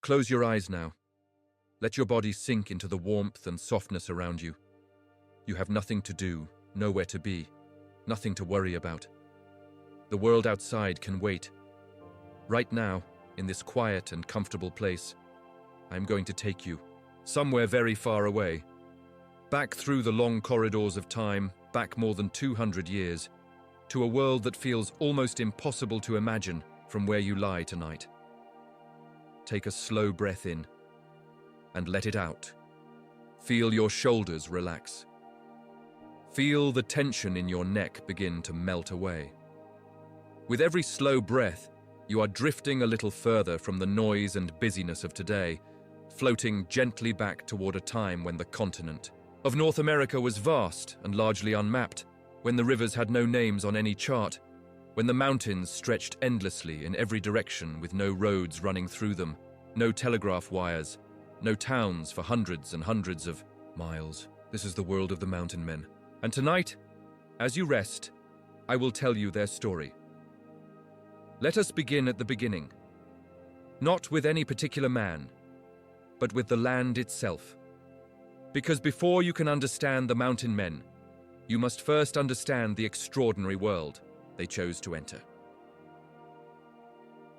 Close your eyes now. Let your body sink into the warmth and softness around you. You have nothing to do, nowhere to be, nothing to worry about. The world outside can wait. Right now, in this quiet and comfortable place, I'm going to take you somewhere very far away, back through the long corridors of time, back more than 200 years, to a world that feels almost impossible to imagine from where you lie tonight. Take a slow breath in and let it out. Feel your shoulders relax. Feel the tension in your neck begin to melt away. With every slow breath, you are drifting a little further from the noise and busyness of today, floating gently back toward a time when the continent of North America was vast and largely unmapped, when the rivers had no names on any chart, when the mountains stretched endlessly in every direction with no roads running through them, no telegraph wires, no towns for hundreds and hundreds of miles. This is the world of the mountain men. And tonight, as you rest, I will tell you their story. Let us begin at the beginning. Not with any particular man, but with the land itself. Because before you can understand the mountain men, you must first understand the extraordinary world they chose to enter.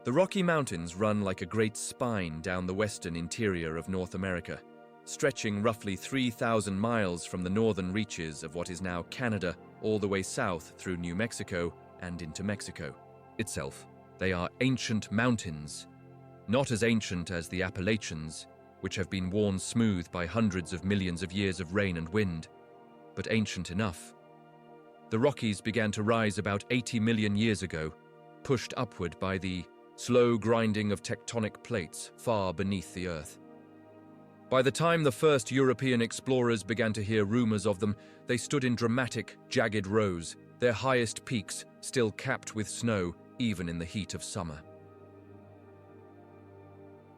The Rocky Mountains run like a great spine down the western interior of North America, stretching roughly 3,000 miles from the northern reaches of what is now Canada all the way south through New Mexico and into Mexico itself. They are ancient mountains, not as ancient as the Appalachians, which have been worn smooth by hundreds of millions of years of rain and wind, but ancient enough. The Rockies began to rise about 80 million years ago, pushed upward by the slow grinding of tectonic plates far beneath the earth. By the time the first European explorers began to hear rumors of them, they stood in dramatic, jagged rows, their highest peaks still capped with snow, even in the heat of summer.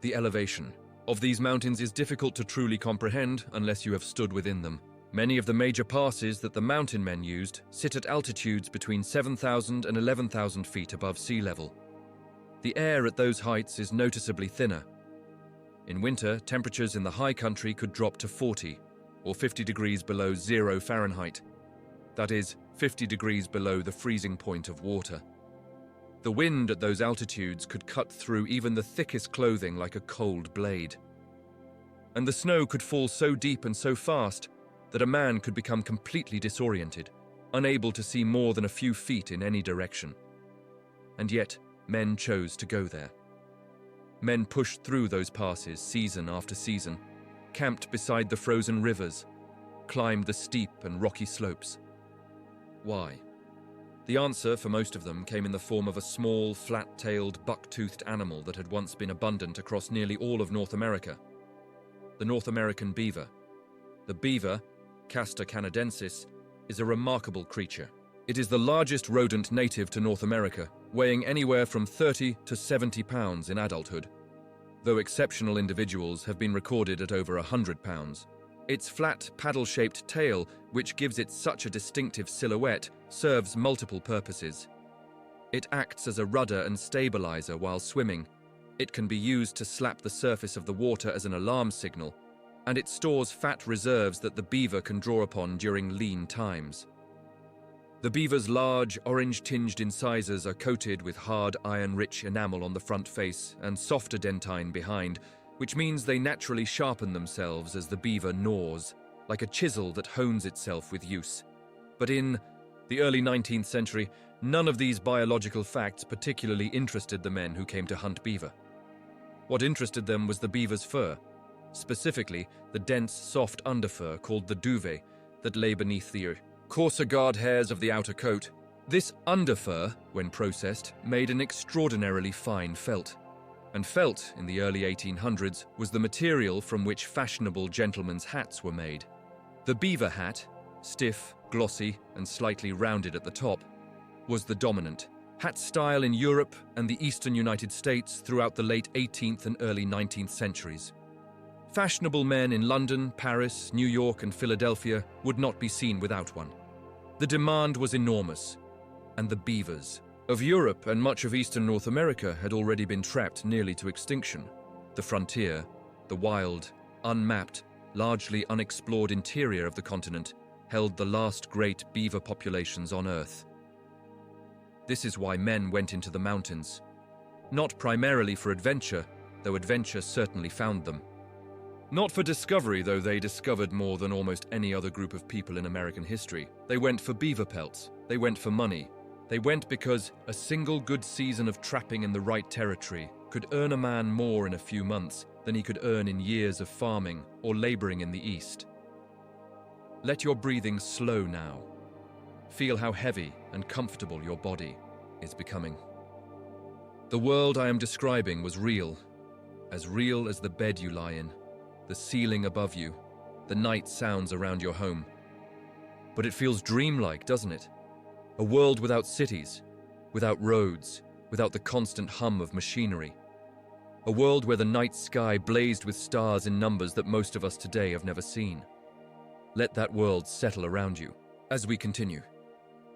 The elevation of these mountains is difficult to truly comprehend unless you have stood within them. Many of the major passes that the mountain men used sit at altitudes between 7,000 and 11,000 feet above sea level. The air at those heights is noticeably thinner. In winter, temperatures in the high country could drop to 40 or 50 degrees below 0 Fahrenheit. That is, 50 degrees below the freezing point of water. The wind at those altitudes could cut through even the thickest clothing like a cold blade. And the snow could fall so deep and so fast that a man could become completely disoriented, unable to see more than a few feet in any direction. And yet, men chose to go there. Men pushed through those passes season after season, camped beside the frozen rivers, climbed the steep and rocky slopes. Why? The answer for most of them came in the form of a small, flat-tailed, buck-toothed animal that had once been abundant across nearly all of North America. The North American beaver. The beaver, Castor canadensis, is a remarkable creature. It is the largest rodent native to North America, weighing anywhere from 30 to 70 pounds in adulthood, though exceptional individuals have been recorded at over 100 pounds. Its flat, paddle-shaped tail, which gives it such a distinctive silhouette, serves multiple purposes. It acts as a rudder and stabilizer while swimming. It can be used to slap the surface of the water as an alarm signal, and it stores fat reserves that the beaver can draw upon during lean times. The beaver's large, orange-tinged incisors are coated with hard, iron-rich enamel on the front face and softer dentine behind, which means they naturally sharpen themselves as the beaver gnaws, like a chisel that hones itself with use. But in the early 19th century, none of these biological facts particularly interested the men who came to hunt beaver. What interested them was the beaver's fur, specifically the dense, soft underfur called the duvet that lay beneath the coarser guard hairs of the outer coat. This underfur, when processed, made an extraordinarily fine felt. And felt, in the early 1800s, was the material from which fashionable gentlemen's hats were made. The beaver hat, stiff, glossy, and slightly rounded at the top, was the dominant hat style in Europe and the eastern United States throughout the late 18th and early 19th centuries. Fashionable men in London, Paris, New York, and Philadelphia would not be seen without one. The demand was enormous, and the beavers of Europe and much of eastern North America had already been trapped nearly to extinction. The frontier, the wild, unmapped, largely unexplored interior of the continent, held the last great beaver populations on Earth. This is why men went into the mountains. Not primarily for adventure, though adventure certainly found them. Not for discovery, though they discovered more than almost any other group of people in American history. They went for beaver pelts. They went for money. They went because a single good season of trapping in the right territory could earn a man more in a few months than he could earn in years of farming or laboring in the East. Let your breathing slow now. Feel how heavy and comfortable your body is becoming. The world I am describing was real as the bed you lie in, the ceiling above you, the night sounds around your home. But it feels dreamlike, doesn't it? A world without cities, without roads, without the constant hum of machinery. A world where the night sky blazed with stars in numbers that most of us today have never seen. Let that world settle around you. As we continue,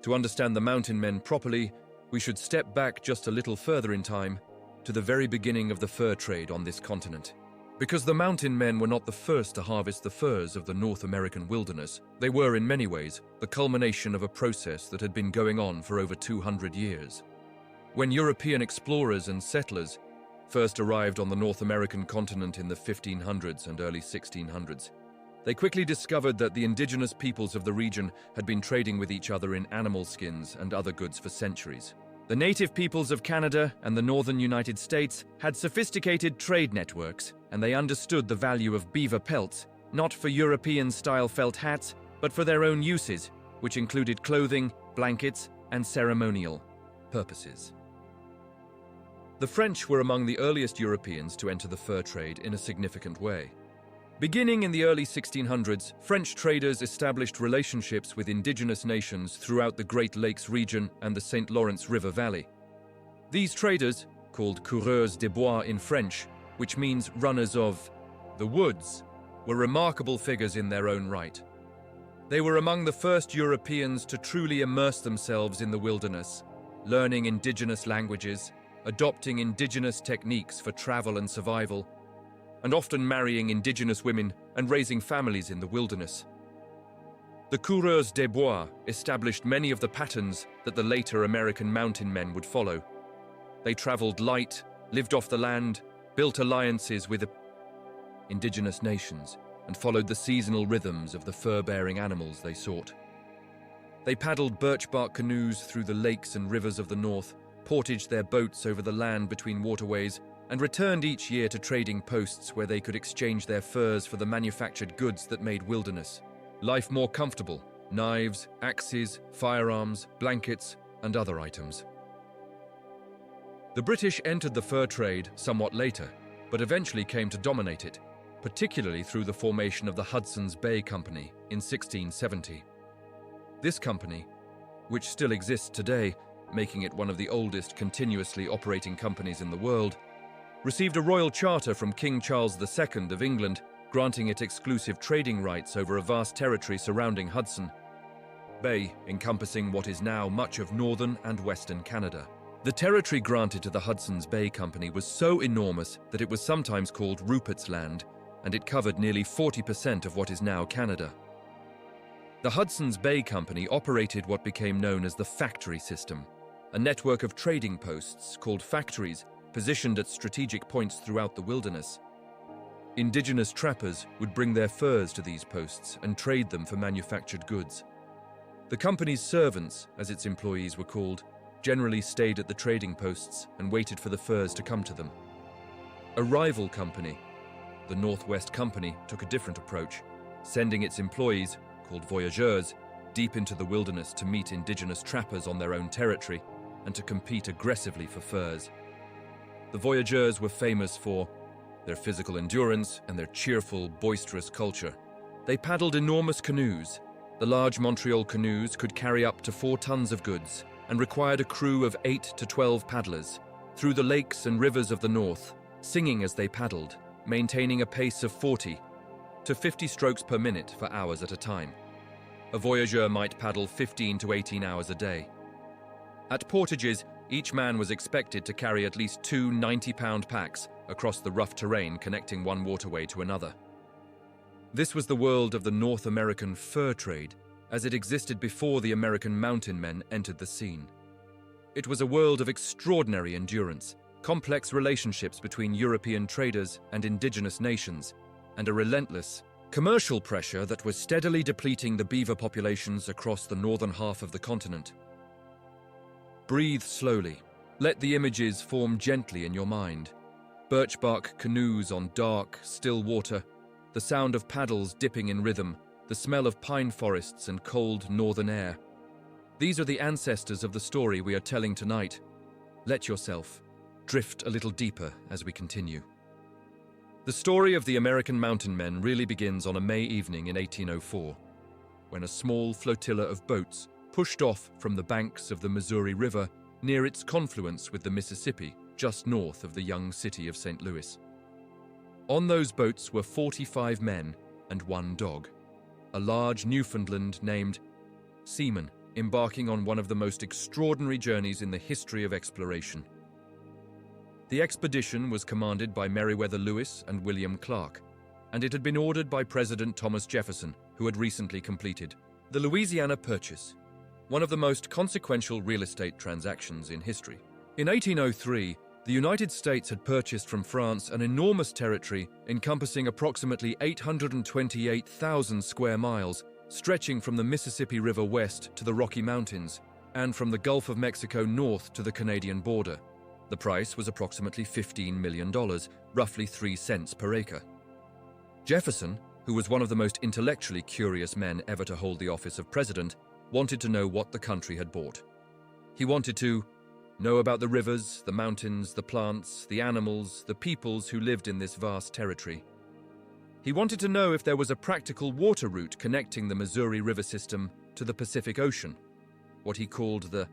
to understand the mountain men properly, we should step back just a little further in time to the very beginning of the fur trade on this continent. Because the mountain men were not the first to harvest the furs of the North American wilderness, they were in many ways the culmination of a process that had been going on for over 200 years. When European explorers and settlers first arrived on the North American continent in the 1500s and early 1600s, they quickly discovered that the indigenous peoples of the region had been trading with each other in animal skins and other goods for centuries. The native peoples of Canada and the northern United States had sophisticated trade networks, and they understood the value of beaver pelts, not for European-style felt hats, but for their own uses, which included clothing, blankets, and ceremonial purposes. The French were among the earliest Europeans to enter the fur trade in a significant way. Beginning in the early 1600s, French traders established relationships with indigenous nations throughout the Great Lakes region and the St. Lawrence River Valley. These traders, called coureurs des bois in French, which means runners of the woods, were remarkable figures in their own right. They were among the first Europeans to truly immerse themselves in the wilderness, learning indigenous languages, adopting indigenous techniques for travel and survival, and often marrying indigenous women and raising families in the wilderness. The coureurs des bois established many of the patterns that the later American mountain men would follow. They traveled light, lived off the land, built alliances with indigenous nations, and followed the seasonal rhythms of the fur-bearing animals they sought. They paddled birch bark canoes through the lakes and rivers of the north, portaged their boats over the land between waterways, and returned each year to trading posts where they could exchange their furs for the manufactured goods that made wilderness life more comfortable: knives, axes, firearms, blankets, and other items. The British entered the fur trade somewhat later, but eventually came to dominate it, particularly through the formation of the Hudson's Bay Company in 1670. This company, which still exists today, making it one of the oldest continuously operating companies in the world, received a royal charter from King Charles II of England, granting it exclusive trading rights over a vast territory surrounding Hudson Bay, encompassing what is now much of northern and western Canada. The territory granted to the Hudson's Bay Company was so enormous that it was sometimes called Rupert's Land, and it covered nearly 40% of what is now Canada. The Hudson's Bay Company operated what became known as the factory system, a network of trading posts called factories positioned at strategic points throughout the wilderness. Indigenous trappers would bring their furs to these posts and trade them for manufactured goods. The company's servants, as its employees were called, generally stayed at the trading posts and waited for the furs to come to them. A rival company, the Northwest Company, took a different approach, sending its employees, called voyageurs, deep into the wilderness to meet indigenous trappers on their own territory and to compete aggressively for furs. The voyageurs were famous for their physical endurance and their cheerful, boisterous culture. They paddled enormous canoes. The large Montreal canoes could carry up to 4 tons of goods and required a crew of 8 to 12 paddlers through the lakes and rivers of the north, singing as they paddled, maintaining a pace of 40 to 50 strokes per minute for hours at a time. A voyageur might paddle 15 to 18 hours a day. At portages, each man was expected to carry at least 2 90-pound packs, across the rough terrain connecting one waterway to another. This was the world of the North American fur trade, as it existed before the American mountain men entered the scene. It was a world of extraordinary endurance, complex relationships between European traders and indigenous nations, and a relentless commercial pressure that was steadily depleting the beaver populations across the northern half of the continent. Breathe slowly. Let the images form gently in your mind. Birchbark canoes on dark, still water, the sound of paddles dipping in rhythm, the smell of pine forests and cold northern air. These are the ancestors of the story we are telling tonight. Let yourself drift a little deeper as we continue. The story of the American mountain men really begins on a May evening in 1804, when a small flotilla of boats pushed off from the banks of the Missouri River near its confluence with the Mississippi, just north of the young city of St. Louis. On those boats were 45 men and one dog, a large Newfoundland named Seaman, embarking on one of the most extraordinary journeys in the history of exploration. The expedition was commanded by Meriwether Lewis and William Clark, and it had been ordered by President Thomas Jefferson, who had recently completed the Louisiana Purchase, one of the most consequential real estate transactions in history. In 1803, the United States had purchased from France an enormous territory encompassing approximately 828,000 square miles, stretching from the Mississippi River west to the Rocky Mountains, and from the Gulf of Mexico north to the Canadian border. The price was approximately $15 million, roughly 3 cents per acre. Jefferson, who was one of the most intellectually curious men ever to hold the office of president, wanted to know what the country had bought. He wanted to know about the rivers, the mountains, the plants, the animals, the peoples who lived in this vast territory. He wanted to know if there was a practical water route connecting the Missouri River system to the Pacific Ocean, what he called the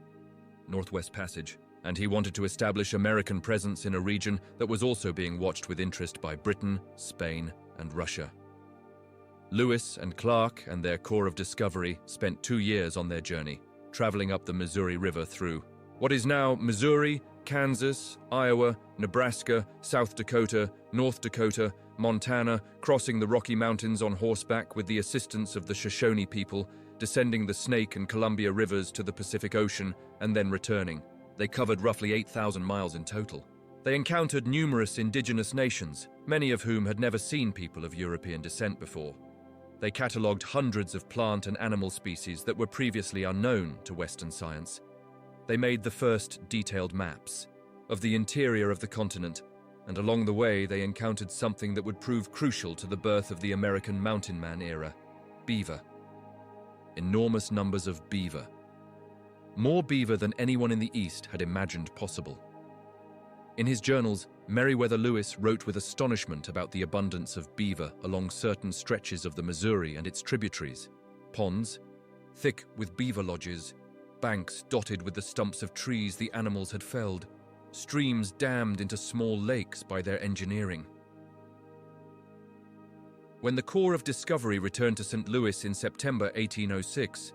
Northwest Passage, and he wanted to establish American presence in a region that was also being watched with interest by Britain, Spain, and Russia. Lewis and Clark and their Corps of Discovery spent 2 years on their journey, traveling up the Missouri River through what is now Missouri, Kansas, Iowa, Nebraska, South Dakota, North Dakota, Montana, crossing the Rocky Mountains on horseback with the assistance of the Shoshone people, descending the Snake and Columbia rivers to the Pacific Ocean, and then returning. They covered roughly 8,000 miles in total. They encountered numerous indigenous nations, many of whom had never seen people of European descent before. They catalogued hundreds of plant and animal species that were previously unknown to Western science. They made the first detailed maps of the interior of the continent, and along the way they encountered something that would prove crucial to the birth of the American mountain man era: beaver. Enormous numbers of beaver. More beaver than anyone in the East had imagined possible. In his journals, Meriwether Lewis wrote with astonishment about the abundance of beaver along certain stretches of the Missouri and its tributaries: ponds, thick with beaver lodges, banks dotted with the stumps of trees the animals had felled, streams dammed into small lakes by their engineering. When the Corps of Discovery returned to St. Louis in September 1806,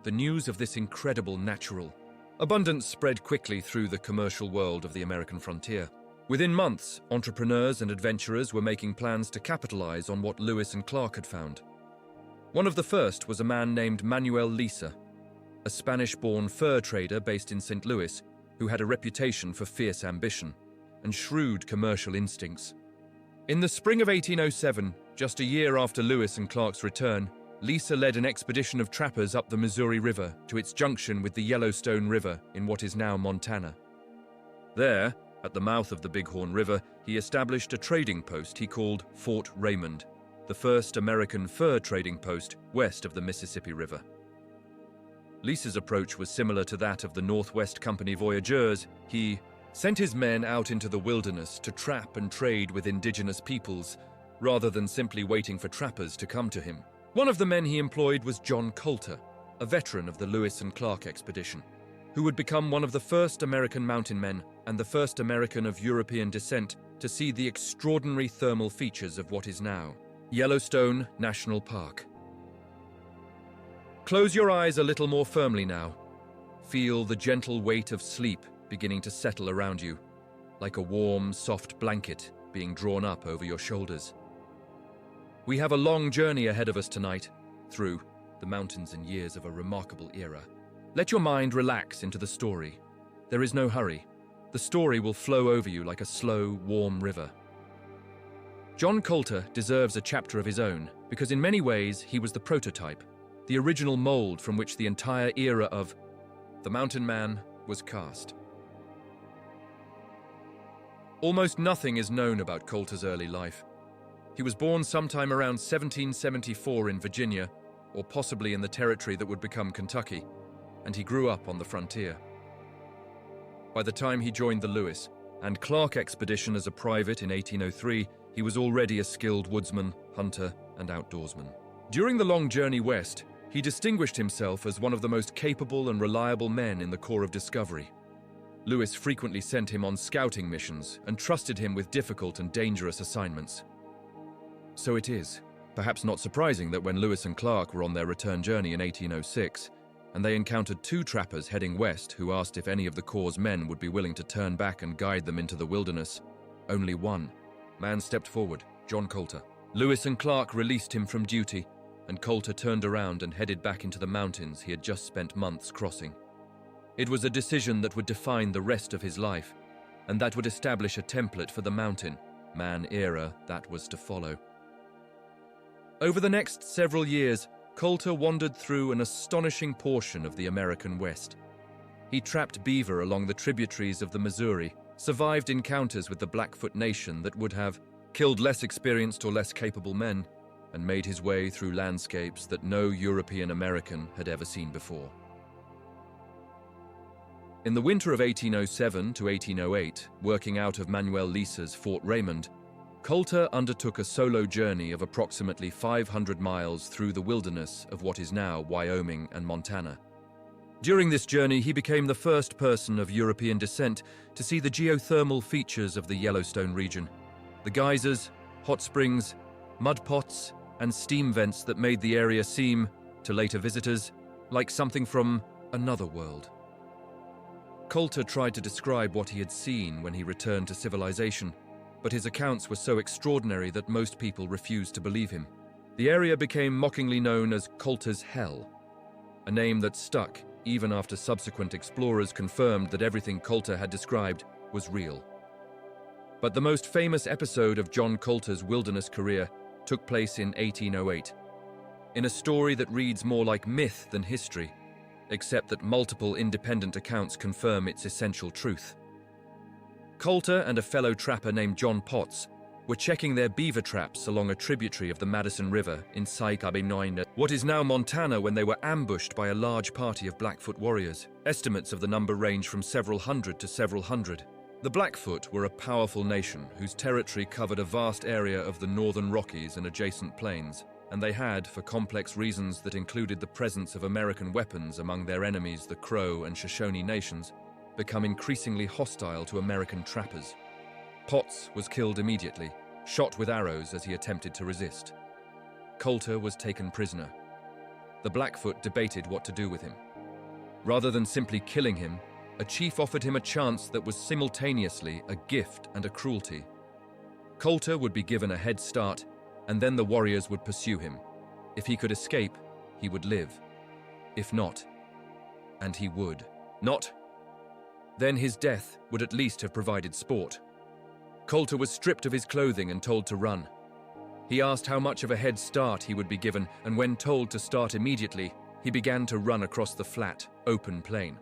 the news of this incredible natural abundance spread quickly through the commercial world of the American frontier. Within months, entrepreneurs and adventurers were making plans to capitalize on what Lewis and Clark had found. One of the first was a man named Manuel Lisa, a Spanish-born fur trader based in St. Louis who had a reputation for fierce ambition and shrewd commercial instincts. In the spring of 1807, just a year after Lewis and Clark's return, Lisa led an expedition of trappers up the Missouri River to its junction with the Yellowstone River in what is now Montana. There, at the mouth of the Bighorn River, he established a trading post he called Fort Raymond, the first American fur trading post west of the Mississippi River. Lisa's approach was similar to that of the Northwest Company voyageurs. He sent his men out into the wilderness to trap and trade with indigenous peoples, rather than simply waiting for trappers to come to him. One of the men he employed was John Coulter, a veteran of the Lewis and Clark expedition, who would become one of the first American mountain men and the first American of European descent to see the extraordinary thermal features of what is now Yellowstone National Park. Close your eyes a little more firmly now. Feel the gentle weight of sleep beginning to settle around you, like a warm, soft blanket being drawn up over your shoulders. We have a long journey ahead of us tonight, through the mountains and years of a remarkable era. Let your mind relax into the story. There is no hurry. The story will flow over you like a slow, warm river. John Colter deserves a chapter of his own because in many ways he was the prototype, the original mold from which the entire era of the Mountain Man was cast. Almost nothing is known about Colter's early life. He was born sometime around 1774 in Virginia, or possibly in the territory that would become Kentucky, and he grew up on the frontier. By the time he joined the Lewis and Clark expedition as a private in 1803, he was already a skilled woodsman, hunter, and outdoorsman. During the long journey west, he distinguished himself as one of the most capable and reliable men in the Corps of Discovery. Lewis frequently sent him on scouting missions and trusted him with difficult and dangerous assignments. So it is, perhaps not surprising that when Lewis and Clark were on their return journey in 1806, and they encountered two trappers heading west who asked if any of the Corps' men would be willing to turn back and guide them into the wilderness, only one man stepped forward, John Colter. Lewis and Clark released him from duty, and Colter turned around and headed back into the mountains he had just spent months crossing. It was a decision that would define the rest of his life, and that would establish a template for the mountain man era that was to follow. Over the next several years, Colter wandered through an astonishing portion of the American West. He trapped beaver along the tributaries of the Missouri, survived encounters with the Blackfoot Nation that would have killed less experienced or less capable men, and made his way through landscapes that no European American had ever seen before. In the winter of 1807 to 1808, working out of Manuel Lisa's Fort Raymond, Colter undertook a solo journey of approximately 500 miles through the wilderness of what is now Wyoming and Montana. During this journey, he became the first person of European descent to see the geothermal features of the Yellowstone region. The geysers, hot springs, mud pots, and steam vents that made the area seem, to later visitors, like something from another world. Colter tried to describe what he had seen when he returned to civilization, but his accounts were so extraordinary that most people refused to believe him. The area became mockingly known as Colter's Hell, a name that stuck even after subsequent explorers confirmed that everything Colter had described was real. But the most famous episode of John Colter's wilderness career took place in 1808, in a story that reads more like myth than history, except that multiple independent accounts confirm its essential truth. Colter and a fellow trapper named John Potts were checking their beaver traps along a tributary of the Madison River in Saikabinoin, what is now Montana, when they were ambushed by a large party of Blackfoot warriors. Estimates of the number range from several hundred to several hundred. The Blackfoot were a powerful nation whose territory covered a vast area of the northern Rockies and adjacent plains, and they had, for complex reasons that included the presence of American weapons among their enemies, the Crow and Shoshone nations, become increasingly hostile to American trappers. Potts was killed immediately, shot with arrows as he attempted to resist. Colter was taken prisoner. The Blackfoot debated what to do with him. Rather than simply killing him, a chief offered him a chance that was simultaneously a gift and a cruelty. Colter would be given a head start, and then the warriors would pursue him. If he could escape, he would live. If not, and he would not, then his death would at least have provided sport. Colter was stripped of his clothing and told to run. He asked how much of a head start he would be given, and when told to start immediately, he began to run across the flat, open plain.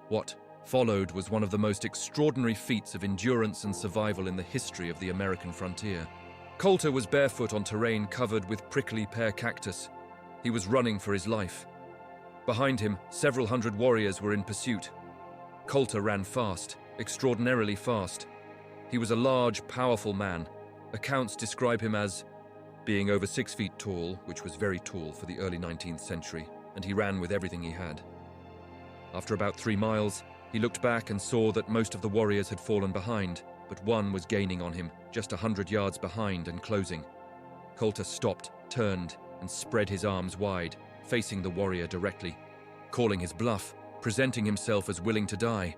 What followed was one of the most extraordinary feats of endurance and survival in the history of the American frontier. Colter was barefoot on terrain covered with prickly pear cactus. He was running for his life. Behind him, several hundred warriors were in pursuit. Colter ran fast, extraordinarily fast. He was a large, powerful man. Accounts describe him as being over 6 feet tall, which was very tall for the early 19th century, and he ran with everything he had. After about 3 miles, he looked back and saw that most of the warriors had fallen behind, but one was gaining on him, just 100 yards behind and closing. Colter stopped, turned, and spread his arms wide, facing the warrior directly, calling his bluff, presenting himself as willing to die.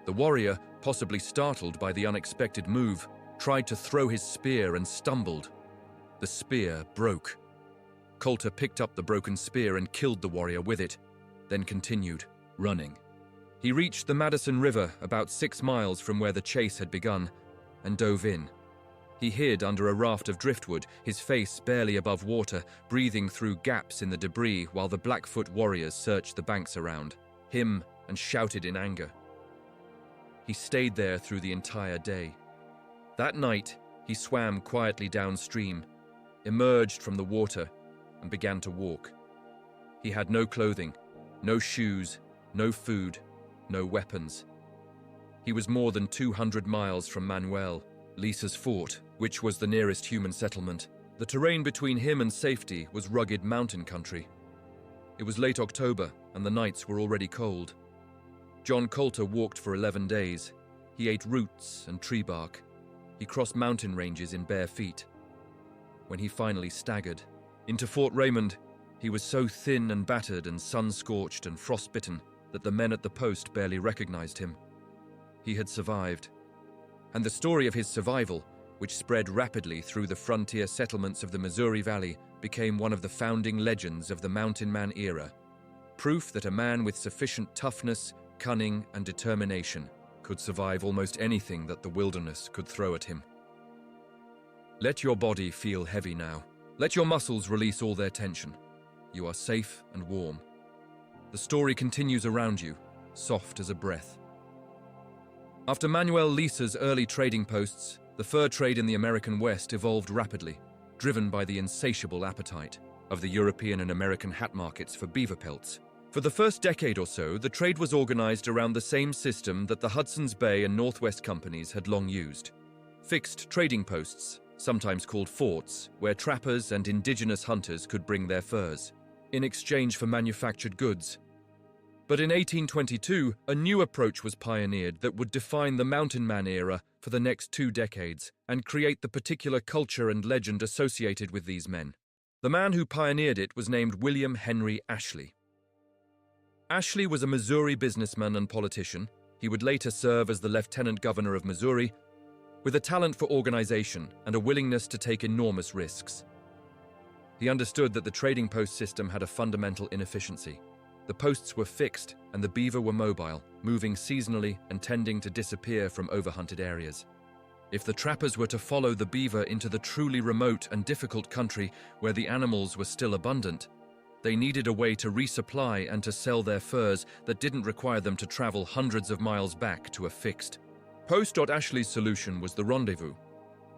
The warrior, possibly startled by the unexpected move, tried to throw his spear and stumbled. The spear broke. Coulter picked up the broken spear and killed the warrior with it, then continued, running. He reached the Madison River about 6 miles from where the chase had begun and dove in. He hid under a raft of driftwood, his face barely above water, breathing through gaps in the debris while the Blackfoot warriors searched the banks around him and shouted in anger. He stayed there through the entire day. That night, he swam quietly downstream, emerged from the water, and began to walk. He had no clothing, no shoes, no food, no weapons. He was more than 200 miles from Manuel, Lisa's fort, which was the nearest human settlement. The terrain between him and safety was rugged mountain country. It was late October, and the nights were already cold. John Coulter walked for 11 days. He ate roots and tree bark. He crossed mountain ranges in bare feet. When he finally staggered into Fort Raymond, he was so thin and battered and sun-scorched and frostbitten that the men at the post barely recognized him. He had survived. And the story of his survival, which spread rapidly through the frontier settlements of the Missouri Valley, became one of the founding legends of the Mountain Man era. Proof that a man with sufficient toughness, cunning, and determination could survive almost anything that the wilderness could throw at him. Let your body feel heavy now. Let your muscles release all their tension. You are safe and warm. The story continues around you, soft as a breath. After Manuel Lisa's early trading posts, the fur trade in the American West evolved rapidly, driven by the insatiable appetite of the European and American hat markets for beaver pelts. For the first decade or so, the trade was organized around the same system that the Hudson's Bay and Northwest companies had long used. Fixed trading posts, sometimes called forts, where trappers and indigenous hunters could bring their furs, in exchange for manufactured goods. But in 1822, a new approach was pioneered that would define the Mountain Man era for the next 2 decades and create the particular culture and legend associated with these men. The man who pioneered it was named William Henry Ashley. Ashley was a Missouri businessman and politician. He would later serve as the Lieutenant Governor of Missouri, with a talent for organization and a willingness to take enormous risks. He understood that the trading post system had a fundamental inefficiency. The posts were fixed and the beaver were mobile, moving seasonally and tending to disappear from overhunted areas. If the trappers were to follow the beaver into the truly remote and difficult country where the animals were still abundant, they needed a way to resupply and to sell their furs that didn't require them to travel hundreds of miles back to a fixed post. Ashley's solution was the rendezvous,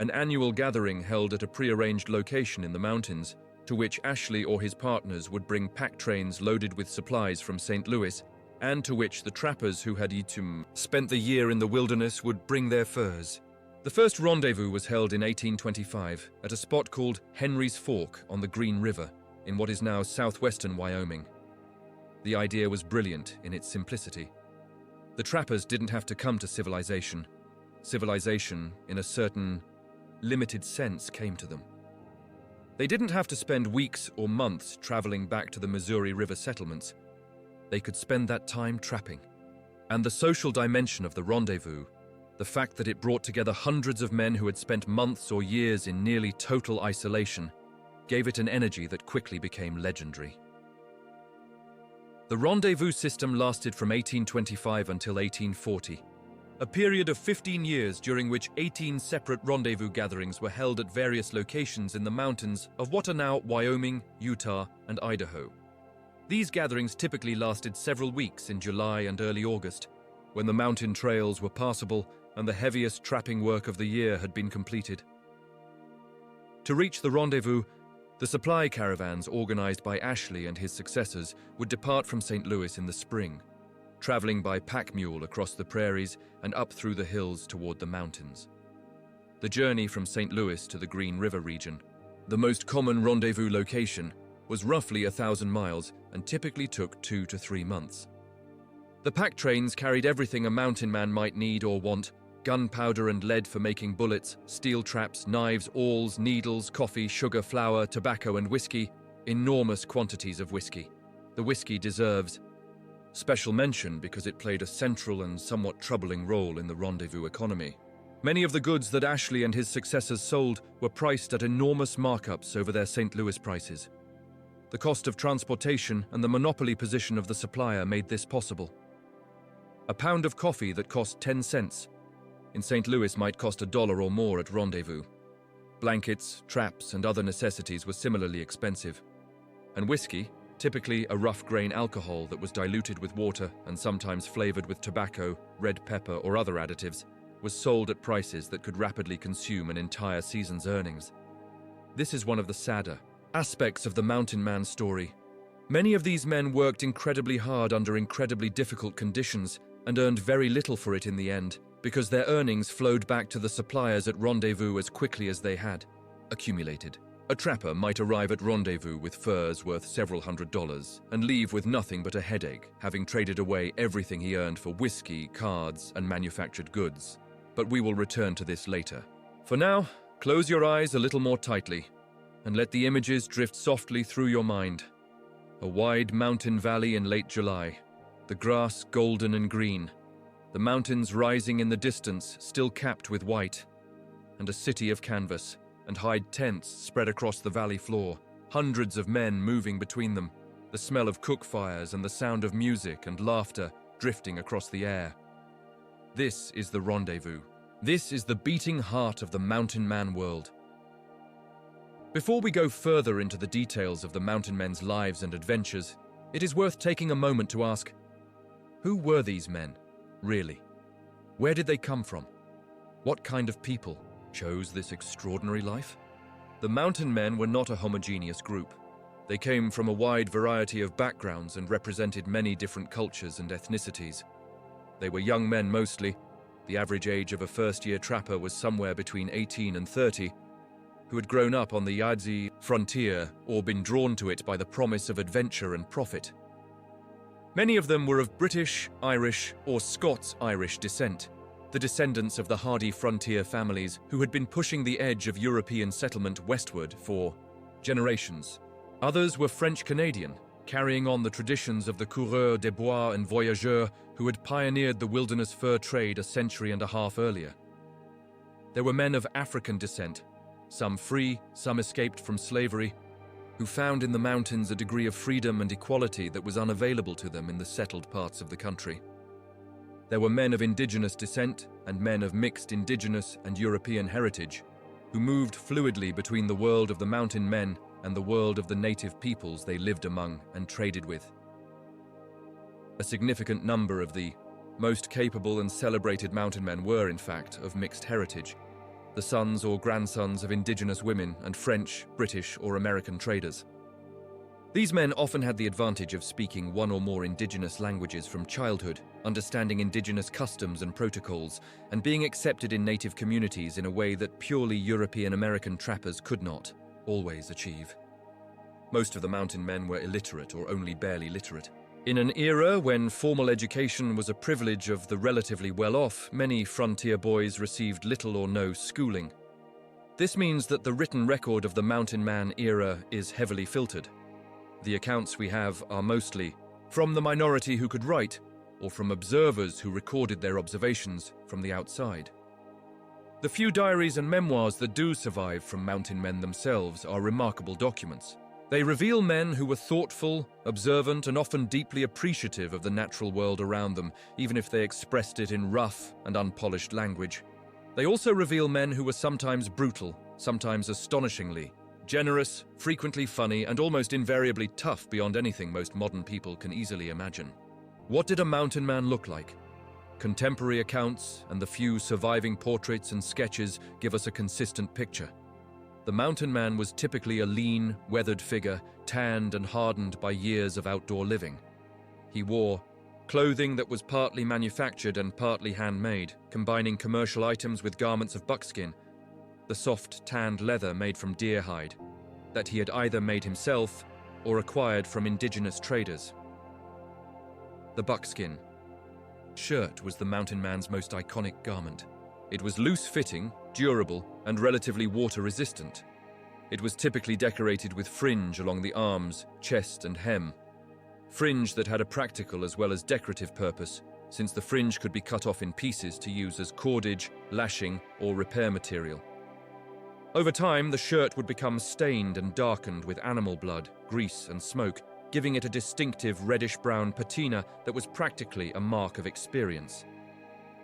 an annual gathering held at a prearranged location in the mountains, to which Ashley or his partners would bring pack trains loaded with supplies from St. Louis, and to which the trappers who had spent the year in the wilderness would bring their furs. The first rendezvous was held in 1825 at a spot called Henry's Fork on the Green River, in what is now southwestern Wyoming. The idea was brilliant in its simplicity. The trappers didn't have to come to civilization. Civilization, in a certain limited sense, came to them. They didn't have to spend weeks or months traveling back to the Missouri River settlements. They could spend that time trapping. And the social dimension of the rendezvous, the fact that it brought together hundreds of men who had spent months or years in nearly total isolation, gave it an energy that quickly became legendary. The rendezvous system lasted from 1825 until 1840, a period of 15 years during which 18 separate rendezvous gatherings were held at various locations in the mountains of what are now Wyoming, Utah, and Idaho. These gatherings typically lasted several weeks in July and early August, when the mountain trails were passable and the heaviest trapping work of the year had been completed. To reach the rendezvous, the supply caravans organized by Ashley and his successors would depart from St. Louis in the spring, traveling by pack mule across the prairies and up through the hills toward the mountains. The journey from St. Louis to the Green River region, the most common rendezvous location, was roughly 1,000 miles and typically took 2 to 3 months. The pack trains carried everything a mountain man might need or want: gunpowder and lead for making bullets, steel traps, knives, awls, needles, coffee, sugar, flour, tobacco, and whiskey, enormous quantities of whiskey. The whiskey deserves special mention because it played a central and somewhat troubling role in the rendezvous economy. Many of the goods that Ashley and his successors sold were priced at enormous markups over their St. Louis prices. The cost of transportation and the monopoly position of the supplier made this possible. A pound of coffee that cost 10 cents in St. Louis might cost $1 or more at Rendezvous. Blankets, traps, and other necessities were similarly expensive. And whiskey, typically a rough grain alcohol that was diluted with water and sometimes flavored with tobacco, red pepper, or other additives, was sold at prices that could rapidly consume an entire season's earnings. This is one of the sadder aspects of the mountain man story. Many of these men worked incredibly hard under incredibly difficult conditions and earned very little for it in the end, because their earnings flowed back to the suppliers at Rendezvous as quickly as they had accumulated. A trapper might arrive at Rendezvous with furs worth several $100s and leave with nothing but a headache, having traded away everything he earned for whiskey, cards, and manufactured goods. But we will return to this later. For now, close your eyes a little more tightly and let the images drift softly through your mind. A wide mountain valley in late July, the grass golden and green, the mountains rising in the distance still capped with white, and a city of canvas and hide tents spread across the valley floor, hundreds of men moving between them, the smell of cook fires and the sound of music and laughter drifting across the air. This is the Rendezvous. This is the beating heart of the mountain man world. Before we go further into the details of the mountain men's lives and adventures, it is worth taking a moment to ask, who were these men, really? Where did they come from? What kind of people chose this extraordinary life? The mountain men were not a homogeneous group. They came from a wide variety of backgrounds and represented many different cultures and ethnicities. They were young men mostly. The average age of a first-year trapper was somewhere between 18 and 30, who had grown up on the Yadzi frontier or been drawn to it by the promise of adventure and profit. Many of them were of British, Irish, or Scots-Irish descent, the descendants of the hardy frontier families who had been pushing the edge of European settlement westward for generations. Others were French-Canadian, carrying on the traditions of the coureurs des bois and voyageurs who had pioneered the wilderness fur trade a century and a half earlier. There were men of African descent, some free, some escaped from slavery, who found in the mountains a degree of freedom and equality that was unavailable to them in the settled parts of the country. There were men of indigenous descent and men of mixed indigenous and European heritage, who moved fluidly between the world of the mountain men and the world of the native peoples they lived among and traded with. A significant number of the most capable and celebrated mountain men were, in fact, of mixed heritage, the sons or grandsons of indigenous women and French, British, or American traders. These men often had the advantage of speaking one or more indigenous languages from childhood, understanding indigenous customs and protocols, and being accepted in native communities in a way that purely European American trappers could not always achieve. Most of the mountain men were illiterate or only barely literate. In an era when formal education was a privilege of the relatively well-off, many frontier boys received little or no schooling. This means that the written record of the mountain man era is heavily filtered. The accounts we have are mostly from the minority who could write, or from observers who recorded their observations from the outside. The few diaries and memoirs that do survive from mountain men themselves are remarkable documents. They reveal men who were thoughtful, observant, and often deeply appreciative of the natural world around them, even if they expressed it in rough and unpolished language. They also reveal men who were sometimes brutal, sometimes astonishingly generous, frequently funny, and almost invariably tough beyond anything most modern people can easily imagine. What did a mountain man look like? Contemporary accounts and the few surviving portraits and sketches give us a consistent picture. The mountain man was typically a lean, weathered figure, tanned and hardened by years of outdoor living. He wore clothing that was partly manufactured and partly handmade, combining commercial items with garments of buckskin, the soft, tanned leather made from deer hide, that he had either made himself or acquired from indigenous traders. The buckskin shirt was the mountain man's most iconic garment. It was loose-fitting, durable, and relatively water-resistant. It was typically decorated with fringe along the arms, chest, and hem. Fringe that had a practical as well as decorative purpose, since the fringe could be cut off in pieces to use as cordage, lashing, or repair material. Over time, the shirt would become stained and darkened with animal blood, grease, and smoke, giving it a distinctive reddish-brown patina that was practically a mark of experience.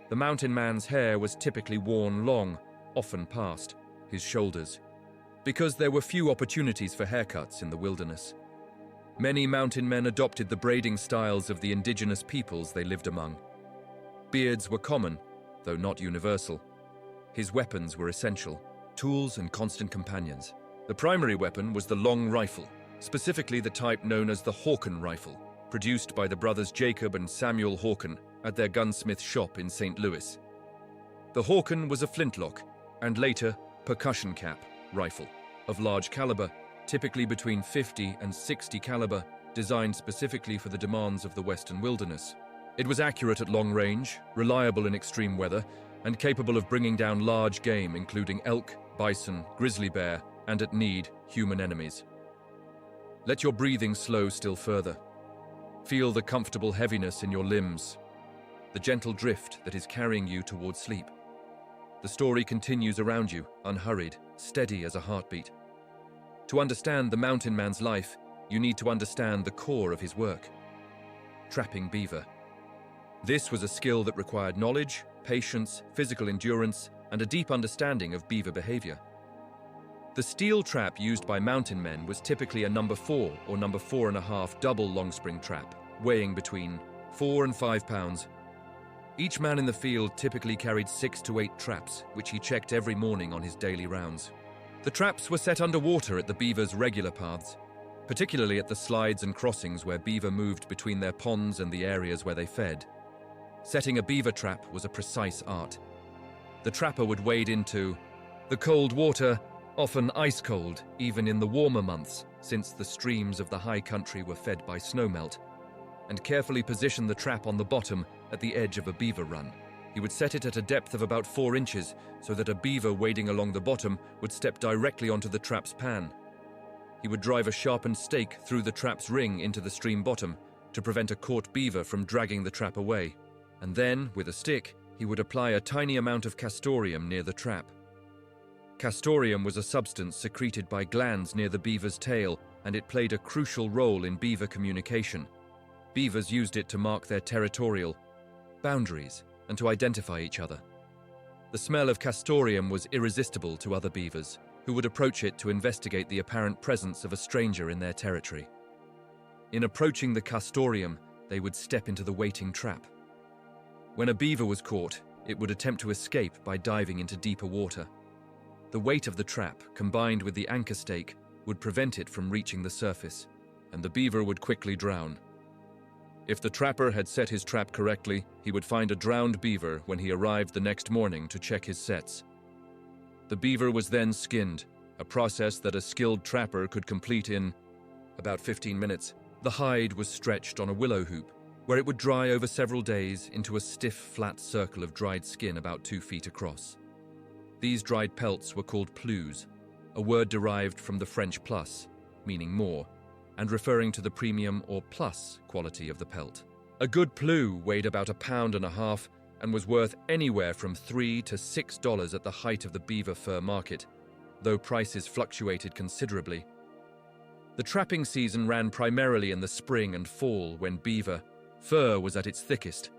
The mountain man's hair was typically worn long, often past his shoulders, because there were few opportunities for haircuts in the wilderness. Many mountain men adopted the braiding styles of the indigenous peoples they lived among. Beards were common, though not universal. His weapons were essential, tools and constant companions. The primary weapon was the long rifle, specifically the type known as the Hawken rifle, produced by the brothers Jacob and Samuel Hawken at their gunsmith shop in St. Louis. The Hawken was a flintlock, and later percussion cap rifle, of large caliber, typically between 50 and 60 caliber, designed specifically for the demands of the western wilderness. It was accurate at long range, reliable in extreme weather, and capable of bringing down large game including elk, bison, grizzly bear, and at need, human enemies. Let your breathing slow still further. Feel the comfortable heaviness in your limbs, the gentle drift that is carrying you towards sleep. The story continues around you, unhurried, steady as a heartbeat. To understand the mountain man's life, you need to understand the core of his work: trapping beaver. This was a skill that required knowledge, patience, physical endurance, and a deep understanding of beaver behavior. The steel trap used by mountain men was typically a number 4 or number 4.5 double long spring trap, weighing between 4 and 5 pounds. Each man in the field typically carried 6 to 8 traps, which he checked every morning on his daily rounds. The traps were set underwater at the beaver's regular paths, particularly at the slides and crossings where beaver moved between their ponds and the areas where they fed. Setting a beaver trap was a precise art. The trapper would wade into the cold water, often ice cold, even in the warmer months, since the streams of the high country were fed by snowmelt, and carefully position the trap on the bottom at the edge of a beaver run. He would set it at a depth of about 4 inches so that a beaver wading along the bottom would step directly onto the trap's pan. He would drive a sharpened stake through the trap's ring into the stream bottom to prevent a caught beaver from dragging the trap away. And then, with a stick, he would apply a tiny amount of castoreum near the trap. Castoreum was a substance secreted by glands near the beaver's tail, and it played a crucial role in beaver communication. Beavers used it to mark their territorial boundaries and to identify each other. The smell of castoreum was irresistible to other beavers, who would approach it to investigate the apparent presence of a stranger in their territory. In approaching the castoreum, they would step into the waiting trap. When a beaver was caught, it would attempt to escape by diving into deeper water. The weight of the trap, combined with the anchor stake, would prevent it from reaching the surface, and the beaver would quickly drown. If the trapper had set his trap correctly, he would find a drowned beaver when he arrived the next morning to check his sets. The beaver was then skinned, a process that a skilled trapper could complete in about 15 minutes. The hide was stretched on a willow hoop, where it would dry over several days into a stiff, flat circle of dried skin about 2 feet across. These dried pelts were called plues, a word derived from the French plus, meaning more, and referring to the premium or plus quality of the pelt. A good plue weighed about 1.5 pounds and was worth anywhere from $3 to $6 at the height of the beaver fur market, though prices fluctuated considerably. The trapping season ran primarily in the spring and fall when beaver fur was at its thickest.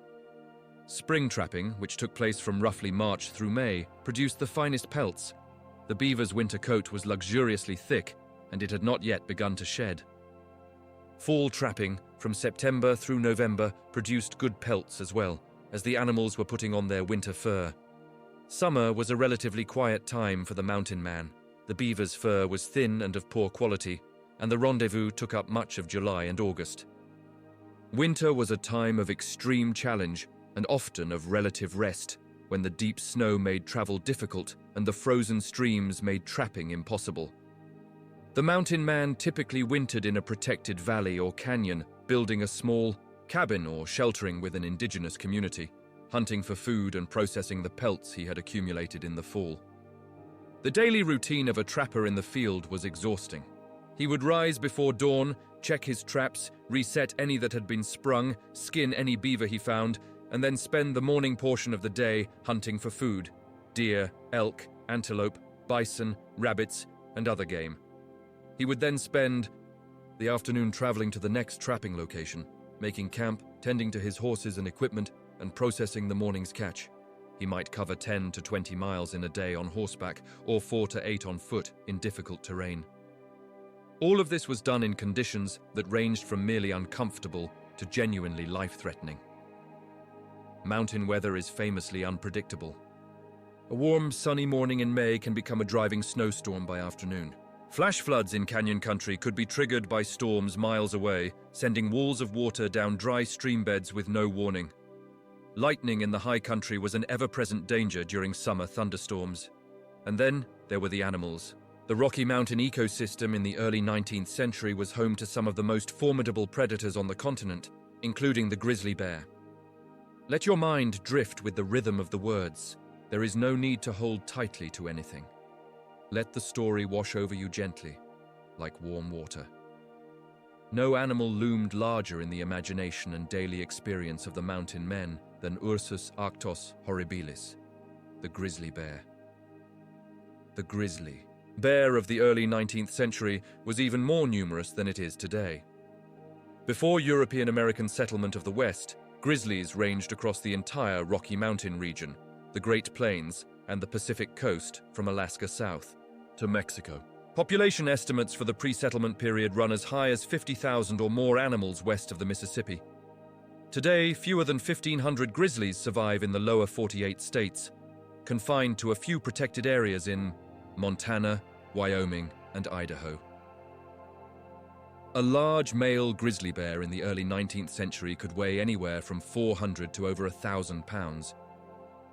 Spring trapping, which took place from roughly March through May, produced the finest pelts. The beaver's winter coat was luxuriously thick, and it had not yet begun to shed. Fall trapping, from September through November, produced good pelts as well, as the animals were putting on their winter fur. Summer was a relatively quiet time for the mountain man. The beaver's fur was thin and of poor quality, and the rendezvous took up much of July and August. Winter was a time of extreme challenge and often of relative rest, when the deep snow made travel difficult and the frozen streams made trapping impossible. The mountain man typically wintered in a protected valley or canyon, building a small cabin or sheltering with an indigenous community, hunting for food and processing the pelts he had accumulated in the fall. The daily routine of a trapper in the field was exhausting. He would rise before dawn, check his traps, reset any that had been sprung, skin any beaver he found, and then spend the morning portion of the day hunting for food: deer, elk, antelope, bison, rabbits, and other game. He would then spend the afternoon traveling to the next trapping location, making camp, tending to his horses and equipment, and processing the morning's catch. He might cover 10 to 20 miles in a day on horseback, or 4 to 8 on foot in difficult terrain. All of this was done in conditions that ranged from merely uncomfortable to genuinely life-threatening. Mountain weather is famously unpredictable. A warm, sunny morning in May can become a driving snowstorm by afternoon. Flash floods in canyon country could be triggered by storms miles away, sending walls of water down dry stream beds with no warning. Lightning in the high country was an ever-present danger during summer thunderstorms. And then there were the animals. The Rocky Mountain ecosystem in the early 19th century was home to some of the most formidable predators on the continent, including the grizzly bear. Let your mind drift with the rhythm of the words. There is no need to hold tightly to anything. Let the story wash over you gently, like warm water. No animal loomed larger in the imagination and daily experience of the mountain men than Ursus arctos horribilis, the grizzly bear. The grizzly bear of the early 19th century was even more numerous than it is today. Before European-American settlement of the West, grizzlies ranged across the entire Rocky Mountain region, the Great Plains, and the Pacific coast from Alaska south to Mexico. Population estimates for the pre-settlement period run as high as 50,000 or more animals west of the Mississippi. Today, fewer than 1,500 grizzlies survive in the lower 48 states, confined to a few protected areas in Montana, Wyoming, and Idaho. A large male grizzly bear in the early 19th century could weigh anywhere from 400 to over 1,000 pounds.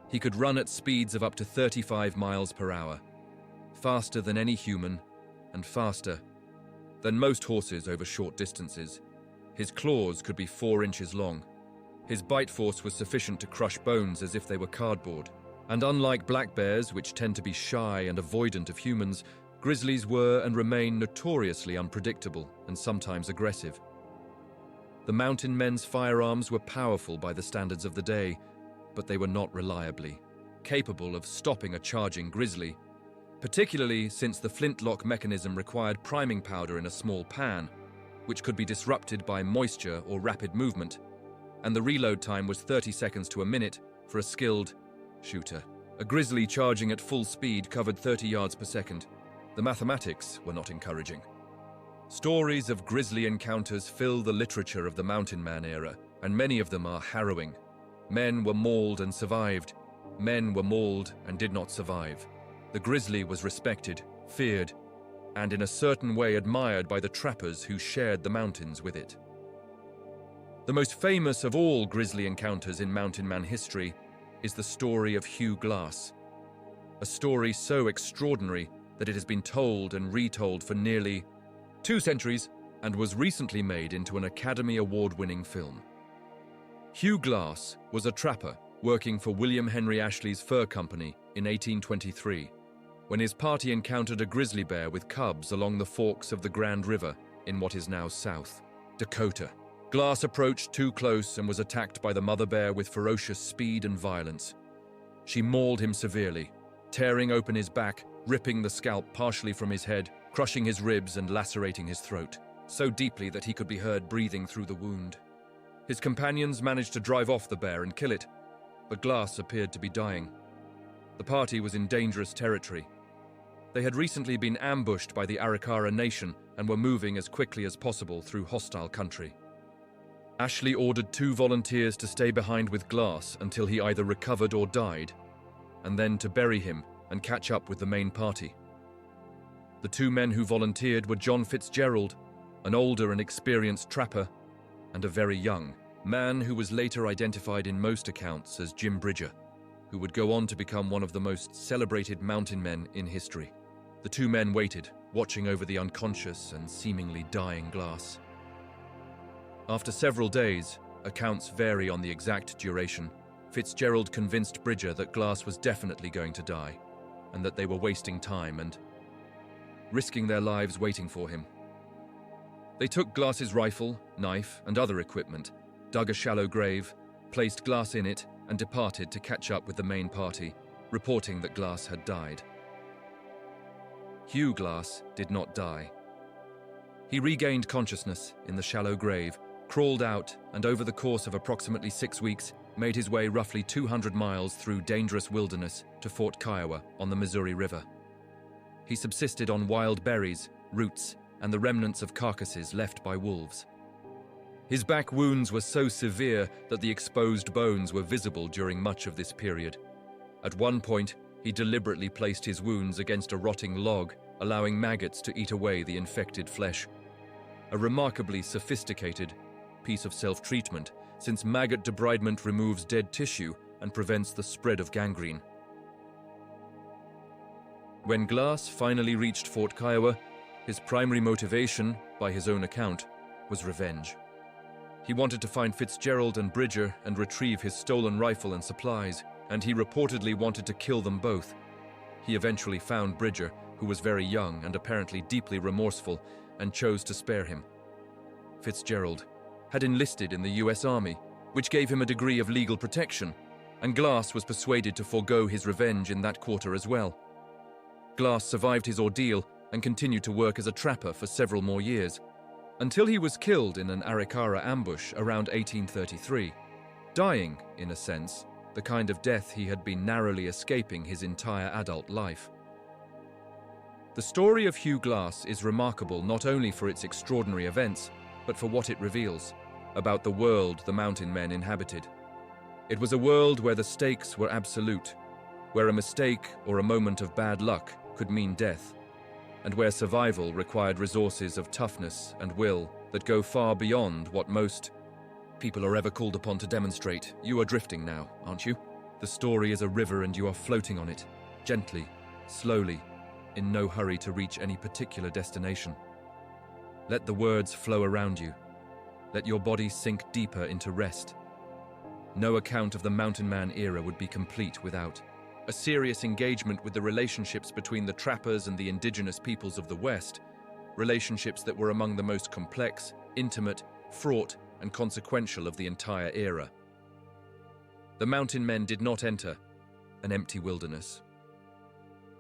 He could run at speeds of up to 35 miles per hour, faster than any human, and faster than most horses over short distances. His claws could be 4 inches long. His bite force was sufficient to crush bones as if they were cardboard. And unlike black bears, which tend to be shy and avoidant of humans, grizzlies were and remain notoriously unpredictable and sometimes aggressive. The mountain men's firearms were powerful by the standards of the day, but they were not reliably capable of stopping a charging grizzly, particularly since the flintlock mechanism required priming powder in a small pan, which could be disrupted by moisture or rapid movement, and the reload time was 30 seconds to a minute for a skilled shooter. A grizzly charging at full speed covered 30 yards per second. The mathematics were not encouraging. Stories of grisly encounters fill the literature of the mountain man era, and many of them are harrowing. Men were mauled and survived. Men were mauled and did not survive. The grizzly was respected, feared, and in a certain way admired by the trappers who shared the mountains with it. The most famous of all grisly encounters in mountain man history is the story of Hugh Glass, a story so extraordinary that it has been told and retold for nearly 2 centuries and was recently made into an Academy Award-winning film. Hugh Glass was a trapper working for William Henry Ashley's fur company in 1823, when his party encountered a grizzly bear with cubs along the forks of the Grand River in what is now South Dakota. Glass approached too close and was attacked by the mother bear with ferocious speed and violence. She mauled him severely, tearing open his back, ripping the scalp partially from his head, crushing his ribs and lacerating his throat, so deeply that he could be heard breathing through the wound. His companions managed to drive off the bear and kill it, but Glass appeared to be dying. The party was in dangerous territory. They had recently been ambushed by the Arikara Nation and were moving as quickly as possible through hostile country. Ashley ordered 2 volunteers to stay behind with Glass until he either recovered or died, and then to bury him and catch up with the main party. The 2 men who volunteered were John Fitzgerald, an older and experienced trapper, and a very young man who was later identified in most accounts as Jim Bridger, who would go on to become one of the most celebrated mountain men in history. The 2 men waited, watching over the unconscious and seemingly dying Glass. After several days, accounts vary on the exact duration, Fitzgerald convinced Bridger that Glass was definitely going to die, and that they were wasting time and risking their lives waiting for him. They took Glass's rifle, knife, and other equipment, dug a shallow grave, placed Glass in it, and departed to catch up with the main party, reporting that Glass had died. Hugh Glass did not die. He regained consciousness in the shallow grave, crawled out, and over the course of approximately 6 weeks, made his way roughly 200 miles through dangerous wilderness to Fort Kiowa on the Missouri River. He subsisted on wild berries, roots, and the remnants of carcasses left by wolves. His back wounds were so severe that the exposed bones were visible during much of this period. At one point, he deliberately placed his wounds against a rotting log, allowing maggots to eat away the infected flesh. A remarkably sophisticated piece of self-treatment, since maggot debridement removes dead tissue and prevents the spread of gangrene. When Glass finally reached Fort Kiowa, his primary motivation, by his own account, was revenge. He wanted to find Fitzgerald and Bridger and retrieve his stolen rifle and supplies, and he reportedly wanted to kill them both. He eventually found Bridger, who was very young and apparently deeply remorseful, and chose to spare him. Fitzgerald had enlisted in the US Army, which gave him a degree of legal protection, and Glass was persuaded to forego his revenge in that quarter as well. Glass survived his ordeal and continued to work as a trapper for several more years, until he was killed in an Arikara ambush around 1833, dying, in a sense, the kind of death he had been narrowly escaping his entire adult life. The story of Hugh Glass is remarkable not only for its extraordinary events, but for what it reveals about the world the mountain men inhabited. It was a world where the stakes were absolute, where a mistake or a moment of bad luck could mean death, and where survival required resources of toughness and will that go far beyond what most people are ever called upon to demonstrate. You are drifting now, aren't you? The story is a river and you are floating on it, gently, slowly, in no hurry to reach any particular destination. Let the words flow around you. Let your body sink deeper into rest. No account of the mountain man era would be complete without a serious engagement with the relationships between the trappers and the indigenous peoples of the West, relationships that were among the most complex, intimate, fraught, and consequential of the entire era. The mountain men did not enter an empty wilderness.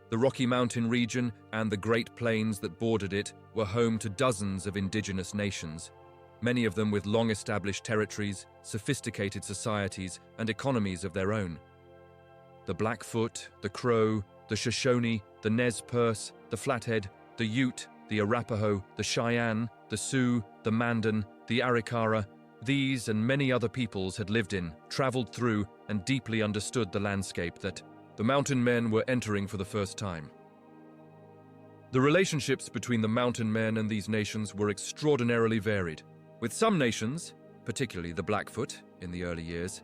The Rocky Mountain region and the Great Plains that bordered it were home to dozens of indigenous nations, many of them with long-established territories, sophisticated societies, and economies of their own. The Blackfoot, the Crow, the Shoshone, the Nez Perce, the Flathead, the Ute, the Arapaho, the Cheyenne, the Sioux, the Mandan, the Arikara, these and many other peoples had lived in, traveled through, and deeply understood the landscape that the mountain men were entering for the first time. The relationships between the mountain men and these nations were extraordinarily varied. With some nations, particularly the Blackfoot in the early years,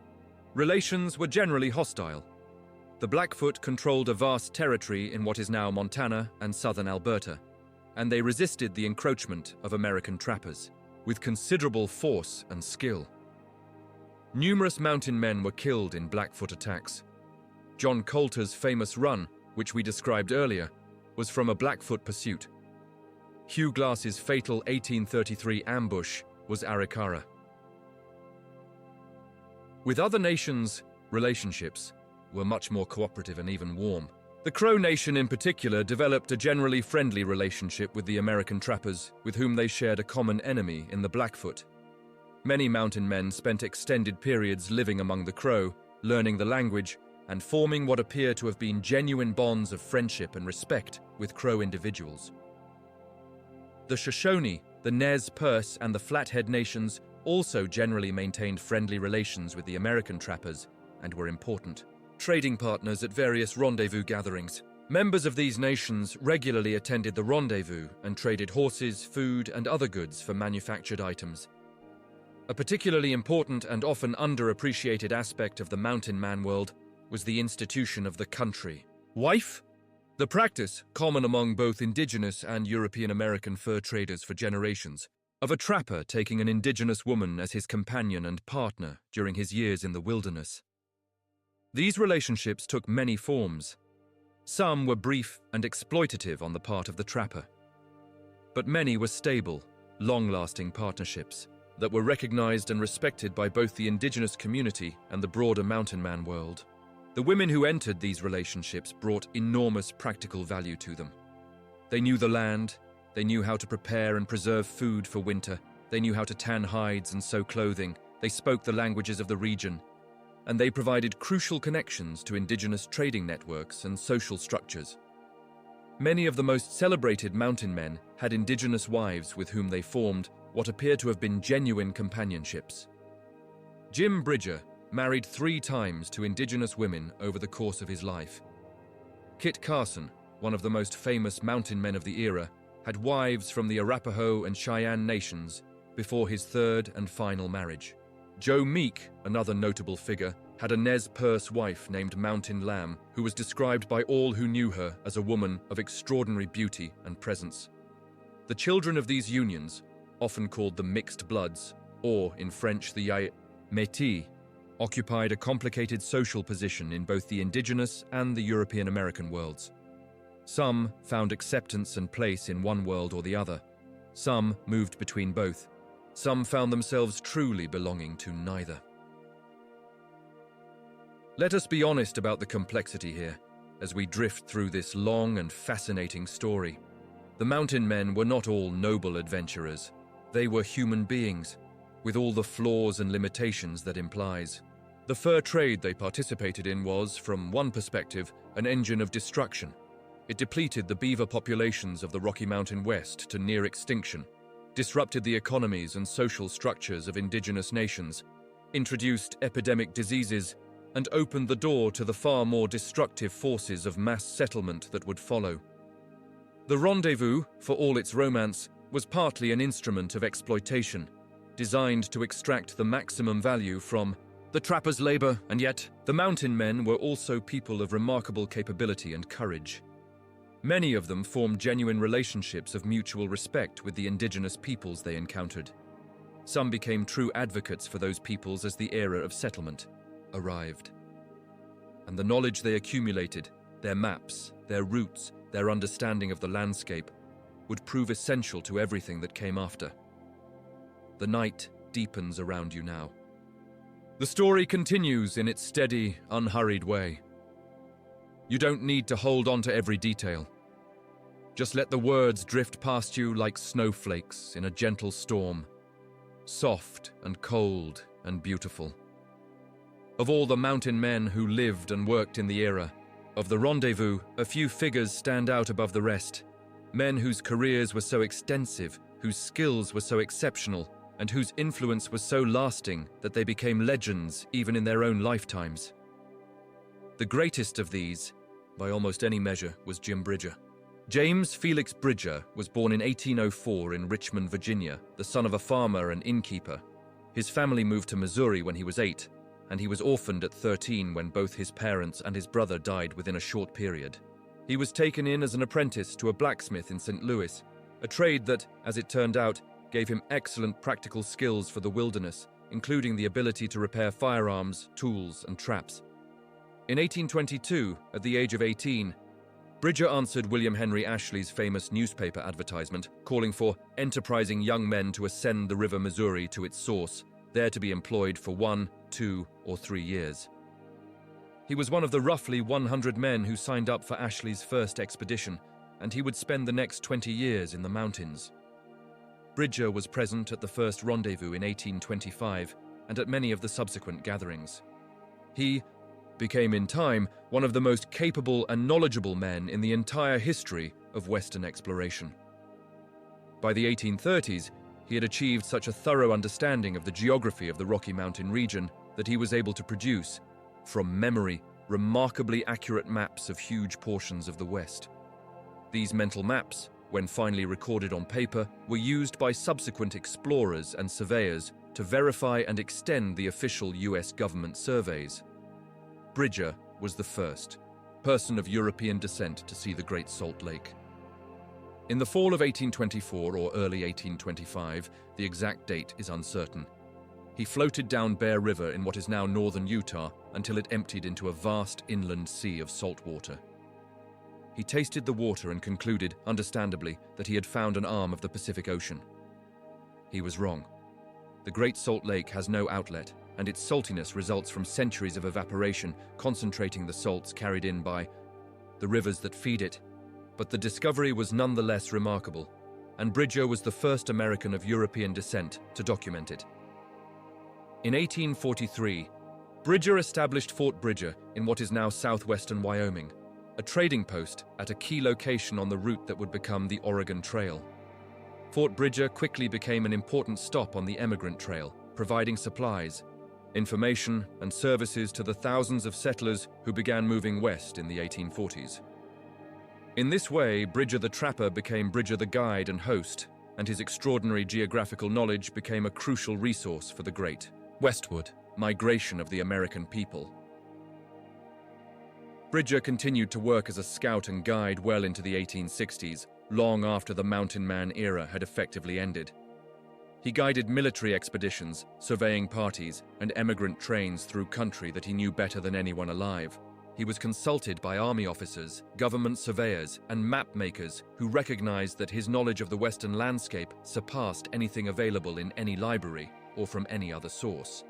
relations were generally hostile. The Blackfoot controlled a vast territory in what is now Montana and southern Alberta, and they resisted the encroachment of American trappers with considerable force and skill. Numerous mountain men were killed in Blackfoot attacks. John Coulter's famous run, which we described earlier, was from a Blackfoot pursuit. Hugh Glass's fatal 1833 ambush was Arikara. With other nations, relationships were much more cooperative and even warm. The Crow Nation in particular developed a generally friendly relationship with the American trappers, with whom they shared a common enemy in the Blackfoot. Many mountain men spent extended periods living among the Crow, learning the language, and forming what appear to have been genuine bonds of friendship and respect with Crow individuals. The Shoshone, the Nez Perce, and the Flathead nations also generally maintained friendly relations with the American trappers and were important trading partners at various rendezvous gatherings. Members of these nations regularly attended the rendezvous and traded horses, food, and other goods for manufactured items. A particularly important and often underappreciated aspect of the mountain man world was the institution of the country wife, the practice, common among both indigenous and European American fur traders for generations, of a trapper taking an indigenous woman as his companion and partner during his years in the wilderness. These relationships took many forms. Some were brief and exploitative on the part of the trapper, but many were stable, long-lasting partnerships, that were recognized and respected by both the indigenous community and the broader mountain man world. The women who entered these relationships brought enormous practical value to them. They knew the land, they knew how to prepare and preserve food for winter, they knew how to tan hides and sew clothing, they spoke the languages of the region, and they provided crucial connections to indigenous trading networks and social structures. Many of the most celebrated mountain men had indigenous wives with whom they formed what appear to have been genuine companionships. Jim Bridger married 3 times to indigenous women over the course of his life. Kit Carson, one of the most famous mountain men of the era, had wives from the Arapaho and Cheyenne nations before his 3rd and final marriage. Joe Meek, another notable figure, had a Nez Perce wife named Mountain Lamb, who was described by all who knew her as a woman of extraordinary beauty and presence. The children of these unions, often called the mixed bloods, or in French the Métis, occupied a complicated social position in both the indigenous and the European American worlds. Some found acceptance and place in one world or the other. Some moved between both. Some found themselves truly belonging to neither. Let us be honest about the complexity here, as we drift through this long and fascinating story. The mountain men were not all noble adventurers. They were human beings, with all the flaws and limitations that implies. The fur trade they participated in was, from one perspective, an engine of destruction. It depleted the beaver populations of the Rocky Mountain West to near extinction, disrupted the economies and social structures of indigenous nations, introduced epidemic diseases, and opened the door to the far more destructive forces of mass settlement that would follow. The rendezvous, for all its romance, was partly an instrument of exploitation, designed to extract the maximum value from the trapper's labor, and yet the mountain men were also people of remarkable capability and courage. Many of them formed genuine relationships of mutual respect with the indigenous peoples they encountered. Some became true advocates for those peoples as the era of settlement arrived. And the knowledge they accumulated, their maps, their routes, their understanding of the landscape, would prove essential to everything that came after. The night deepens around you now. The story continues in its steady, unhurried way. You don't need to hold on to every detail. Just let the words drift past you like snowflakes in a gentle storm, soft and cold and beautiful. Of all the mountain men who lived and worked in the era, of the rendezvous, a few figures stand out above the rest. Men whose careers were so extensive, whose skills were so exceptional, and whose influence was so lasting that they became legends even in their own lifetimes. The greatest of these, by almost any measure, was Jim Bridger. James Felix Bridger was born in 1804 in Richmond, Virginia, the son of a farmer and innkeeper. His family moved to Missouri when he was 8, and he was orphaned at 13 when both his parents and his brother died within a short period. He was taken in as an apprentice to a blacksmith in St. Louis, a trade that, as it turned out, gave him excellent practical skills for the wilderness, including the ability to repair firearms, tools, and traps. In 1822, at the age of 18, Bridger answered William Henry Ashley's famous newspaper advertisement, calling for enterprising young men to ascend the River Missouri to its source, there to be employed for 1, 2, or 3 years. He was one of the roughly 100 men who signed up for Ashley's first expedition, and he would spend the next 20 years in the mountains. Bridger was present at the first rendezvous in 1825 and at many of the subsequent gatherings. He became in time one of the most capable and knowledgeable men in the entire history of Western exploration. By the 1830s, he had achieved such a thorough understanding of the geography of the Rocky Mountain region that he was able to produce, from memory, remarkably accurate maps of huge portions of the West. These mental maps, when finally recorded on paper, were used by subsequent explorers and surveyors to verify and extend the official US government surveys. Bridger was the first person of European descent to see the Great Salt Lake. In the fall of 1824 or early 1825, the exact date is uncertain, he floated down Bear River in what is now northern Utah until it emptied into a vast inland sea of salt water. He tasted the water and concluded, understandably, that he had found an arm of the Pacific Ocean. He was wrong. The Great Salt Lake has no outlet, and its saltiness results from centuries of evaporation, concentrating the salts carried in by the rivers that feed it. But the discovery was nonetheless remarkable, and Bridger was the first American of European descent to document it. In 1843, Bridger established Fort Bridger in what is now southwestern Wyoming, a trading post at a key location on the route that would become the Oregon Trail. Fort Bridger quickly became an important stop on the emigrant trail, providing supplies, information, and services to the thousands of settlers who began moving west in the 1840s. In this way, Bridger the Trapper became Bridger the Guide and host, and his extraordinary geographical knowledge became a crucial resource for the great westward migration of the American people. Bridger continued to work as a scout and guide well into the 1860s, long after the Mountain Man era had effectively ended. He guided military expeditions, surveying parties, and emigrant trains through country that he knew better than anyone alive. He was consulted by army officers, government surveyors, and map makers who recognized that his knowledge of the Western landscape surpassed anything available in any library or from any other source.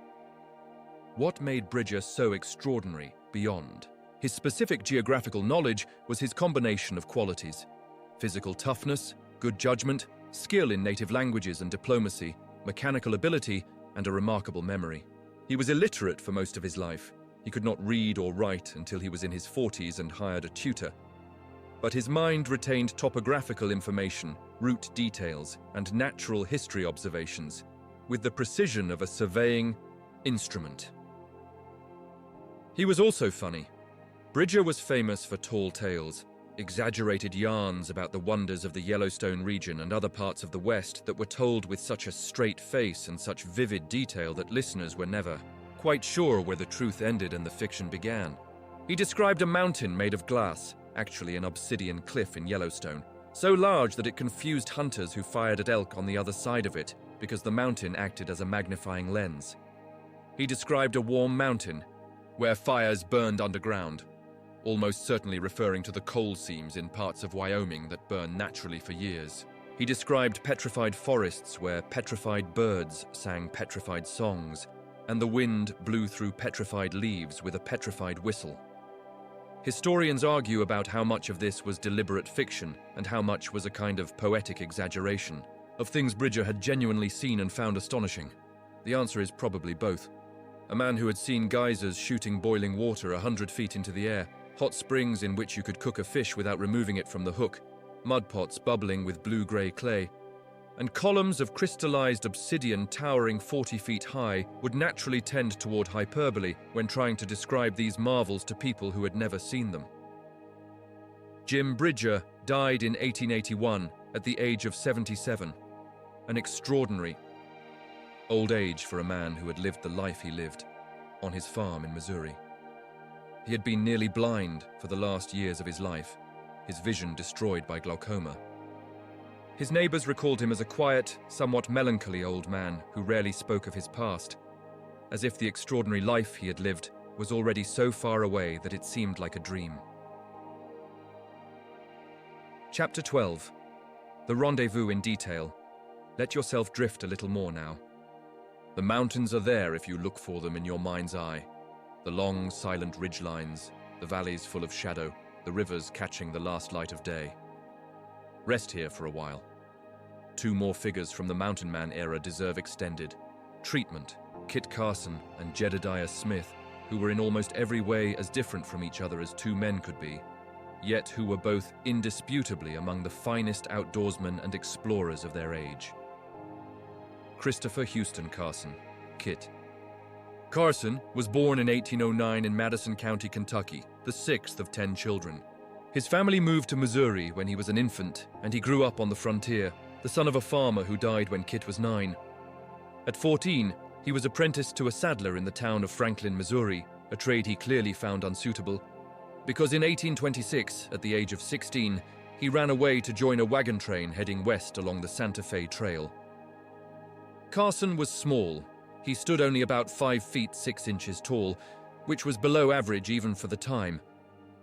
What made Bridger so extraordinary beyond his specific geographical knowledge was his combination of qualities: physical toughness, good judgment, skill in native languages and diplomacy, mechanical ability, and a remarkable memory. He was illiterate for most of his life. He could not read or write until he was in his 40s and hired a tutor. But his mind retained topographical information, route details, and natural history observations, with the precision of a surveying instrument. He was also funny. Bridger was famous for tall tales, exaggerated yarns about the wonders of the Yellowstone region and other parts of the West that were told with such a straight face and such vivid detail that listeners were never quite sure where the truth ended and the fiction began. He described a mountain made of glass, actually an obsidian cliff in Yellowstone, so large that it confused hunters who fired at elk on the other side of it because the mountain acted as a magnifying lens. He described a warm mountain where fires burned underground, almost certainly referring to the coal seams in parts of Wyoming that burn naturally for years. He described petrified forests where petrified birds sang petrified songs, and the wind blew through petrified leaves with a petrified whistle. Historians argue about how much of this was deliberate fiction and how much was a kind of poetic exaggeration of things Bridger had genuinely seen and found astonishing. The answer is probably both. A man who had seen geysers shooting boiling water 100 feet into the air, hot springs in which you could cook a fish without removing it from the hook, mud pots bubbling with blue-grey clay, and columns of crystallized obsidian towering 40 feet high would naturally tend toward hyperbole when trying to describe these marvels to people who had never seen them. Jim Bridger died in 1881 at the age of 77, an extraordinary old age for a man who had lived the life he lived on his farm in Missouri. He had been nearly blind for the last years of his life, his vision destroyed by glaucoma. His neighbors recalled him as a quiet, somewhat melancholy old man who rarely spoke of his past, as if the extraordinary life he had lived was already so far away that it seemed like a dream. Chapter 12. The rendezvous in detail. Let yourself drift a little more now. The mountains are there if you look for them in your mind's eye. The long, silent ridgelines, the valleys full of shadow, the rivers catching the last light of day. Rest here for a while. Two more figures from the Mountain Man era deserve extended treatment: Kit Carson and Jedediah Smith, who were in almost every way as different from each other as two men could be, yet who were both indisputably among the finest outdoorsmen and explorers of their age. Christopher Houston Carson, Kit. Carson was born in 1809 in Madison County, Kentucky, the sixth of 10 children. His family moved to Missouri when he was an infant, and he grew up on the frontier, the son of a farmer who died when Kit was 9. At 14, he was apprenticed to a saddler in the town of Franklin, Missouri, a trade he clearly found unsuitable, because in 1826, at the age of 16, he ran away to join a wagon train heading west along the Santa Fe Trail. Carson was small. He stood only about 5 feet 6 inches tall, which was below average even for the time.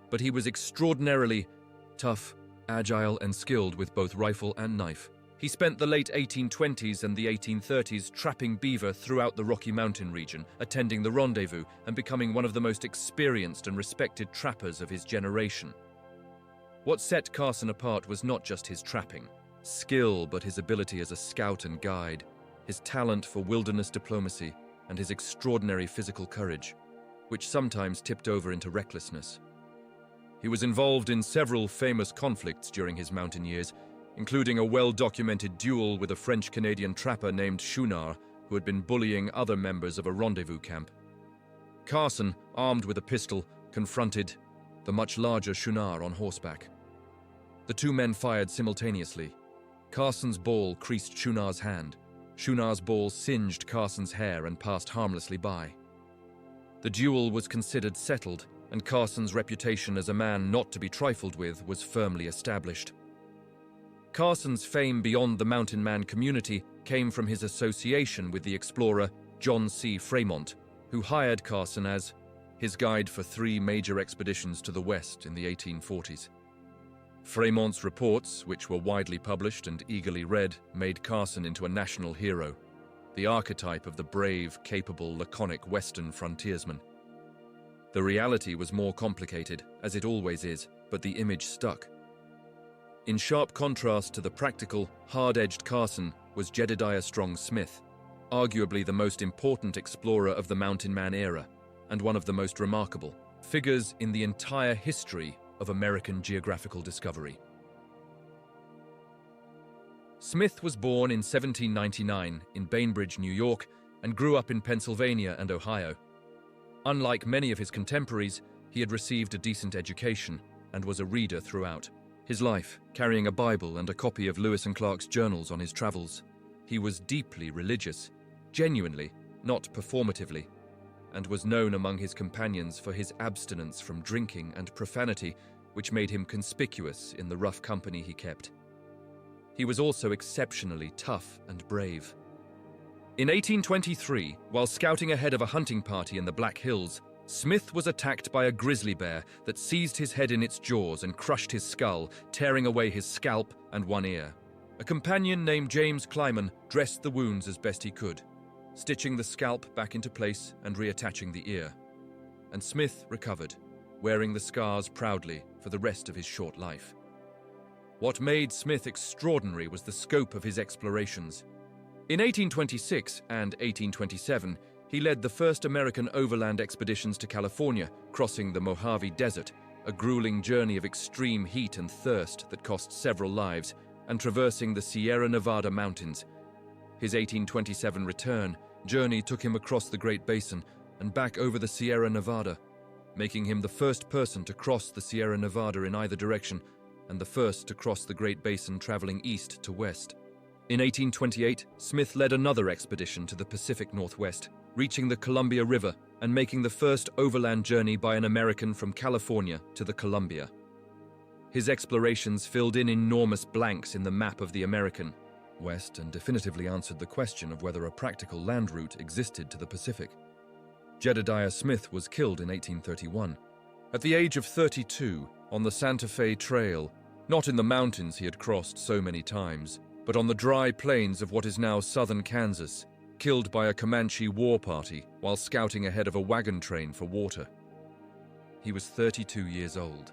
But he was extraordinarily tough, agile, and skilled with both rifle and knife. He spent the late 1820s and the 1830s trapping beaver throughout the Rocky Mountain region, attending the rendezvous and becoming one of the most experienced and respected trappers of his generation. What set Carson apart was not just his trapping skill, but his ability as a scout and guide, his talent for wilderness diplomacy, and his extraordinary physical courage, which sometimes tipped over into recklessness. He was involved in several famous conflicts during his mountain years, including a well-documented duel with a French-Canadian trapper named Chouinard, who had been bullying other members of a rendezvous camp. Carson, armed with a pistol, confronted the much larger Chouinard on horseback. The two men fired simultaneously. Carson's ball creased Chouinard's hand. Chouinard's ball singed Carson's hair and passed harmlessly by. The duel was considered settled, and Carson's reputation as a man not to be trifled with was firmly established. Carson's fame beyond the mountain man community came from his association with the explorer John C. Fremont, who hired Carson as his guide for 3 major expeditions to the west in the 1840s. Fremont's reports, which were widely published and eagerly read, made Carson into a national hero, the archetype of the brave, capable, laconic Western frontiersman. The reality was more complicated, as it always is, but the image stuck. In sharp contrast to the practical, hard-edged Carson was Jedediah Strong Smith, arguably the most important explorer of the mountain man era, and one of the most remarkable figures in the entire history of American geographical discovery. Smith was born in 1799 in Bainbridge, New York, and grew up in Pennsylvania and Ohio. Unlike many of his contemporaries, he had received a decent education and was a reader throughout his life, carrying a Bible and a copy of Lewis and Clark's journals on his travels. He was deeply religious, genuinely, not performatively, and was known among his companions for his abstinence from drinking and profanity, which made him conspicuous in the rough company he kept. He was also exceptionally tough and brave. In 1823, while scouting ahead of a hunting party in the Black Hills, Smith was attacked by a grizzly bear that seized his head in its jaws and crushed his skull, tearing away his scalp and one ear. A companion named James Kleiman dressed the wounds as best he could, stitching the scalp back into place and reattaching the ear. And Smith recovered, wearing the scars proudly for the rest of his short life. What made Smith extraordinary was the scope of his explorations. In 1826 and 1827, he led the first American overland expeditions to California, crossing the Mojave Desert, a grueling journey of extreme heat and thirst that cost several lives, and traversing the Sierra Nevada mountains. His 1827 return journey took him across the Great Basin and back over the Sierra Nevada, making him the first person to cross the Sierra Nevada in either direction and the first to cross the Great Basin traveling east to west. In 1828, Smith led another expedition to the Pacific Northwest, reaching the Columbia River and making the first overland journey by an American from California to the Columbia. His explorations filled in enormous blanks in the map of the American West and definitively answered the question of whether a practical land route existed to the Pacific. Jedediah Smith was killed in 1831. At the age of 32, on the Santa Fe Trail, not in the mountains he had crossed so many times, but on the dry plains of what is now southern Kansas, killed by a Comanche war party while scouting ahead of a wagon train for water. He was 32 years old.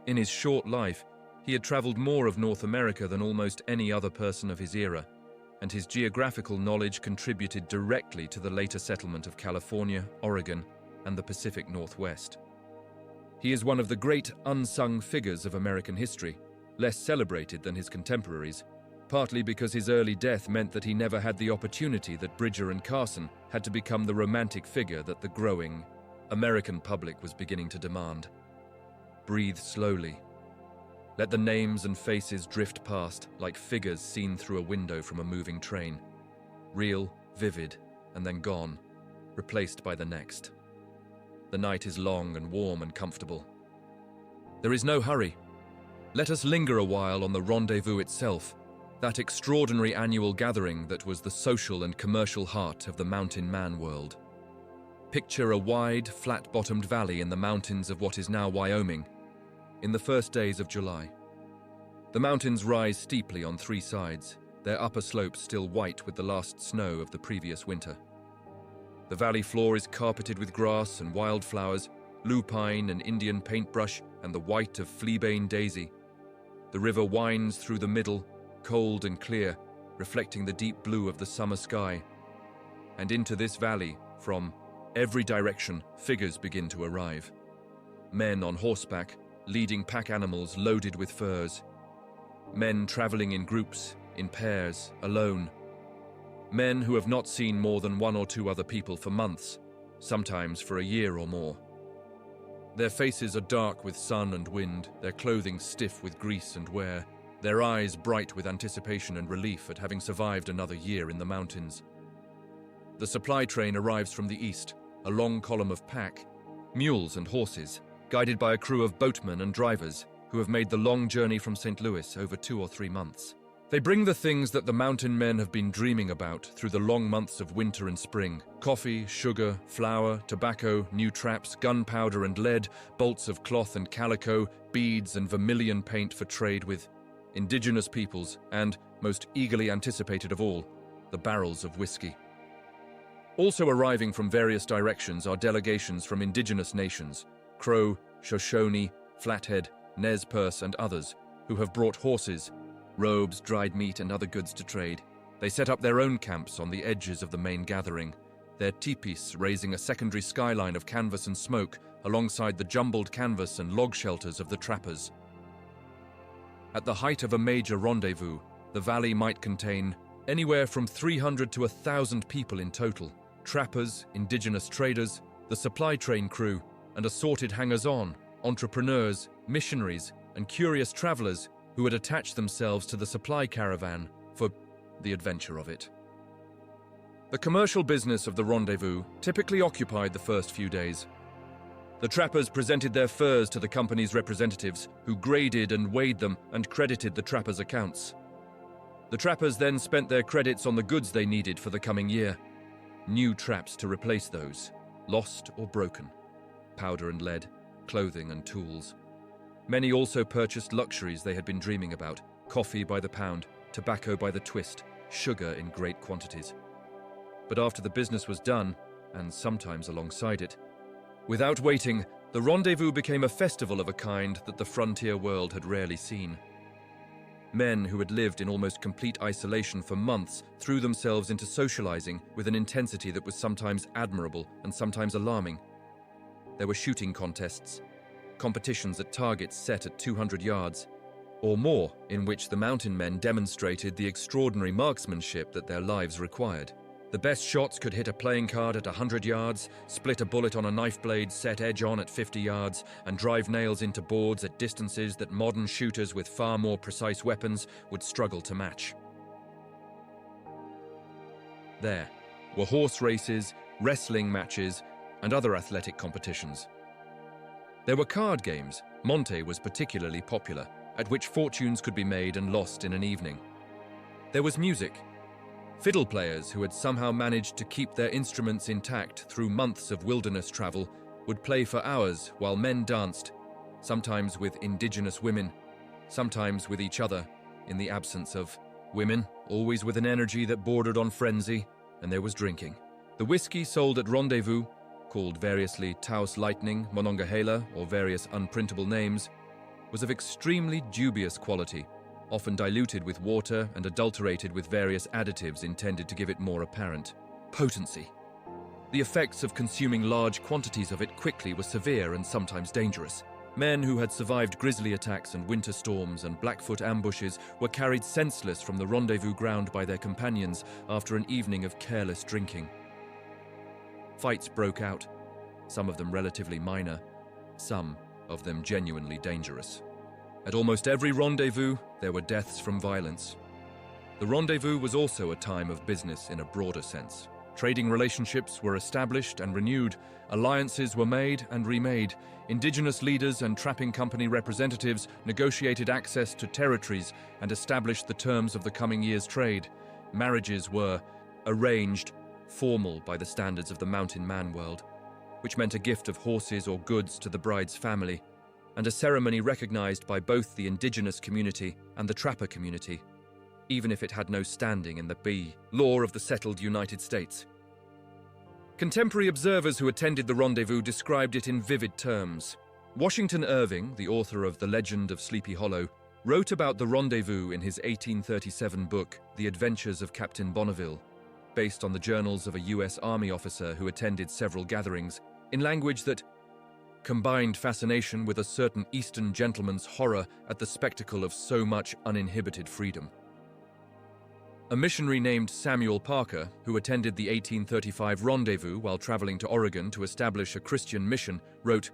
In his short life, he had traveled more of North America than almost any other person of his era, and his geographical knowledge contributed directly to the later settlement of California, Oregon, and the Pacific Northwest. He is one of the great unsung figures of American history, less celebrated than his contemporaries, partly because his early death meant that he never had the opportunity that Bridger and Carson had to become the romantic figure that the growing American public was beginning to demand. Breathe slowly. Let the names and faces drift past like figures seen through a window from a moving train. Real, vivid, and then gone, replaced by the next. The night is long and warm and comfortable. There is no hurry. Let us linger a while on the rendezvous itself, that extraordinary annual gathering that was the social and commercial heart of the mountain man world. Picture a wide, flat-bottomed valley in the mountains of what is now Wyoming, in the first days of July. The mountains rise steeply on three sides, their upper slopes still white with the last snow of the previous winter. The valley floor is carpeted with grass and wildflowers, lupine and Indian paintbrush, and the white of fleabane daisy. The river winds through the middle, cold and clear, reflecting the deep blue of the summer sky. And into this valley, from every direction, figures begin to arrive. Men on horseback, leading pack animals loaded with furs. Men traveling in groups, in pairs, alone. Men who have not seen more than one or two other people for months, sometimes for a year or more. Their faces are dark with sun and wind, their clothing stiff with grease and wear, their eyes bright with anticipation and relief at having survived another year in the mountains. The supply train arrives from the east, a long column of pack, mules and horses, guided by a crew of boatmen and drivers who have made the long journey from St. Louis over 2 or 3 months. They bring the things that the mountain men have been dreaming about through the long months of winter and spring: coffee, sugar, flour, tobacco, new traps, gunpowder and lead, bolts of cloth and calico, beads and vermilion paint for trade with indigenous peoples, and, most eagerly anticipated of all, the barrels of whiskey. Also arriving from various directions are delegations from indigenous nations: Crow, Shoshone, Flathead, Nez Perce and others, who have brought horses, robes, dried meat and other goods to trade. They set up their own camps on the edges of the main gathering, their teepees raising a secondary skyline of canvas and smoke alongside the jumbled canvas and log shelters of the trappers. At the height of a major rendezvous, the valley might contain anywhere from 300 to 1,000 people in total: trappers, indigenous traders, the supply train crew, and assorted hangers-on, entrepreneurs, missionaries, and curious travelers who had attached themselves to the supply caravan for the adventure of it. The commercial business of the rendezvous typically occupied the first few days. The trappers presented their furs to the company's representatives, who graded and weighed them and credited the trappers' accounts. The trappers then spent their credits on the goods they needed for the coming year: new traps to replace those, lost or broken, powder and lead, clothing and tools. Many also purchased luxuries they had been dreaming about: coffee by the pound, tobacco by the twist, sugar in great quantities. But after the business was done, and sometimes alongside it, without waiting, the rendezvous became a festival of a kind that the frontier world had rarely seen. Men who had lived in almost complete isolation for months threw themselves into socializing with an intensity that was sometimes admirable and sometimes alarming. There were shooting contests, competitions at targets set at 200 yards or more, in which the mountain men demonstrated the extraordinary marksmanship that their lives required. The best shots could hit a playing card at 100 yards, split a bullet on a knife blade set edge on at 50 yards, and drive nails into boards at distances that modern shooters with far more precise weapons would struggle to match. There were horse races, wrestling matches, and other athletic competitions. There were card games. Monte was particularly popular, at which fortunes could be made and lost in an evening. There was music. Fiddle players who had somehow managed to keep their instruments intact through months of wilderness travel would play for hours while men danced, sometimes with indigenous women, sometimes with each other, in the absence of women, always with an energy that bordered on frenzy, and there was drinking. The whiskey sold at Rendezvous, called variously Taos Lightning, Monongahela, or various unprintable names, was of extremely dubious quality, often diluted with water and adulterated with various additives intended to give it more apparent potency. The effects of consuming large quantities of it quickly were severe and sometimes dangerous. Men who had survived grizzly attacks and winter storms and Blackfoot ambushes were carried senseless from the rendezvous ground by their companions after an evening of careless drinking. Fights broke out, some of them relatively minor, some of them genuinely dangerous. At almost every rendezvous, there were deaths from violence. The rendezvous was also a time of business in a broader sense. Trading relationships were established and renewed, alliances were made and remade, indigenous leaders and trapping company representatives negotiated access to territories and established the terms of the coming year's trade. Marriages were arranged, formal by the standards of the mountain man world, which meant a gift of horses or goods to the bride's family. and a ceremony recognized by both the indigenous community and the trapper community, even if it had no standing in the law of the settled United States. Contemporary observers who attended the rendezvous described it in vivid terms. Washington Irving, the author of The Legend of Sleepy Hollow, wrote about the rendezvous in his 1837 book, The Adventures of Captain Bonneville, based on the journals of a U.S. Army officer who attended several gatherings, in language that combined fascination with a certain Eastern gentleman's horror at the spectacle of so much uninhibited freedom. A missionary named Samuel Parker, who attended the 1835 rendezvous while traveling to Oregon to establish a Christian mission, wrote,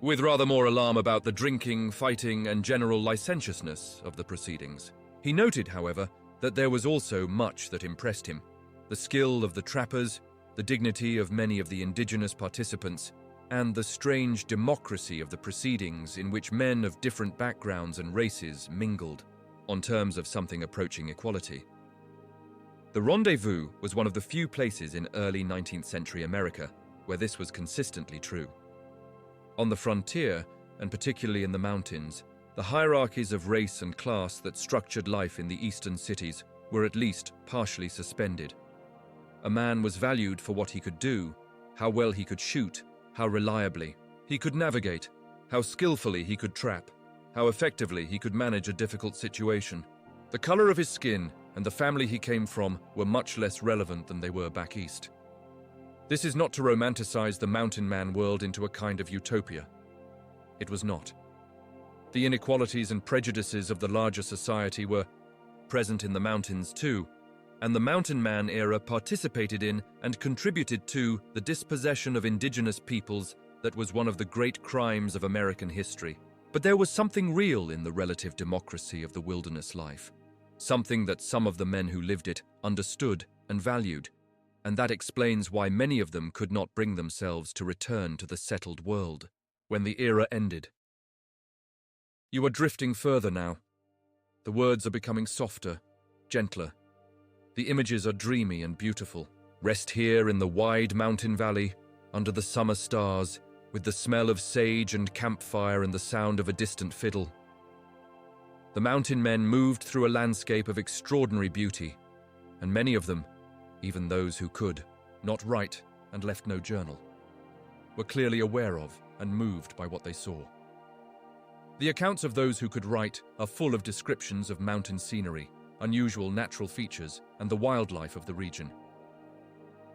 with rather more alarm about the drinking, fighting, and general licentiousness of the proceedings. He noted, however, that there was also much that impressed him: the skill of the trappers, the dignity of many of the indigenous participants, and the strange democracy of the proceedings in which men of different backgrounds and races mingled, on terms of something approaching equality. The rendezvous was one of the few places in early 19th century America where this was consistently true. On the frontier, and particularly in the mountains, the hierarchies of race and class that structured life in the eastern cities were at least partially suspended. A man was valued for what he could do, how well he could shoot, how reliably he could navigate, how skillfully he could trap, how effectively he could manage a difficult situation. The color of his skin and the family he came from were much less relevant than they were back east. This is not to romanticize the mountain man world into a kind of utopia. It was not. The inequalities and prejudices of the larger society were present in the mountains too, and the mountain man era participated in and contributed to the dispossession of indigenous peoples that was one of the great crimes of American history. But there was something real in the relative democracy of the wilderness life. Something that some of the men who lived it understood and valued, and that explains why many of them could not bring themselves to return to the settled world when the era ended. You are drifting further now. The words are becoming softer, gentler. The images are dreamy and beautiful. Rest here in the wide mountain valley, under the summer stars, with the smell of sage and campfire and the sound of a distant fiddle. The mountain men moved through a landscape of extraordinary beauty, and many of them, even those who could not write and left no journal, were clearly aware of and moved by what they saw. The accounts of those who could write are full of descriptions of mountain scenery, unusual natural features, and the wildlife of the region.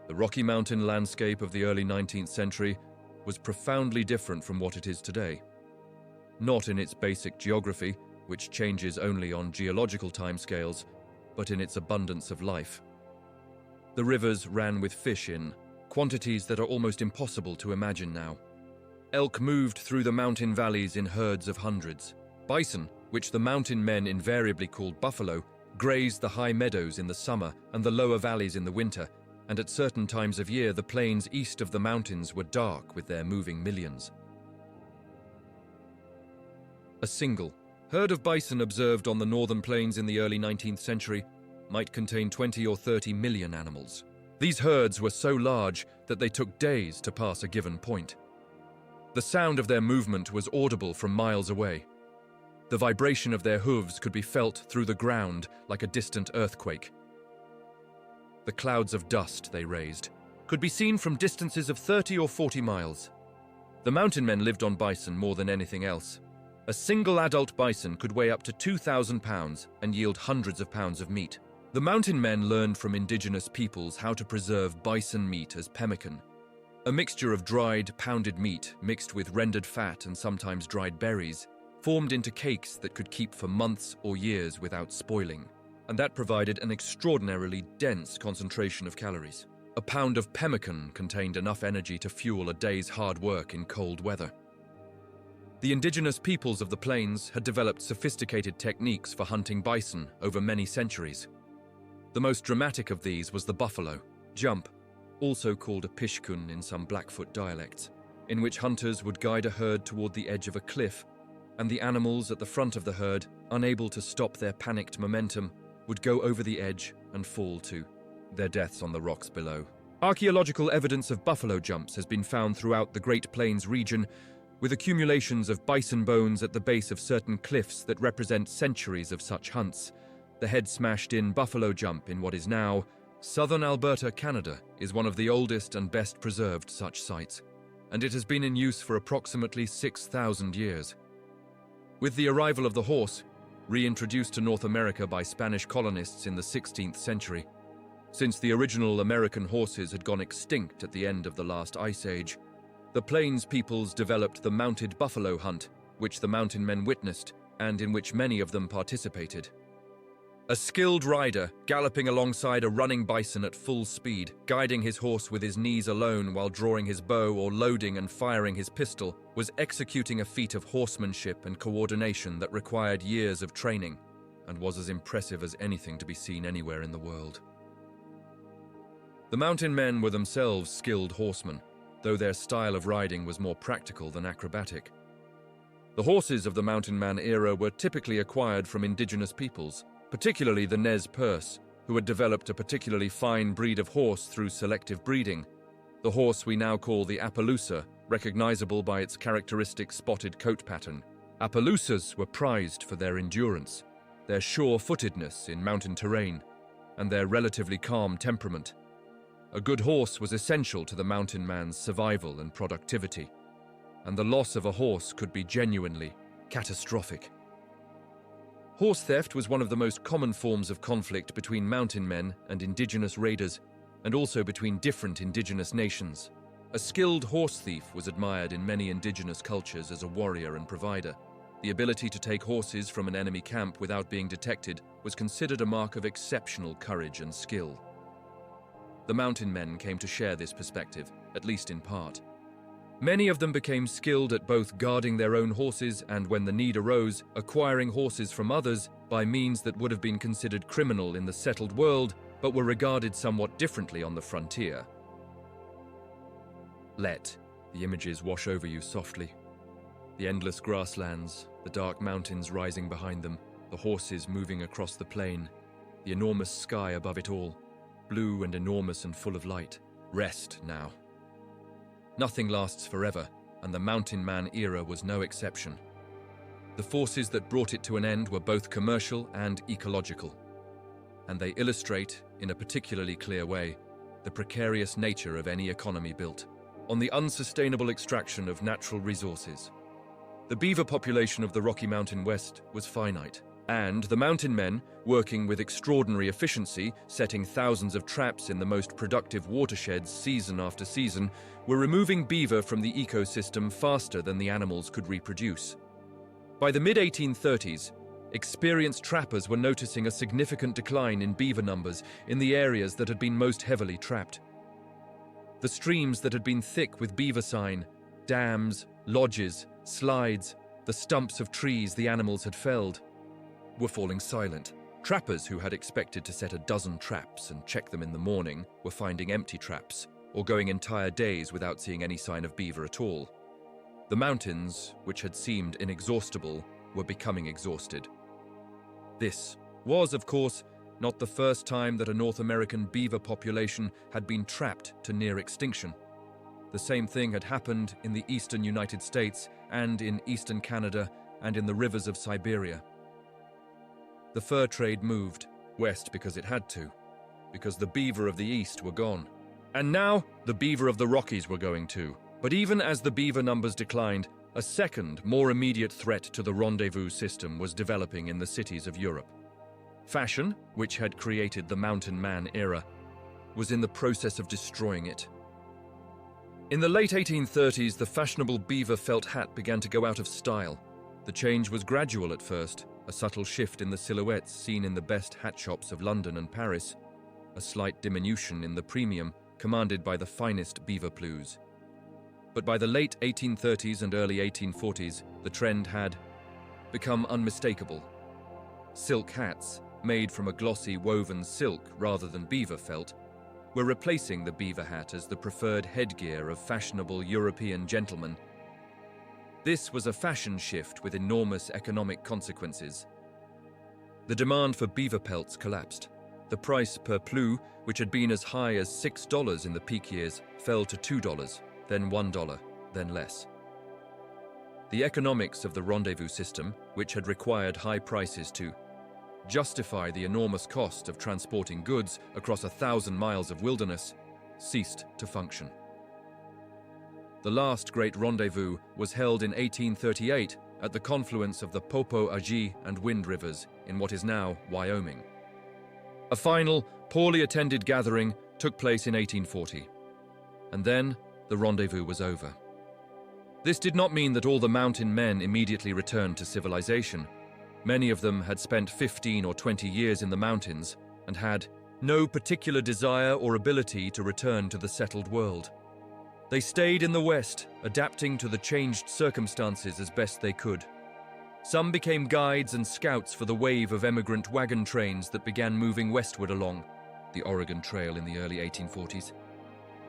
The Rocky Mountain landscape of the early 19th century was profoundly different from what it is today. Not in its basic geography, which changes only on geological timescales, but in its abundance of life. The rivers ran with fish in quantities that are almost impossible to imagine now. Elk moved through the mountain valleys in herds of hundreds. Bison, which the mountain men invariably called buffalo, grazed the high meadows in the summer and the lower valleys in the winter, and at certain times of year the plains east of the mountains were dark with their moving millions. A single herd of bison observed on the northern plains in the early 19th century might contain 20 or 30 million animals. These herds were so large that they took days to pass a given point. The sound of their movement was audible from miles away. The vibration of their hooves could be felt through the ground like a distant earthquake. The clouds of dust they raised could be seen from distances of 30 or 40 miles. The mountain men lived on bison more than anything else. A single adult bison could weigh up to 2,000 pounds and yield hundreds of pounds of meat. The mountain men learned from indigenous peoples how to preserve bison meat as pemmican, a mixture of dried, pounded meat mixed with rendered fat and sometimes dried berries, formed into cakes that could keep for months or years without spoiling, and that provided an extraordinarily dense concentration of calories. A pound of pemmican contained enough energy to fuel a day's hard work in cold weather. The indigenous peoples of the plains had developed sophisticated techniques for hunting bison over many centuries. The most dramatic of these was the buffalo jump, also called a pishkun in some Blackfoot dialects, in which hunters would guide a herd toward the edge of a cliff, and the animals at the front of the herd, unable to stop their panicked momentum, would go over the edge and fall to their deaths on the rocks below. Archaeological evidence of buffalo jumps has been found throughout the Great Plains region, with accumulations of bison bones at the base of certain cliffs that represent centuries of such hunts. The head-smashed-in buffalo jump in what is now southern Alberta, Canada, is one of the oldest and best-preserved such sites, and it has been in use for approximately 6,000 years. With the arrival of the horse, reintroduced to North America by Spanish colonists in the 16th century, since the original American horses had gone extinct at the end of the last ice age, the Plains peoples developed the mounted buffalo hunt, which the mountain men witnessed and in which many of them participated. A skilled rider, galloping alongside a running bison at full speed, guiding his horse with his knees alone while drawing his bow or loading and firing his pistol, was executing a feat of horsemanship and coordination that required years of training and was as impressive as anything to be seen anywhere in the world. The mountain men were themselves skilled horsemen, though their style of riding was more practical than acrobatic. The horses of the mountain man era were typically acquired from indigenous peoples, particularly the Nez Perce, who had developed a particularly fine breed of horse through selective breeding. The horse we now call the Appaloosa, recognizable by its characteristic spotted coat pattern. Appaloosas were prized for their endurance, their sure-footedness in mountain terrain, and their relatively calm temperament. A good horse was essential to the mountain man's survival and productivity, and the loss of a horse could be genuinely catastrophic. Horse theft was one of the most common forms of conflict between mountain men and indigenous raiders, and also between different indigenous nations. A skilled horse thief was admired in many indigenous cultures as a warrior and provider. The ability to take horses from an enemy camp without being detected was considered a mark of exceptional courage and skill. The mountain men came to share this perspective, at least in part. Many of them became skilled at both guarding their own horses and, when the need arose, acquiring horses from others by means that would have been considered criminal in the settled world, but were regarded somewhat differently on the frontier. Let the images wash over you softly. The endless grasslands, the dark mountains rising behind them, the horses moving across the plain, the enormous sky above it all, blue and enormous and full of light. Rest now. Nothing lasts forever, and the mountain man era was no exception. The forces that brought it to an end were both commercial and ecological, and they illustrate, in a particularly clear way, the precarious nature of any economy built on the unsustainable extraction of natural resources. The beaver population of the Rocky Mountain West was finite, and the mountain men, working with extraordinary efficiency, setting thousands of traps in the most productive watersheds season after season, were removing beaver from the ecosystem faster than the animals could reproduce. By the mid-1830s, experienced trappers were noticing a significant decline in beaver numbers in the areas that had been most heavily trapped. The streams that had been thick with beaver sign, dams, lodges, slides, the stumps of trees the animals had felled, were falling silent. Trappers who had expected to set a dozen traps and check them in the morning were finding empty traps, or going entire days without seeing any sign of beaver at all. The mountains, which had seemed inexhaustible, were becoming exhausted. This was, of course, not the first time that a North American beaver population had been trapped to near extinction. The same thing had happened in the eastern United States and in eastern Canada and in the rivers of Siberia. The fur trade moved west because it had to, because the beaver of the east were gone. And now the beaver of the Rockies were going too. But even as the beaver numbers declined, a second, more immediate threat to the rendezvous system was developing in the cities of Europe. Fashion, which had created the mountain man era, was in the process of destroying it. In the late 1830s, the fashionable beaver felt hat began to go out of style. The change was gradual at first, a subtle shift in the silhouettes seen in the best hat shops of London and Paris, a slight diminution in the premium commanded by the finest beaver plumes. But by the late 1830s and early 1840s, the trend had become unmistakable. Silk hats, made from a glossy woven silk rather than beaver felt, were replacing the beaver hat as the preferred headgear of fashionable European gentlemen. This was a fashion shift with enormous economic consequences. The demand for beaver pelts collapsed. The price per plume, which had been as high as $6 in the peak years, fell to $2, then $1, then less. The economics of the rendezvous system, which had required high prices to justify the enormous cost of transporting goods across 1,000 miles of wilderness, ceased to function. The last great rendezvous was held in 1838 at the confluence of the Popo Agie and Wind Rivers in what is now Wyoming. A final, poorly attended gathering took place in 1840, and then the rendezvous was over. This did not mean that all the mountain men immediately returned to civilization. Many of them had spent 15 or 20 years in the mountains and had no particular desire or ability to return to the settled world. They stayed in the West, adapting to the changed circumstances as best they could. Some became guides and scouts for the wave of emigrant wagon trains that began moving westward along the Oregon Trail in the early 1840s.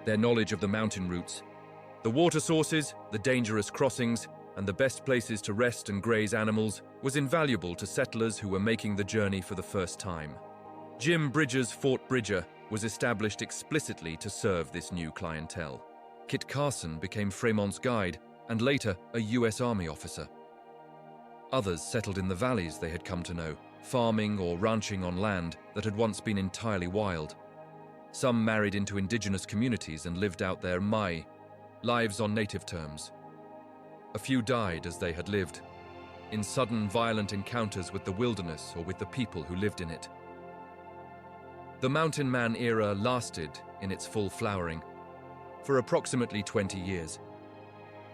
Their knowledge of the mountain routes, the water sources, the dangerous crossings, and the best places to rest and graze animals was invaluable to settlers who were making the journey for the first time. Jim Bridger's Fort Bridger was established explicitly to serve this new clientele. Kit Carson became Fremont's guide and later a U.S. Army officer. Others settled in the valleys they had come to know, farming or ranching on land that had once been entirely wild. Some married into indigenous communities and lived out their Mai, lives on native terms. A few died as they had lived, in sudden violent encounters with the wilderness or with the people who lived in it. The Mountain Man era lasted, in its full flowering, for approximately 20 years.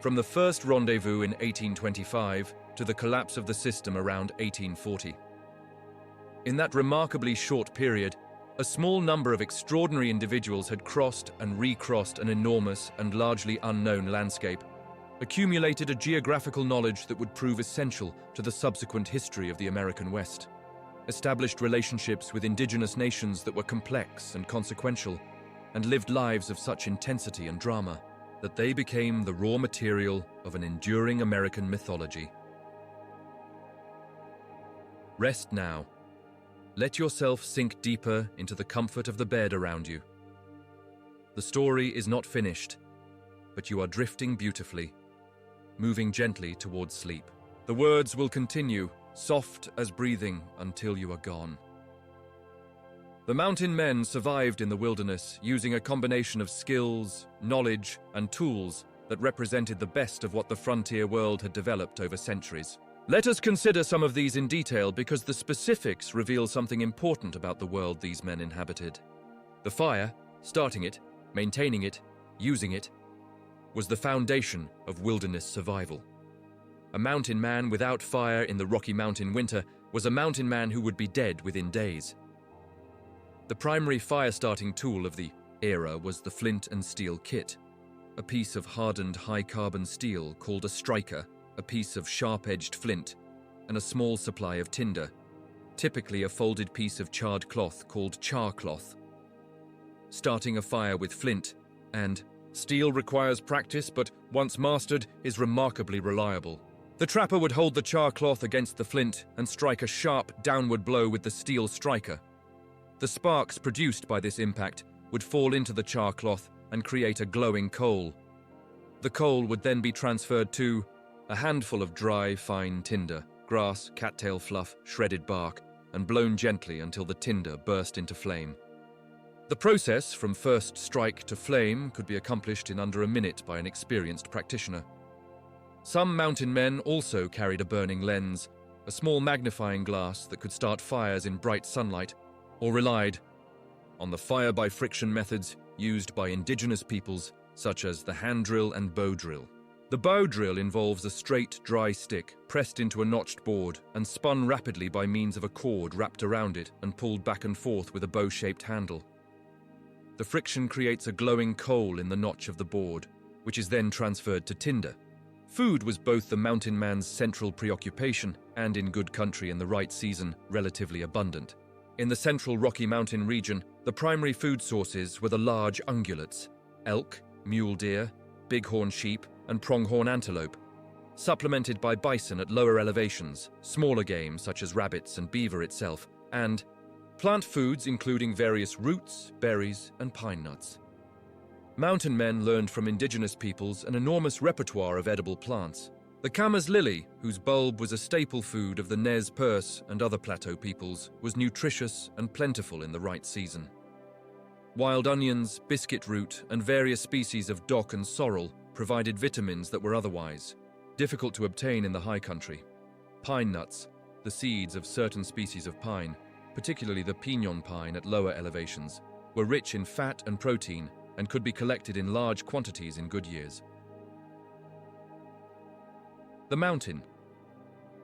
From the first rendezvous in 1825 to the collapse of the system around 1840. In that remarkably short period, a small number of extraordinary individuals had crossed and recrossed an enormous and largely unknown landscape, accumulated a geographical knowledge that would prove essential to the subsequent history of the American West, established relationships with indigenous nations that were complex and consequential, and lived lives of such intensity and drama that they became the raw material of an enduring American mythology. Rest now. Let yourself sink deeper into the comfort of the bed around you. The story is not finished, but you are drifting beautifully, moving gently towards sleep. The words will continue, soft as breathing, until you are gone. The mountain men survived in the wilderness using a combination of skills, knowledge, and tools that represented the best of what the frontier world had developed over centuries. Let us consider some of these in detail because the specifics reveal something important about the world these men inhabited. The fire, starting it, maintaining it, using it, was the foundation of wilderness survival. A mountain man without fire in the Rocky Mountain winter was a mountain man who would be dead within days. The primary fire-starting tool of the era was the flint and steel kit, a piece of hardened high-carbon steel called a striker, a piece of sharp-edged flint, and a small supply of tinder, typically a folded piece of charred cloth called char cloth. Starting a fire with flint and steel requires practice, but once mastered is remarkably reliable. The trapper would hold the char cloth against the flint and strike a sharp downward blow with the steel striker. The sparks produced by this impact would fall into the char cloth and create a glowing coal. The coal would then be transferred to a handful of dry, fine tinder, grass, cattail fluff, shredded bark, and blown gently until the tinder burst into flame. The process from first strike to flame could be accomplished in under a minute by an experienced practitioner. Some mountain men also carried a burning lens, a small magnifying glass that could start fires in bright sunlight, or relied on the fire-by-friction methods used by indigenous peoples such as the hand drill and bow drill. The bow drill involves a straight, dry stick pressed into a notched board and spun rapidly by means of a cord wrapped around it and pulled back and forth with a bow-shaped handle. The friction creates a glowing coal in the notch of the board, which is then transferred to tinder. Food was both the mountain man's central preoccupation and, in good country in the right season, relatively abundant. In the central Rocky Mountain region, the primary food sources were the large ungulates, elk, mule deer, bighorn sheep, and pronghorn antelope, supplemented by bison at lower elevations, smaller game such as rabbits and beaver itself, and plant foods including various roots, berries, and pine nuts. Mountain men learned from indigenous peoples an enormous repertoire of edible plants, The camas lily, whose bulb was a staple food of the Nez Perce and other plateau peoples, was nutritious and plentiful in the right season. Wild onions, biscuit root, and various species of dock and sorrel provided vitamins that were otherwise difficult to obtain in the high country. Pine nuts, the seeds of certain species of pine, particularly the piñón pine at lower elevations, were rich in fat and protein and could be collected in large quantities in good years. The mountain.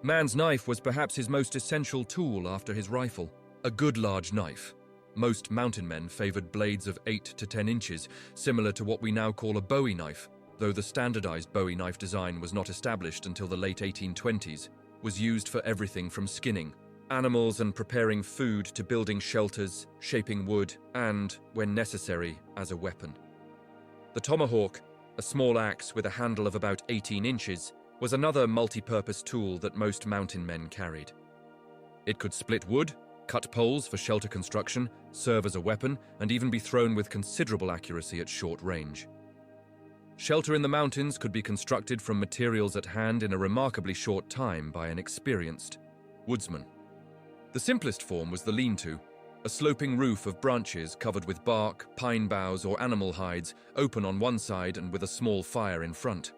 Man's knife was perhaps his most essential tool after his rifle. A good large knife. Most mountain men favored blades of 8 to 10 inches, similar to what we now call a Bowie knife, though the standardized Bowie knife design was not established until the late 1820s, was used for everything from skinning animals and preparing food to building shelters, shaping wood, and, when necessary, as a weapon. The tomahawk, a small axe with a handle of about 18 inches, was another multi-purpose tool that most mountain men carried. It could split wood, cut poles for shelter construction, serve as a weapon, and even be thrown with considerable accuracy at short range. Shelter in the mountains could be constructed from materials at hand in a remarkably short time by an experienced woodsman. The simplest form was the lean-to, a sloping roof of branches covered with bark, pine boughs, or animal hides, open on one side and with a small fire in front.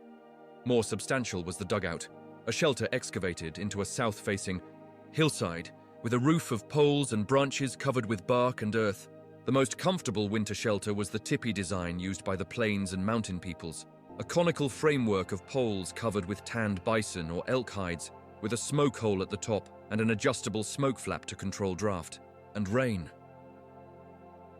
More substantial was the dugout, a shelter excavated into a south-facing hillside with a roof of poles and branches covered with bark and earth. The most comfortable winter shelter was the tipi design used by the plains and mountain peoples, a conical framework of poles covered with tanned bison or elk hides, with a smoke hole at the top and an adjustable smoke flap to control draft and rain.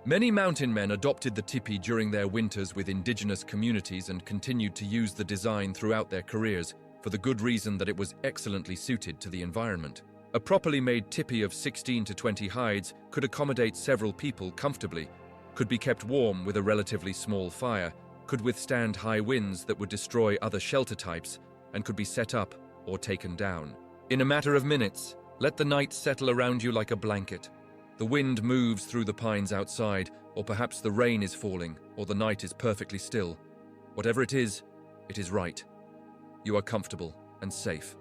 Many mountain men adopted the tipi during their winters with indigenous communities and continued to use the design throughout their careers for the good reason that it was excellently suited to the environment. A properly made tipi of 16 to 20 hides could accommodate several people comfortably, could be kept warm with a relatively small fire, could withstand high winds that would destroy other shelter types, and could be set up or taken down. In a matter of minutes, let the night settle around you like a blanket. The wind moves through the pines outside, or perhaps the rain is falling, or the night is perfectly still. Whatever it is right. You are comfortable and safe.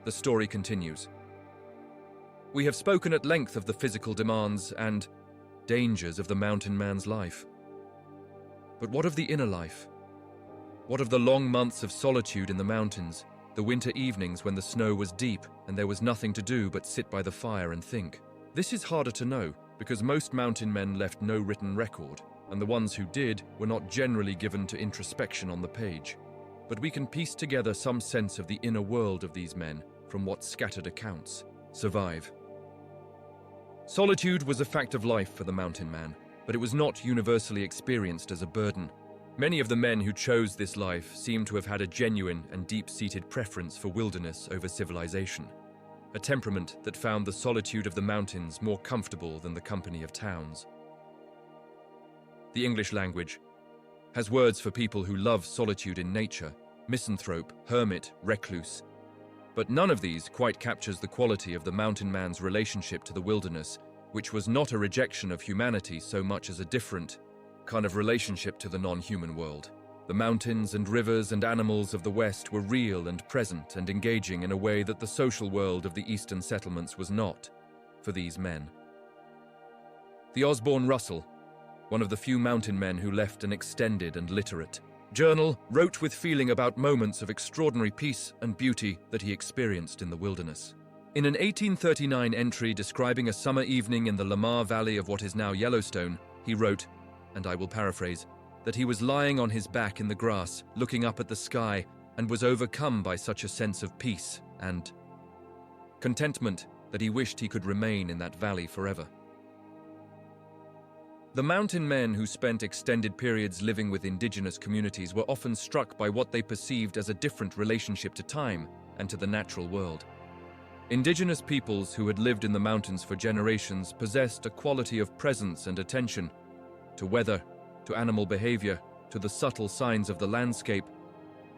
The story continues. We have spoken at length of the physical demands and dangers of the mountain man's life. But what of the inner life? What of the long months of solitude in the mountains, the winter evenings when the snow was deep and there was nothing to do but sit by the fire and think? This is harder to know because most mountain men left no written record, and the ones who did were not generally given to introspection on the page. But we can piece together some sense of the inner world of these men from what scattered accounts survive. Solitude was a fact of life for the mountain man, but it was not universally experienced as a burden. Many of the men who chose this life seem to have had a genuine and deep-seated preference for wilderness over civilization, a temperament that found the solitude of the mountains more comfortable than the company of towns. The English language has words for people who love solitude in nature: misanthrope, hermit, recluse. But none of these quite captures the quality of the mountain man's relationship to the wilderness, which was not a rejection of humanity so much as a different kind of relationship to the non-human world. The mountains and rivers and animals of the West were real and present and engaging in a way that the social world of the eastern settlements was not for these men. The Osborne Russell, one of the few mountain men who left an extended and literate journal, wrote with feeling about moments of extraordinary peace and beauty that he experienced in the wilderness. In an 1839 entry describing a summer evening in the Lamar Valley of what is now Yellowstone, he wrote, and I will paraphrase, that he was lying on his back in the grass, looking up at the sky, and was overcome by such a sense of peace and contentment that he wished he could remain in that valley forever. The mountain men who spent extended periods living with indigenous communities were often struck by what they perceived as a different relationship to time and to the natural world. Indigenous peoples who had lived in the mountains for generations possessed a quality of presence and attention to weather, to animal behavior, to the subtle signs of the landscape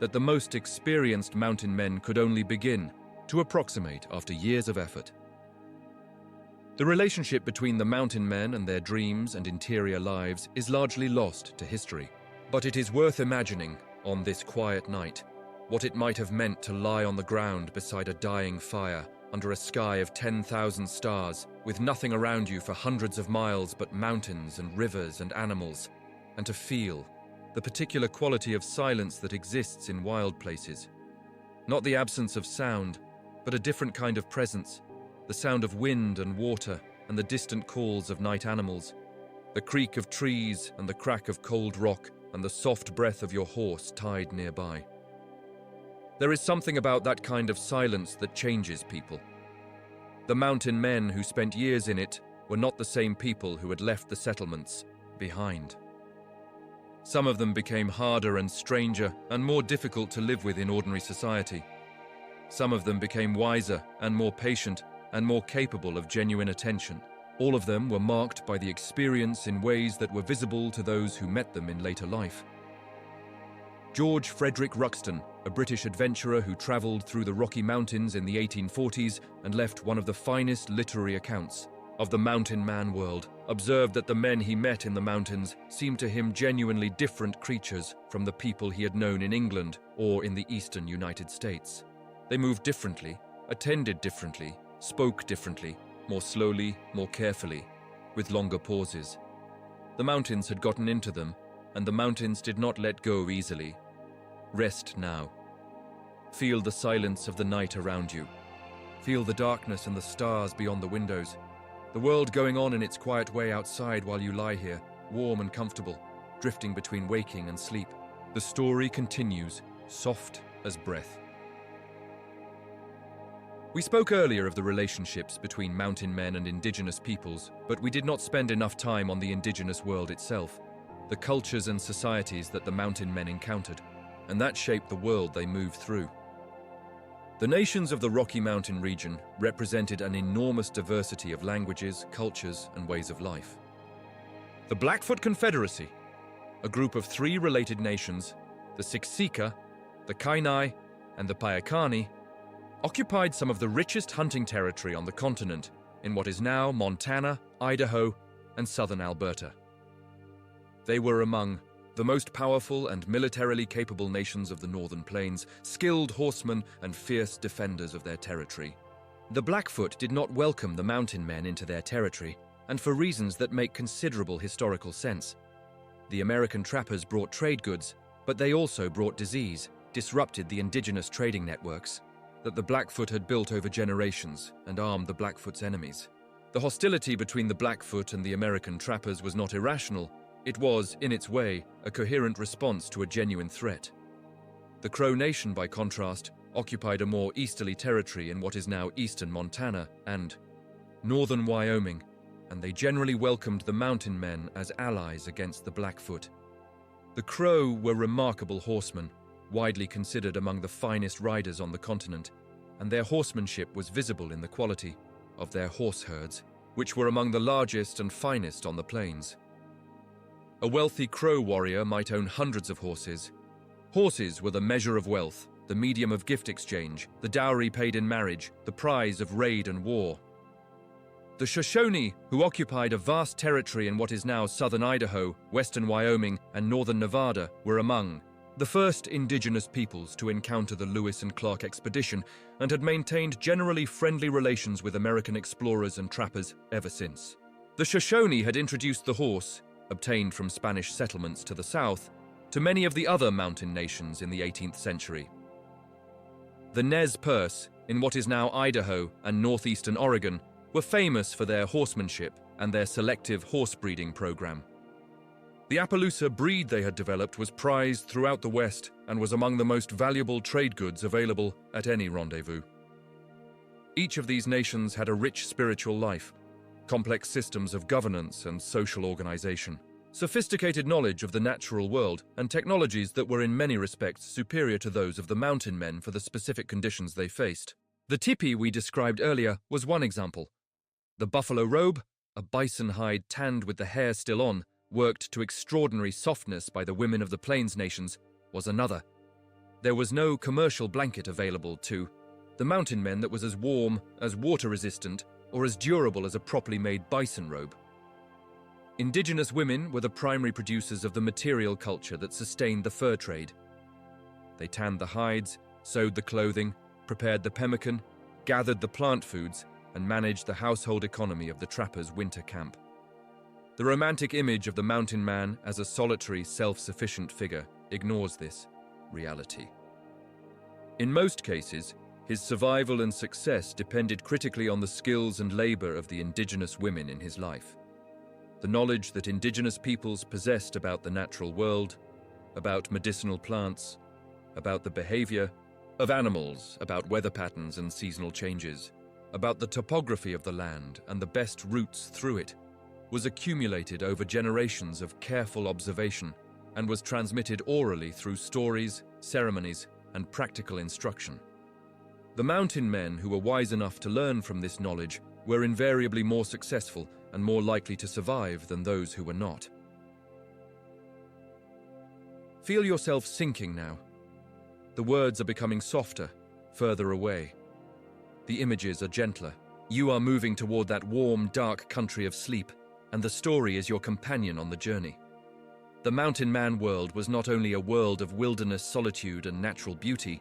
that the most experienced mountain men could only begin to approximate after years of effort. The relationship between the mountain men and their dreams and interior lives is largely lost to history, but it is worth imagining on this quiet night what it might have meant to lie on the ground beside a dying fire, under a sky of 10,000 stars, with nothing around you for hundreds of miles but mountains and rivers and animals, and to feel the particular quality of silence that exists in wild places. Not the absence of sound, but a different kind of presence, the sound of wind and water and the distant calls of night animals, the creak of trees and the crack of cold rock and the soft breath of your horse tied nearby. There is something about that kind of silence that changes people. The mountain men who spent years in it were not the same people who had left the settlements behind. Some of them became harder and stranger and more difficult to live with in ordinary society. Some of them became wiser and more patient and more capable of genuine attention. All of them were marked by the experience in ways that were visible to those who met them in later life. George Frederick Ruxton, a British adventurer who travelled through the Rocky Mountains in the 1840s and left one of the finest literary accounts of the mountain man world, observed that the men he met in the mountains seemed to him genuinely different creatures from the people he had known in England or in the eastern United States. They moved differently, attended differently, spoke differently, more slowly, more carefully, with longer pauses. The mountains had gotten into them, and the mountains did not let go easily. Rest now. Feel the silence of the night around you. Feel the darkness and the stars beyond the windows. The world going on in its quiet way outside while you lie here, warm and comfortable, drifting between waking and sleep. The story continues, soft as breath. We spoke earlier of the relationships between mountain men and indigenous peoples, but we did not spend enough time on the indigenous world itself, the cultures and societies that the mountain men encountered, and that shaped the world they moved through. The nations of the Rocky Mountain region represented an enormous diversity of languages, cultures, and ways of life. The Blackfoot Confederacy, a group of 3 related nations, the Siksika, the Kainai, and the Piikani, occupied some of the richest hunting territory on the continent in what is now Montana, Idaho, and southern Alberta. They were among the most powerful and militarily capable nations of the northern plains, skilled horsemen and fierce defenders of their territory. The Blackfoot did not welcome the mountain men into their territory, and for reasons that make considerable historical sense. The American trappers brought trade goods, but they also brought disease, disrupted the indigenous trading networks that the Blackfoot had built over generations and armed the Blackfoot's enemies. The hostility between the Blackfoot and the American trappers was not irrational. It was, in its way, a coherent response to a genuine threat. The Crow Nation, by contrast, occupied a more easterly territory in what is now eastern Montana and northern Wyoming, and they generally welcomed the mountain men as allies against the Blackfoot. The Crow were remarkable horsemen, widely considered among the finest riders on the continent, and their horsemanship was visible in the quality of their horse herds, which were among the largest and finest on the plains. A wealthy Crow warrior might own hundreds of horses. Horses were the measure of wealth, the medium of gift exchange, the dowry paid in marriage, the prize of raid and war. The Shoshone, who occupied a vast territory in what is now southern Idaho, western Wyoming, and northern Nevada, were among the first indigenous peoples to encounter the Lewis and Clark expedition and had maintained generally friendly relations with American explorers and trappers ever since. The Shoshone had introduced the horse, obtained from Spanish settlements to the south, to many of the other mountain nations in the 18th century. The Nez Perce, in what is now Idaho and northeastern Oregon, were famous for their horsemanship and their selective horse breeding program. The Appaloosa breed they had developed was prized throughout the West and was among the most valuable trade goods available at any rendezvous. Each of these nations had a rich spiritual life, complex systems of governance and social organization, sophisticated knowledge of the natural world, and technologies that were in many respects superior to those of the mountain men for the specific conditions they faced. The tipi we described earlier was one example. The buffalo robe, a bison hide tanned with the hair still on, worked to extraordinary softness by the women of the Plains nations, was another. There was no commercial blanket available to the mountain men that was as warm, as water-resistant, or as durable as a properly made bison robe. Indigenous women were the primary producers of the material culture that sustained the fur trade. They tanned the hides, sewed the clothing, prepared the pemmican, gathered the plant foods, and managed the household economy of the trappers' winter camp. The romantic image of the mountain man as a solitary, self-sufficient figure ignores this reality. In most cases, his survival and success depended critically on the skills and labor of the indigenous women in his life. The knowledge that indigenous peoples possessed about the natural world, about medicinal plants, about the behavior of animals, about weather patterns and seasonal changes, about the topography of the land and the best routes through it, was accumulated over generations of careful observation and was transmitted orally through stories, ceremonies, and practical instruction. The mountain men who were wise enough to learn from this knowledge were invariably more successful and more likely to survive than those who were not. Feel yourself sinking now. The words are becoming softer, further away. The images are gentler. You are moving toward that warm, dark country of sleep, and the story is your companion on the journey. The mountain man world was not only a world of wilderness solitude and natural beauty,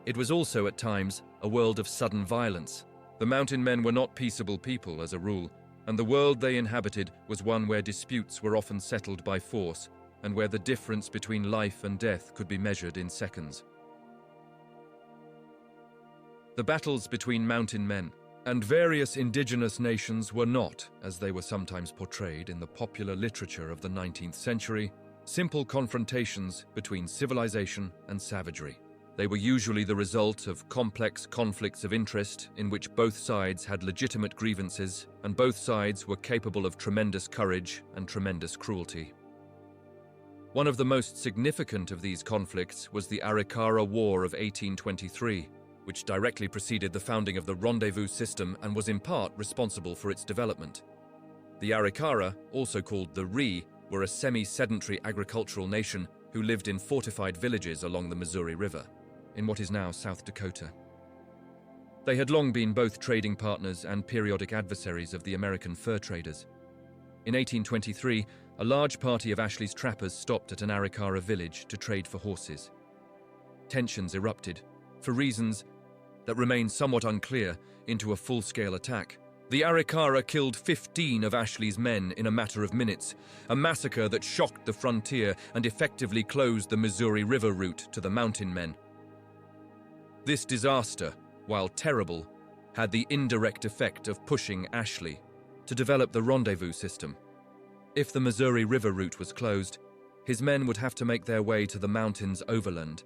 it was also at times a world of sudden violence. The mountain men were not peaceable people as a rule, and the world they inhabited was one where disputes were often settled by force and where the difference between life and death could be measured in seconds. The battles between mountain men and various indigenous nations were not, as they were sometimes portrayed in the popular literature of the 19th century, simple confrontations between civilization and savagery. They were usually the result of complex conflicts of interest in which both sides had legitimate grievances and both sides were capable of tremendous courage and tremendous cruelty. One of the most significant of these conflicts was the Arikara War of 1823, which directly preceded the founding of the rendezvous system and was in part responsible for its development. The Arikara, also called the Ri, were a semi-sedentary agricultural nation who lived in fortified villages along the Missouri River, in what is now South Dakota. They had long been both trading partners and periodic adversaries of the American fur traders. In 1823, a large party of Ashley's trappers stopped at an Arikara village to trade for horses. Tensions erupted, for reasons that remain somewhat unclear, into a full-scale attack. The Arikara killed 15 of Ashley's men in a matter of minutes, a massacre that shocked the frontier and effectively closed the Missouri River route to the mountain men. This disaster, while terrible, had the indirect effect of pushing Ashley to develop the rendezvous system. If the Missouri River route was closed, his men would have to make their way to the mountains overland,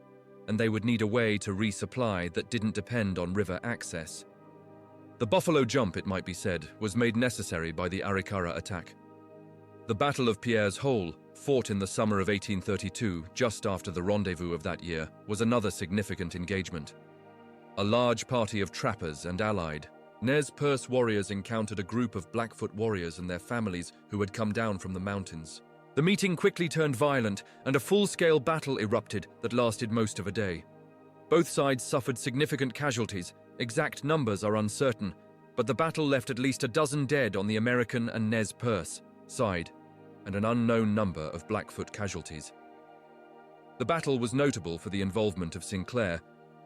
and they would need a way to resupply that didn't depend on river access. The Buffalo Jump, it might be said, was made necessary by the Arikara attack. The Battle of Pierre's Hole, fought in the summer of 1832, just after the rendezvous of that year, was another significant engagement. A large party of trappers and allied Nez Perce warriors encountered a group of Blackfoot warriors and their families who had come down from the mountains. The meeting quickly turned violent, and a full-scale battle erupted that lasted most of a day. Both sides suffered significant casualties. Exact numbers are uncertain, but the battle left at least a dozen dead on the American and Nez Perce side, and an unknown number of Blackfoot casualties. The battle was notable for the involvement of Sinclair,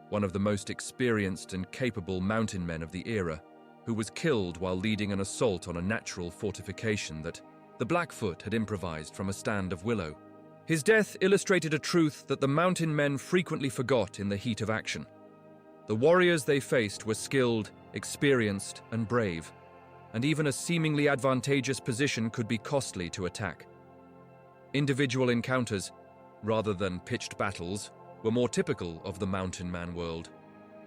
one of the most experienced and capable mountain men of the era, who was killed while leading an assault on a natural fortification that the Blackfoot had improvised from a stand of willow. His death illustrated a truth that the mountain men frequently forgot in the heat of action. The warriors they faced were skilled, experienced, and brave, and even a seemingly advantageous position could be costly to attack. Individual encounters, rather than pitched battles, were more typical of the mountain man world.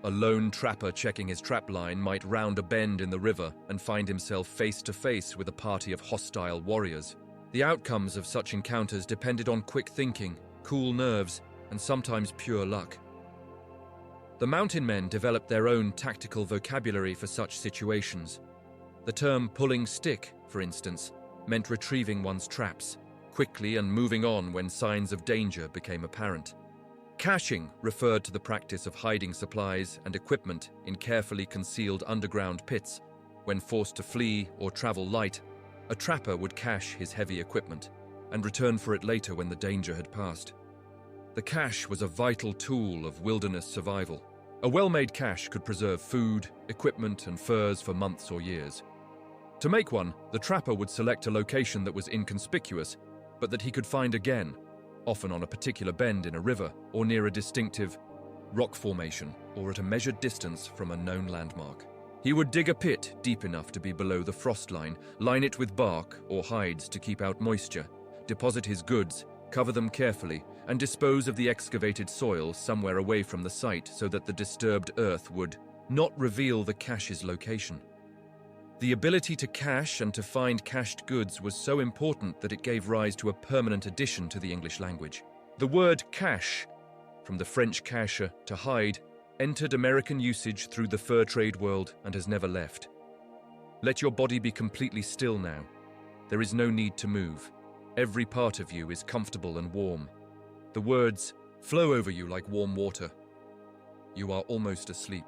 A lone trapper checking his trap line might round a bend in the river and find himself face to face with a party of hostile warriors. The outcomes of such encounters depended on quick thinking, cool nerves, and sometimes pure luck. The mountain men developed their own tactical vocabulary for such situations. The term pulling stick, for instance, meant retrieving one's traps, quickly and moving on when signs of danger became apparent. Caching referred to the practice of hiding supplies and equipment in carefully concealed underground pits. When forced to flee or travel light, a trapper would cache his heavy equipment and return for it later when the danger had passed. The cache was a vital tool of wilderness survival. A well-made cache could preserve food, equipment, and furs for months or years. To make one, the trapper would select a location that was inconspicuous, but that he could find again, often on a particular bend in a river or near a distinctive rock formation or at a measured distance from a known landmark. He would dig a pit deep enough to be below the frost line, line it with bark or hides to keep out moisture, deposit his goods, cover them carefully, and dispose of the excavated soil somewhere away from the site so that the disturbed earth would not reveal the cache's location. The ability to cache and to find cached goods was so important that it gave rise to a permanent addition to the English language. The word cache, from the French cache, to hide, entered American usage through the fur trade world and has never left. Let your body be completely still now. There is no need to move. Every part of you is comfortable and warm. The words flow over you like warm water. You are almost asleep.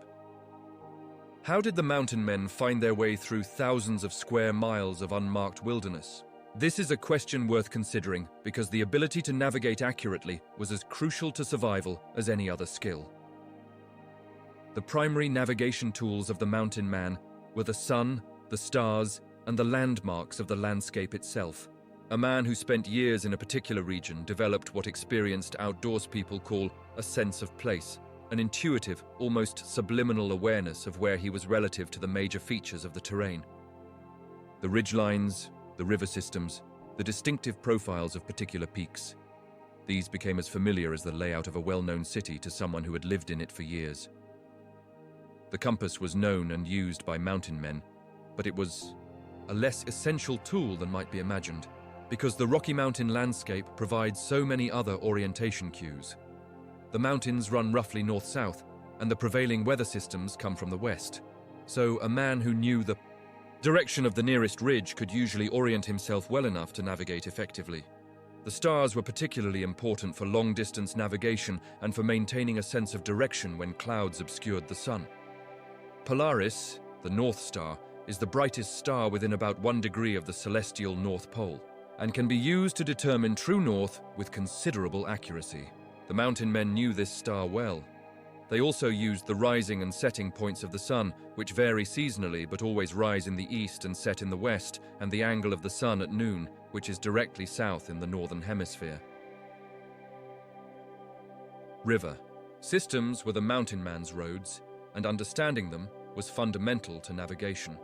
How did the mountain men find their way through thousands of square miles of unmarked wilderness? This is a question worth considering because the ability to navigate accurately was as crucial to survival as any other skill. The primary navigation tools of the mountain man were the sun, the stars, and the landmarks of the landscape itself. A man who spent years in a particular region developed what experienced outdoors people call a sense of place, an intuitive, almost subliminal awareness of where he was relative to the major features of the terrain. The ridgelines, the river systems, the distinctive profiles of particular peaks. These became as familiar as the layout of a well-known city to someone who had lived in it for years. The compass was known and used by mountain men, but it was a less essential tool than might be imagined, because the Rocky Mountain landscape provides so many other orientation cues. The mountains run roughly north-south, and the prevailing weather systems come from the west. So a man who knew the direction of the nearest ridge could usually orient himself well enough to navigate effectively. The stars were particularly important for long-distance navigation and for maintaining a sense of direction when clouds obscured the sun. Polaris, the North Star, is the brightest star within about 1 degree of the celestial North Pole, and can be used to determine true north with considerable accuracy. The mountain men knew this star well. They also used the rising and setting points of the sun, which vary seasonally but always rise in the east and set in the west, and the angle of the sun at noon, which is directly south in the northern hemisphere. River systems were the mountain man's roads, and understanding them was fundamental to navigation.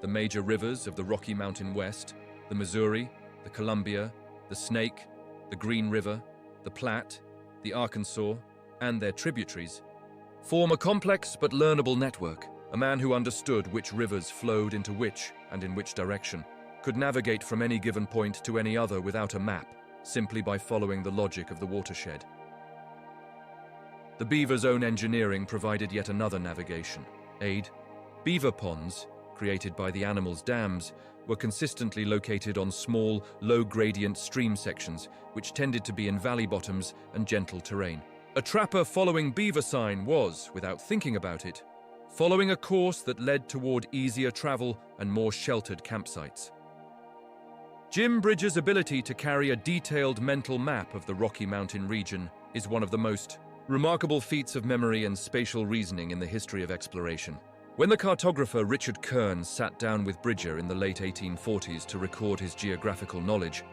The major rivers of the Rocky Mountain West, the Missouri, the Columbia, the Snake, the Green River, the Platte, the Arkansas, and their tributaries, form a complex but learnable network. A man who understood which rivers flowed into which and in which direction could navigate from any given point to any other without a map, simply by following the logic of the watershed. The beaver's own engineering provided yet another navigation aid. Beaver ponds, created by the animal's dams, were consistently located on small, low-gradient stream sections, which tended to be in valley bottoms and gentle terrain. A trapper following beaver sign was, without thinking about it, following a course that led toward easier travel and more sheltered campsites. Jim Bridger's ability to carry a detailed mental map of the Rocky Mountain region is one of the most remarkable feats of memory and spatial reasoning in the history of exploration. When the cartographer Richard Kern sat down with Bridger in the late 1840s to record his geographical knowledge,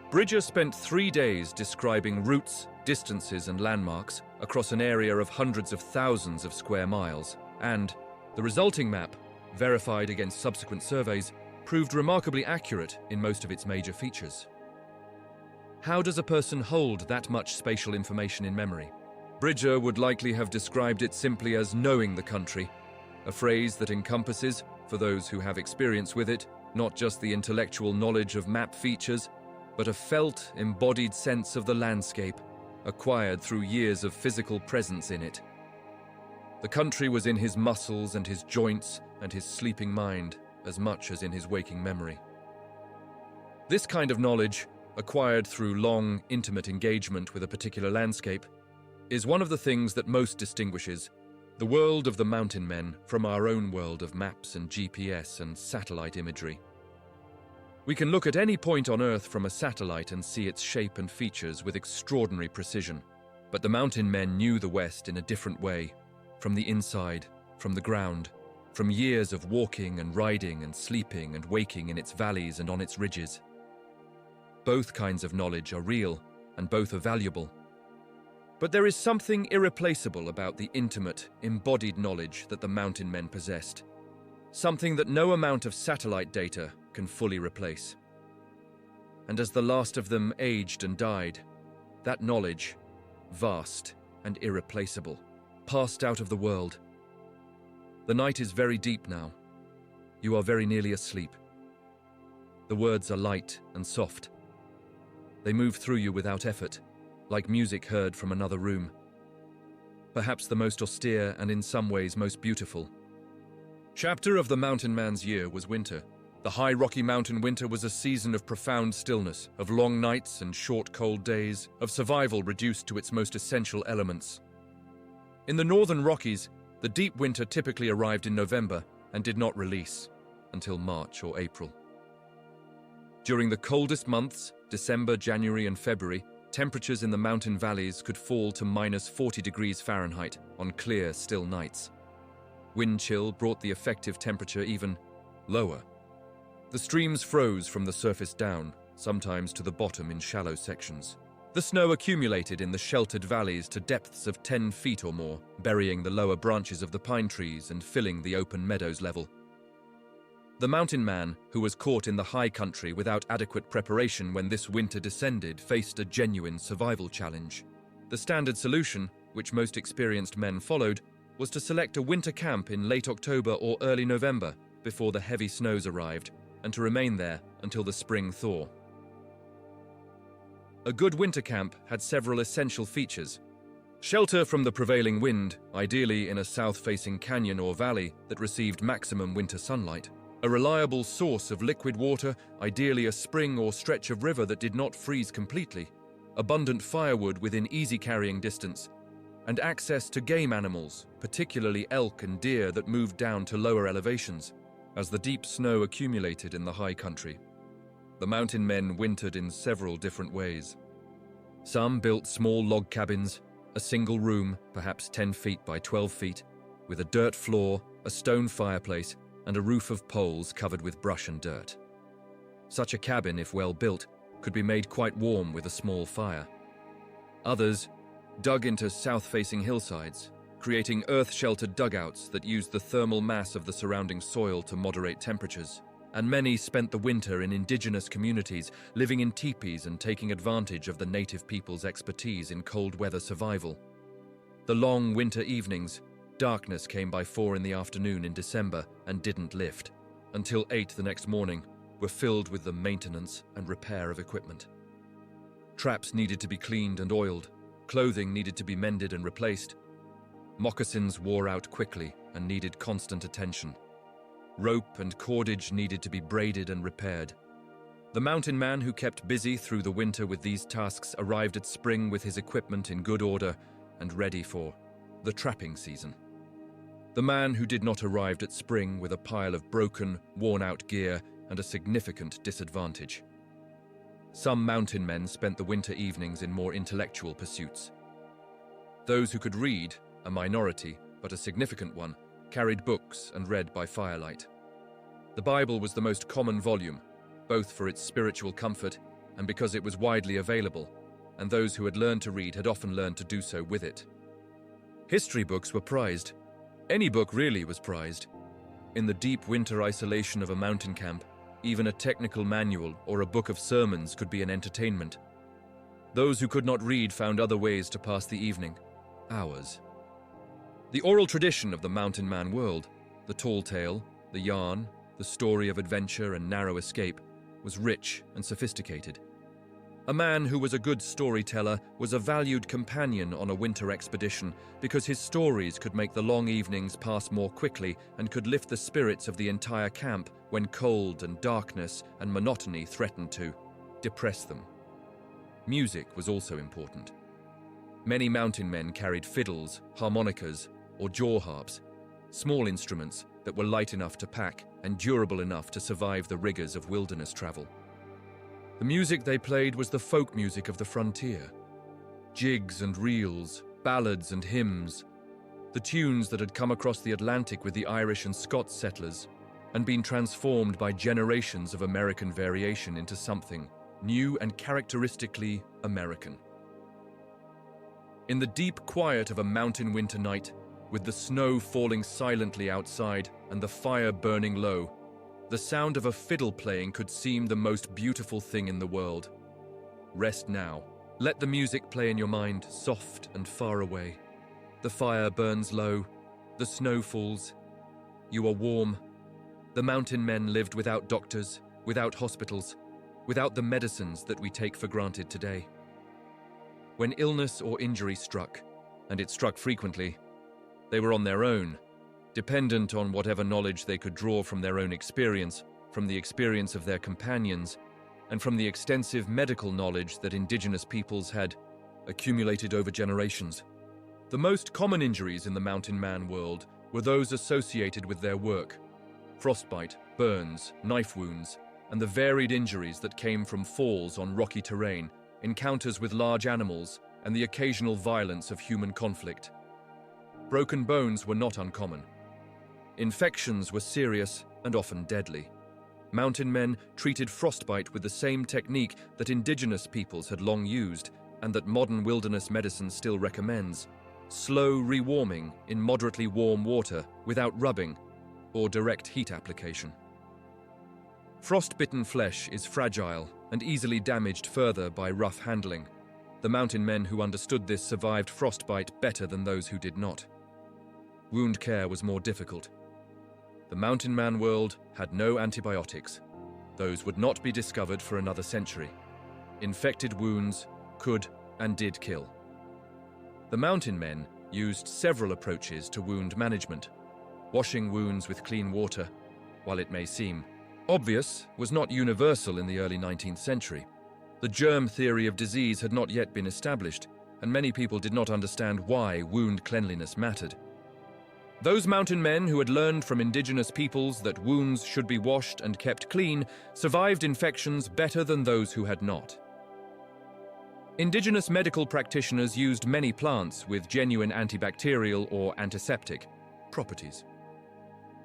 Bridger spent 3 days describing routes, distances, and landmarks across an area of hundreds of thousands of square miles, and the resulting map, verified against subsequent surveys, proved remarkably accurate in most of its major features. How does a person hold that much spatial information in memory? Bridger would likely have described it simply as knowing the country, a phrase that encompasses, for those who have experience with it, not just the intellectual knowledge of map features, but a felt, embodied sense of the landscape, acquired through years of physical presence in it. The country was in his muscles and his joints and his sleeping mind, as much as in his waking memory. This kind of knowledge, acquired through long, intimate engagement with a particular landscape, is one of the things that most distinguishes the world of the mountain men from our own world of maps and GPS and satellite imagery. We can look at any point on Earth from a satellite and see its shape and features with extraordinary precision. But the mountain men knew the West in a different way, from the inside, from the ground, from years of walking and riding and sleeping and waking in its valleys and on its ridges. Both kinds of knowledge are real, and both are valuable. But there is something irreplaceable about the intimate, embodied knowledge that the mountain men possessed. Something that no amount of satellite data can fully replace. And as the last of them aged and died, that knowledge, vast and irreplaceable, passed out of the world. The night is very deep now. You are very nearly asleep. The words are light and soft. They move through you without effort, like music heard from another room. Perhaps the most austere and in some ways most beautiful. Chapter of the mountain man's year was winter. The high Rocky Mountain winter was a season of profound stillness, of long nights and short cold days, of survival reduced to its most essential elements. In the northern Rockies, the deep winter typically arrived in November and did not release until March or April. During the coldest months, December, January and February, temperatures in the mountain valleys could fall to -40 degrees Fahrenheit on clear, still nights. Wind chill brought the effective temperature even lower. The streams froze from the surface down, sometimes to the bottom in shallow sections. The snow accumulated in the sheltered valleys to depths of 10 feet or more, burying the lower branches of the pine trees and filling the open meadows level. The mountain man, who was caught in the high country without adequate preparation when this winter descended, faced a genuine survival challenge. The standard solution, which most experienced men followed, was to select a winter camp in late October or early November before the heavy snows arrived, and to remain there until the spring thaw. A good winter camp had several essential features. Shelter from the prevailing wind, ideally in a south-facing canyon or valley that received maximum winter sunlight. A reliable source of liquid water, ideally a spring or stretch of river that did not freeze completely. Abundant firewood within easy carrying distance. And access to game animals, particularly elk and deer that moved down to lower elevations, as the deep snow accumulated in the high country. The mountain men wintered in several different ways. Some built small log cabins, a single room, perhaps 10 feet by 12 feet, with a dirt floor, a stone fireplace, and a roof of poles covered with brush and dirt. Such a cabin, if well built, could be made quite warm with a small fire. Others dug into south-facing hillsides, creating earth-sheltered dugouts that used the thermal mass of the surrounding soil to moderate temperatures. And many spent the winter in indigenous communities, living in teepees and taking advantage of the native people's expertise in cold weather survival. The long winter evenings, darkness came by 4 in the afternoon in December and didn't lift, until 8 the next morning, were filled with the maintenance and repair of equipment. Traps needed to be cleaned and oiled, clothing needed to be mended and replaced. Moccasins wore out quickly and needed constant attention. Rope and cordage needed to be braided and repaired. The mountain man who kept busy through the winter with these tasks arrived at spring with his equipment in good order and ready for the trapping season. The man who did not arrive at spring with a pile of broken, worn-out gear and a significant disadvantage. Some mountain men spent the winter evenings in more intellectual pursuits. Those who could read, a minority, but a significant one, carried books and read by firelight. The Bible was the most common volume, both for its spiritual comfort and because it was widely available, and those who had learned to read had often learned to do so with it. History books were prized. Any book really was prized. In the deep winter isolation of a mountain camp, even a technical manual or a book of sermons could be an entertainment. Those who could not read found other ways to pass the evening, hours. The oral tradition of the mountain man world, the tall tale, the yarn, the story of adventure and narrow escape, was rich and sophisticated. A man who was a good storyteller was a valued companion on a winter expedition because his stories could make the long evenings pass more quickly and could lift the spirits of the entire camp when cold and darkness and monotony threatened to depress them. Music was also important. Many mountain men carried fiddles, harmonicas, or jaw harps, small instruments that were light enough to pack and durable enough to survive the rigors of wilderness travel. The music they played was the folk music of the frontier. jigs and reels, ballads and hymns, the tunes that had come across the Atlantic with the Irish and Scots settlers and been transformed by generations of American variation into something new and characteristically American. In the deep quiet of a mountain winter night, with the snow falling silently outside and the fire burning low, the sound of a fiddle playing could seem the most beautiful thing in the world. Rest now. Let the music play in your mind, soft and far away. The fire burns low, the snow falls. You are warm. The mountain men lived without doctors, without hospitals, without the medicines that we take for granted today. When illness or injury struck, and it struck frequently, they were on their own, dependent on whatever knowledge they could draw from their own experience, from the experience of their companions, and from the extensive medical knowledge that indigenous peoples had accumulated over generations. The most common injuries in the mountain man world were those associated with their work: frostbite, burns, knife wounds, and the varied injuries that came from falls on rocky terrain, encounters with large animals, and the occasional violence of human conflict. Broken bones were not uncommon. Infections were serious and often deadly. Mountain men treated frostbite with the same technique that indigenous peoples had long used and that modern wilderness medicine still recommends: slow rewarming in moderately warm water without rubbing or direct heat application. Frostbitten flesh is fragile and easily damaged further by rough handling. The mountain men who understood this survived frostbite better than those who did not. Wound care was more difficult. The mountain man world had no antibiotics. Those would not be discovered for another century. Infected wounds could and did kill. The mountain men used several approaches to wound management. Washing wounds with clean water, while it may seem obvious, was not universal in the early 19th century. The germ theory of disease had not yet been established, and many people did not understand why wound cleanliness mattered. Those mountain men who had learned from indigenous peoples that wounds should be washed and kept clean survived infections better than those who had not. Indigenous medical practitioners used many plants with genuine antibacterial or antiseptic properties.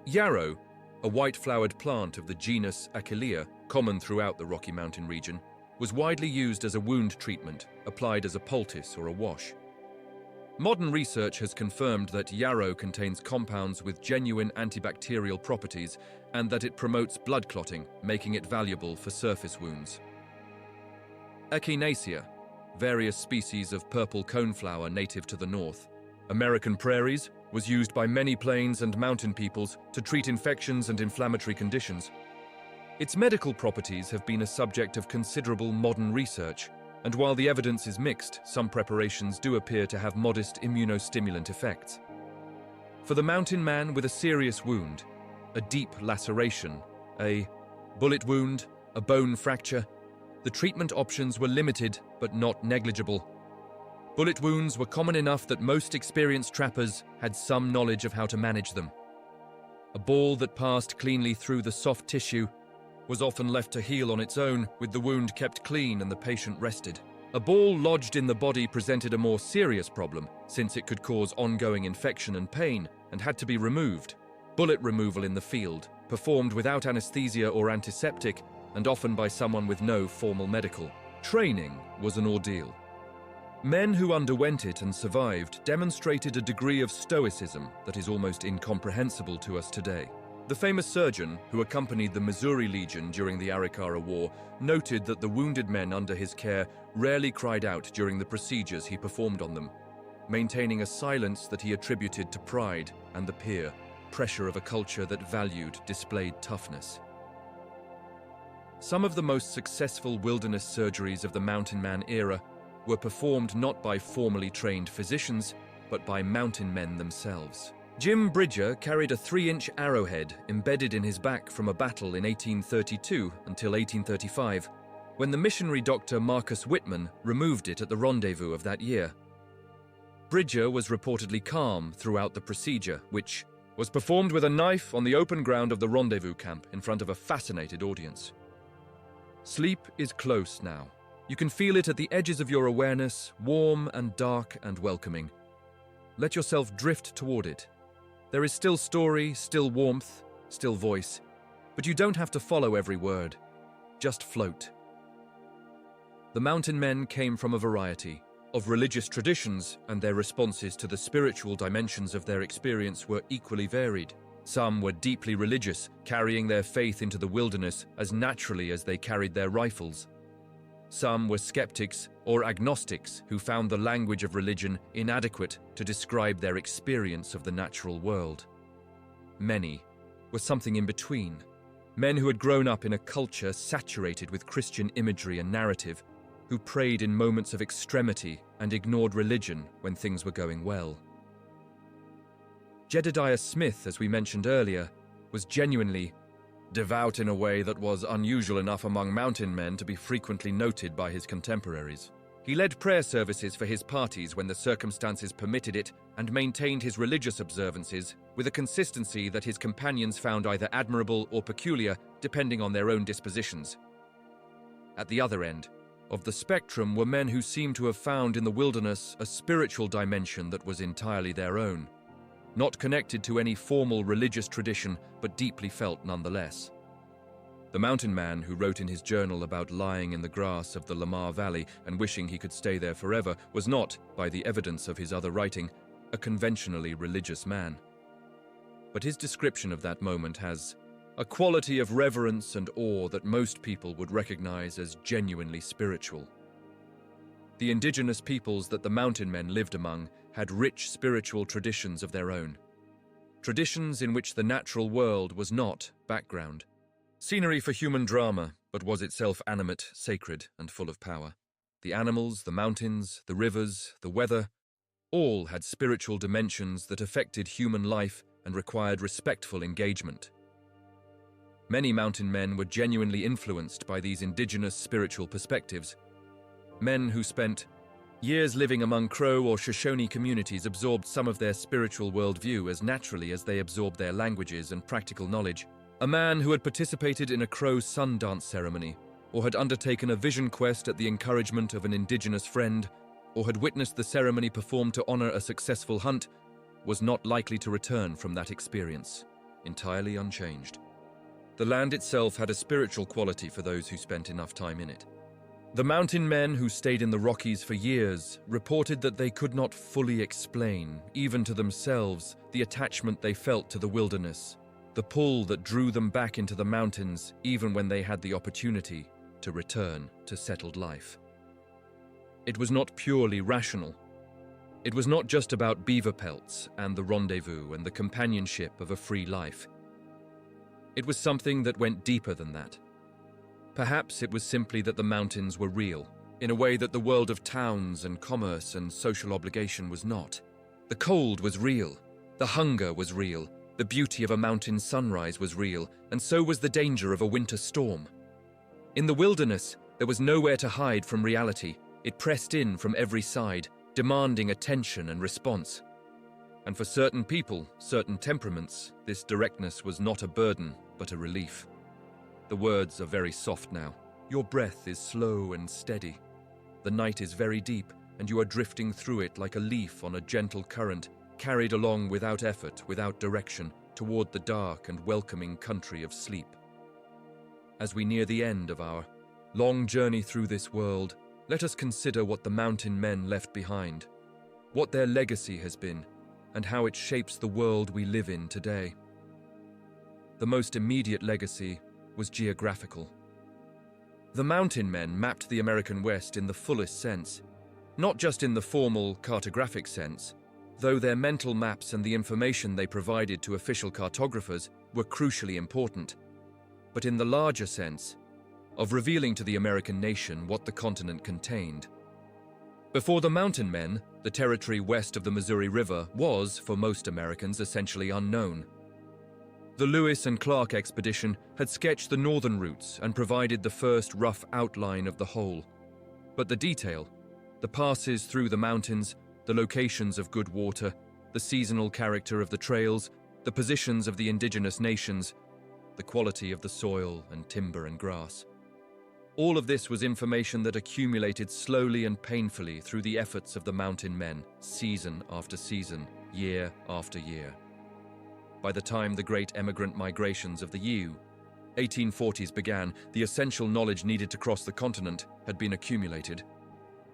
Yarrow, a white-flowered plant of the genus Achillea, common throughout the Rocky Mountain region, was widely used as a wound treatment, applied as a poultice or a wash. Modern research has confirmed that yarrow contains compounds with genuine antibacterial properties and that it promotes blood clotting, making it valuable for surface wounds. Echinacea, various species of purple coneflower native to the north. American prairies, was used by many plains and mountain peoples to treat infections and inflammatory conditions. Its medical properties have been a subject of considerable modern research, and while the evidence is mixed, some preparations do appear to have modest immunostimulant effects. For the mountain man with a serious wound, a deep laceration, a bullet wound, a bone fracture, the treatment options were limited but not negligible. Bullet wounds were common enough that most experienced trappers had some knowledge of how to manage them. A ball that passed cleanly through the soft tissue was often left to heal on its own, with the wound kept clean and the patient rested. A ball lodged in the body presented a more serious problem, since it could cause ongoing infection and pain, and had to be removed. Bullet removal in the field, performed without anesthesia or antiseptic, and often by someone with no formal medical training, was an ordeal. Men who underwent it and survived demonstrated a degree of stoicism that is almost incomprehensible to us today. The famous surgeon who accompanied the Missouri Legion during the Arikara War noted that the wounded men under his care rarely cried out during the procedures he performed on them, maintaining a silence that he attributed to pride and the pressure of a culture that valued displayed toughness. Some of the most successful wilderness surgeries of the mountain man era were performed not by formally trained physicians, but by mountain men themselves. Jim Bridger carried a 3-inch arrowhead embedded in his back from a battle in 1832 until 1835, when the missionary doctor Marcus Whitman removed it at the rendezvous of that year. Bridger was reportedly calm throughout the procedure, which was performed with a knife on the open ground of the rendezvous camp in front of a fascinated audience. Sleep is close now. You can feel it at the edges of your awareness, warm and dark and welcoming. Let yourself drift toward it. There is still story, still warmth, still voice, but you don't have to follow every word. Just float. The mountain men came from a variety of religious traditions, and their responses to the spiritual dimensions of their experience were equally varied. Some were deeply religious, carrying their faith into the wilderness as naturally as they carried their rifles. Some were skeptics or agnostics who found the language of religion inadequate to describe their experience of the natural world. Many were something in between. Men who had grown up in a culture saturated with Christian imagery and narrative, who prayed in moments of extremity and ignored religion when things were going well. Jedediah Smith, as we mentioned earlier, was genuinely devout in a way that was unusual enough among mountain men to be frequently noted by his contemporaries. He led prayer services for his parties when the circumstances permitted it and maintained his religious observances with a consistency that his companions found either admirable or peculiar, depending on their own dispositions. At the other end of the spectrum were men who seemed to have found in the wilderness a spiritual dimension that was entirely their own, not connected to any formal religious tradition, but deeply felt nonetheless. The mountain man who wrote in his journal about lying in the grass of the Lamar Valley and wishing he could stay there forever was not, by the evidence of his other writing, a conventionally religious man. But his description of that moment has a quality of reverence and awe that most people would recognize as genuinely spiritual. The indigenous peoples that the mountain men lived among had rich spiritual traditions of their own. Traditions in which the natural world was not background, scenery for human drama, but was itself animate, sacred, and full of power. The animals, the mountains, the rivers, the weather, all had spiritual dimensions that affected human life and required respectful engagement. Many mountain men were genuinely influenced by these indigenous spiritual perspectives. Men who spent years living among Crow or Shoshone communities absorbed some of their spiritual worldview as naturally as they absorbed their languages and practical knowledge. A man who had participated in a Crow sun dance ceremony, or had undertaken a vision quest at the encouragement of an indigenous friend, or had witnessed the ceremony performed to honor a successful hunt, was not likely to return from that experience, entirely unchanged. The land itself had a spiritual quality for those who spent enough time in it. The mountain men who stayed in the Rockies for years reported that they could not fully explain, even to themselves, the attachment they felt to the wilderness, the pull that drew them back into the mountains even when they had the opportunity to return to settled life. It was not purely rational. It was not just about beaver pelts and the rendezvous and the companionship of a free life. It was something that went deeper than that. Perhaps it was simply that the mountains were real, in a way that the world of towns and commerce and social obligation was not. The cold was real, the hunger was real, the beauty of a mountain sunrise was real, and so was the danger of a winter storm. In the wilderness, there was nowhere to hide from reality. It pressed in from every side, demanding attention and response. And for certain people, certain temperaments, this directness was not a burden, but a relief. The words are very soft now. Your breath is slow and steady. The night is very deep, and you are drifting through it like a leaf on a gentle current, carried along without effort, without direction, toward the dark and welcoming country of sleep. As we near the end of our long journey through this world, let us consider what the mountain men left behind, what their legacy has been, and how it shapes the world we live in today. The most immediate legacy was geographical. The mountain men mapped the American West in the fullest sense, not just in the formal cartographic sense, though their mental maps and the information they provided to official cartographers were crucially important, but in the larger sense of revealing to the American nation what the continent contained. Before the mountain men, the territory west of the Missouri River was, for most Americans, essentially unknown. The Lewis and Clark expedition had sketched the northern routes and provided the first rough outline of the whole. But the detail, the passes through the mountains, the locations of good water, the seasonal character of the trails, the positions of the indigenous nations, the quality of the soil and timber and grass. All of this was information that accumulated slowly and painfully through the efforts of the mountain men, season after season, year after year. By the time the great emigrant migrations of the 1840s began, the essential knowledge needed to cross the continent had been accumulated.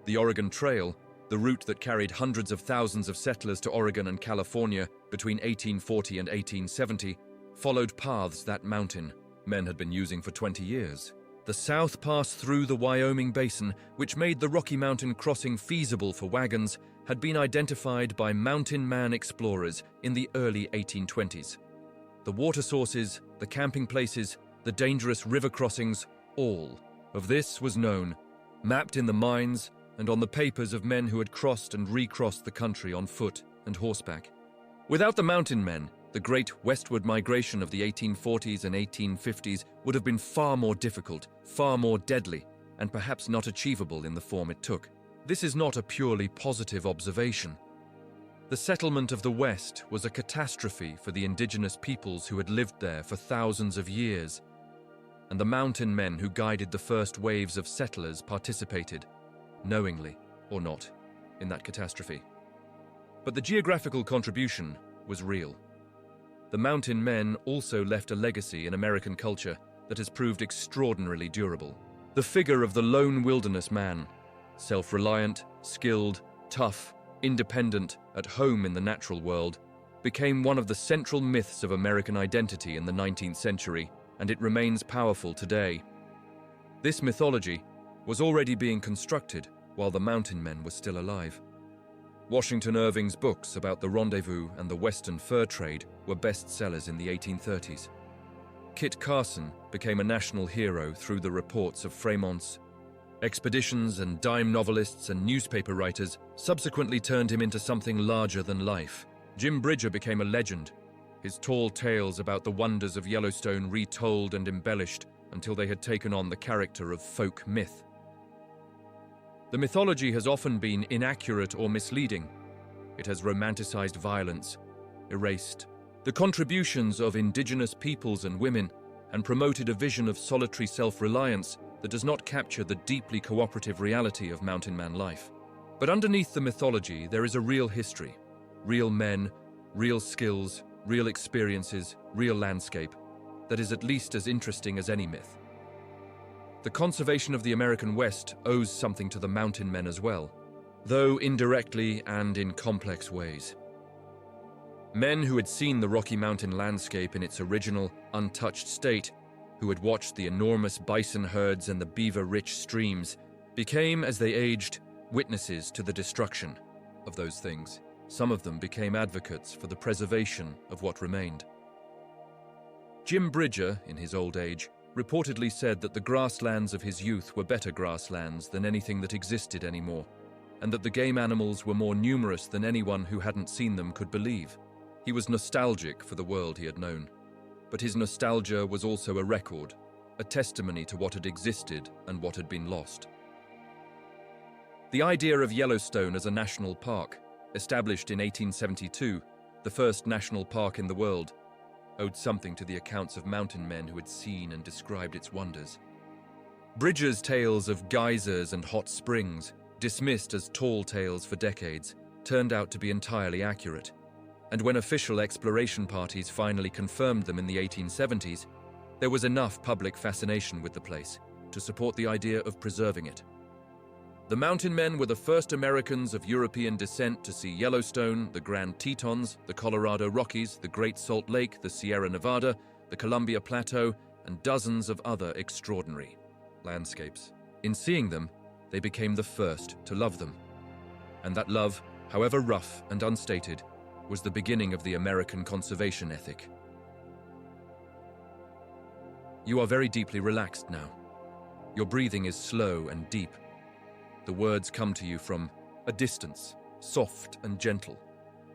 The Oregon Trail, the route that carried hundreds of thousands of settlers to Oregon and California between 1840 and 1870, followed paths that mountain men had been using for 20 years. The south passed through the Wyoming Basin, which made the Rocky Mountain crossing feasible for wagons, had been identified by mountain man explorers in the early 1820s. The water sources, the camping places, the dangerous river crossings, all of this was known, mapped in the minds and on the papers of men who had crossed and recrossed the country on foot and horseback. Without the mountain men, the great westward migration of the 1840s and 1850s would have been far more difficult, far more deadly, and perhaps not achievable in the form it took. This is not a purely positive observation. The settlement of the West was a catastrophe for the indigenous peoples who had lived there for thousands of years, and the mountain men who guided the first waves of settlers participated, knowingly or not, in that catastrophe. But the geographical contribution was real. The mountain men also left a legacy in American culture that has proved extraordinarily durable. The figure of the lone wilderness man, self-reliant, skilled, tough, independent, at home in the natural world, became one of the central myths of American identity in the 19th century, and it remains powerful today. This mythology was already being constructed while the mountain men were still alive. Washington Irving's books about the rendezvous and the Western fur trade were bestsellers in the 1830s. Kit Carson became a national hero through the reports of Fremont's expeditions, and dime novelists and newspaper writers subsequently turned him into something larger than life. Jim Bridger became a legend, his tall tales about the wonders of Yellowstone retold and embellished until they had taken on the character of folk myth. The mythology has often been inaccurate or misleading. It has romanticized violence, erased the contributions of indigenous peoples and women, and promoted a vision of solitary self-reliance that does not capture the deeply cooperative reality of mountain man life. But underneath the mythology, there is a real history, real men, real skills, real experiences, real landscape, that is at least as interesting as any myth. The conservation of the American West owes something to the mountain men as well, though indirectly and in complex ways. Men who had seen the Rocky Mountain landscape in its original, untouched state, who had watched the enormous bison herds and the beaver-rich streams, became, as they aged, witnesses to the destruction of those things. Some of them became advocates for the preservation of what remained. Jim Bridger, in his old age, reportedly said that the grasslands of his youth were better grasslands than anything that existed anymore, and that the game animals were more numerous than anyone who hadn't seen them could believe. He was nostalgic for the world he had known, but his nostalgia was also a record, a testimony to what had existed and what had been lost. The idea of Yellowstone as a national park, established in 1872, the first national park in the world, owed something to the accounts of mountain men who had seen and described its wonders. Bridger's tales of geysers and hot springs, dismissed as tall tales for decades, turned out to be entirely accurate. And when official exploration parties finally confirmed them in the 1870s, there was enough public fascination with the place to support the idea of preserving it. The mountain men were the first Americans of European descent to see Yellowstone, the Grand Tetons, the Colorado Rockies, the Great Salt Lake, the Sierra Nevada, the Columbia Plateau, and dozens of other extraordinary landscapes. In seeing them, they became the first to love them. And that love, however rough and unstated, was the beginning of the American conservation ethic. You are very deeply relaxed now. Your breathing is slow and deep. The words come to you from a distance, soft and gentle,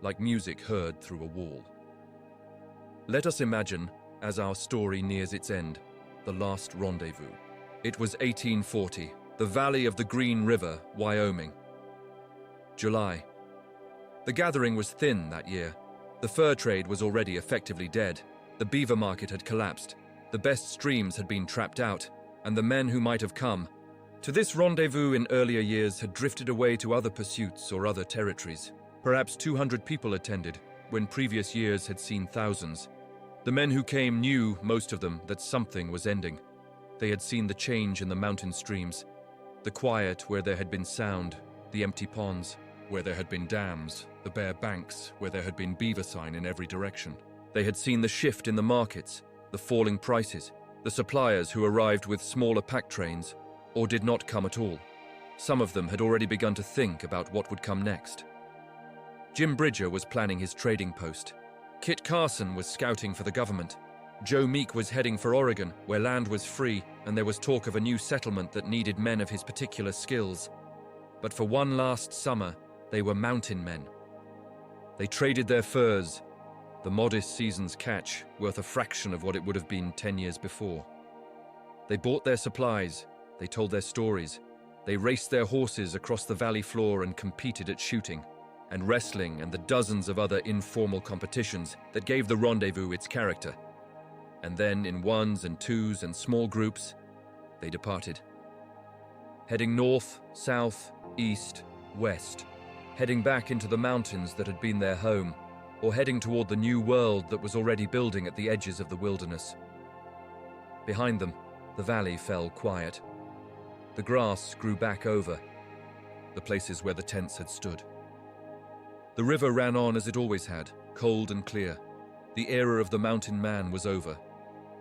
like music heard through a wall. Let us imagine, as our story nears its end, the last rendezvous. It was 1840, the valley of the Green River, Wyoming. July. The gathering was thin that year. The fur trade was already effectively dead. The beaver market had collapsed. The best streams had been trapped out. and the men who might have come. To this rendezvous in earlier years had drifted away to other pursuits or other territories. Perhaps 200 people attended, when previous years had seen thousands. The men who came knew, most of them, that something was ending. They had seen the change in the mountain streams, the quiet where there had been sound, the empty ponds where there had been dams, the bare banks where there had been beaver sign in every direction. They had seen the shift in the markets, the falling prices, the suppliers who arrived with smaller pack trains or did not come at all. Some of them had already begun to think about what would come next. Jim Bridger was planning his trading post. Kit Carson was scouting for the government. Joe Meek was heading for Oregon, where land was free and there was talk of a new settlement that needed men of his particular skills. But for one last summer, they were mountain men. They traded their furs, the modest season's catch, worth a fraction of what it would have been 10 years before. They bought their supplies, they told their stories, they raced their horses across the valley floor and competed at shooting and wrestling and the dozens of other informal competitions that gave the rendezvous its character. And then, in ones and twos and small groups, they departed. Heading north, south, east, west, heading back into the mountains that had been their home, or heading toward the new world that was already building at the edges of the wilderness. Behind them, the valley fell quiet. The grass grew back over the places where the tents had stood. The river ran on as it always had, cold and clear. The era of the mountain man was over,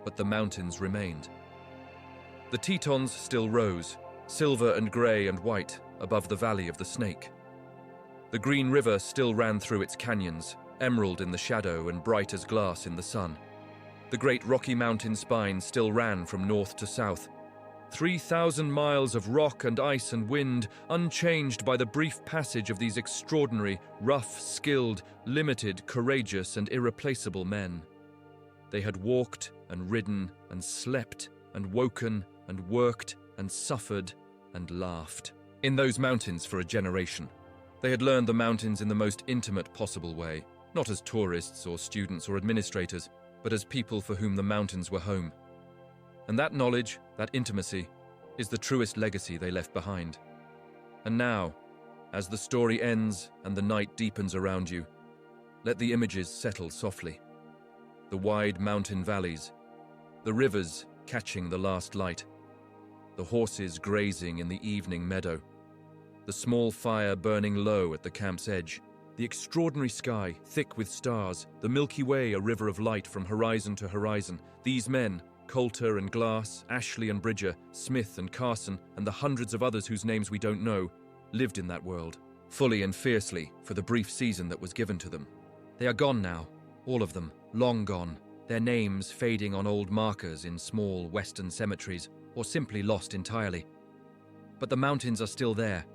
but the mountains remained. The Tetons still rose, silver and grey and white, above the valley of the Snake. The Green River still ran through its canyons, emerald in the shadow and bright as glass in the sun. The great Rocky Mountain spine still ran from north to south. 3,000 miles of rock and ice and wind, unchanged by the brief passage of these extraordinary, rough, skilled, limited, courageous and irreplaceable men. They had walked and ridden and slept and woken and worked and suffered and laughed in those mountains for a generation. They had learned the mountains in the most intimate possible way, not as tourists or students or administrators, but as people for whom the mountains were home. And that knowledge, that intimacy, is the truest legacy they left behind. And now, as the story ends and the night deepens around you, let the images settle softly. The wide mountain valleys, the rivers catching the last light, the horses grazing in the evening meadow, the small fire burning low at the camp's edge, the extraordinary sky, thick with stars, the Milky Way a river of light from horizon to horizon. These men, Coulter and Glass, Ashley and Bridger, Smith and Carson, and the hundreds of others whose names we don't know, lived in that world, fully and fiercely, for the brief season that was given to them. They are gone now, all of them, long gone, their names fading on old markers in small western cemeteries, or simply lost entirely. But the mountains are still there.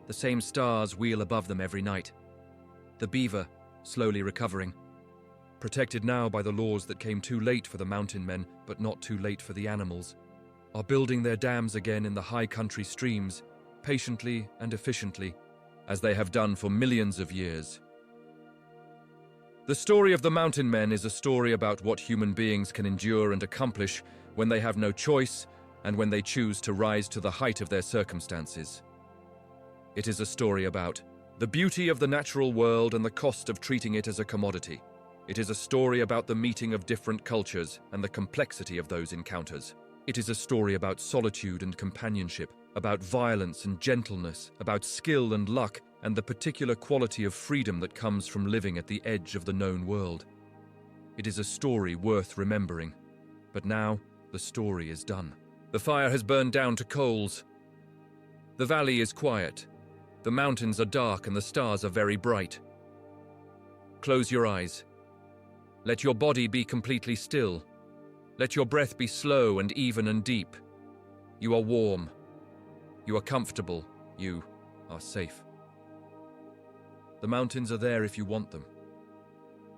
The same stars wheel above them every night. The beaver, slowly recovering, protected now by the laws that came too late for the mountain men, but not too late for the animals, are building their dams again in the high country streams, patiently and efficiently, as they have done for millions of years. The story of the mountain men is a story about what human beings can endure and accomplish when they have no choice and when they choose to rise to the height of their circumstances. It is a story about the beauty of the natural world and the cost of treating it as a commodity. It is a story about the meeting of different cultures and the complexity of those encounters. It is a story about solitude and companionship, about violence and gentleness, about skill and luck, and the particular quality of freedom that comes from living at the edge of the known world. It is a story worth remembering. But now, the story is done. The fire has burned down to coals. The valley is quiet. The mountains are dark and the stars are very bright. Close your eyes. Let your body be completely still. Let your breath be slow and even and deep. You are warm. You are comfortable. You are safe. The mountains are there if you want them.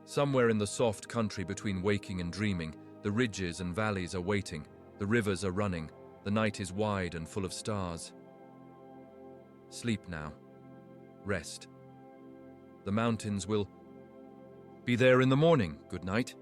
Somewhere in the soft country between waking and dreaming, the ridges and valleys are waiting, the rivers are running, the night is wide and full of stars. Sleep now. Rest. The mountains will be there in the morning. Good night.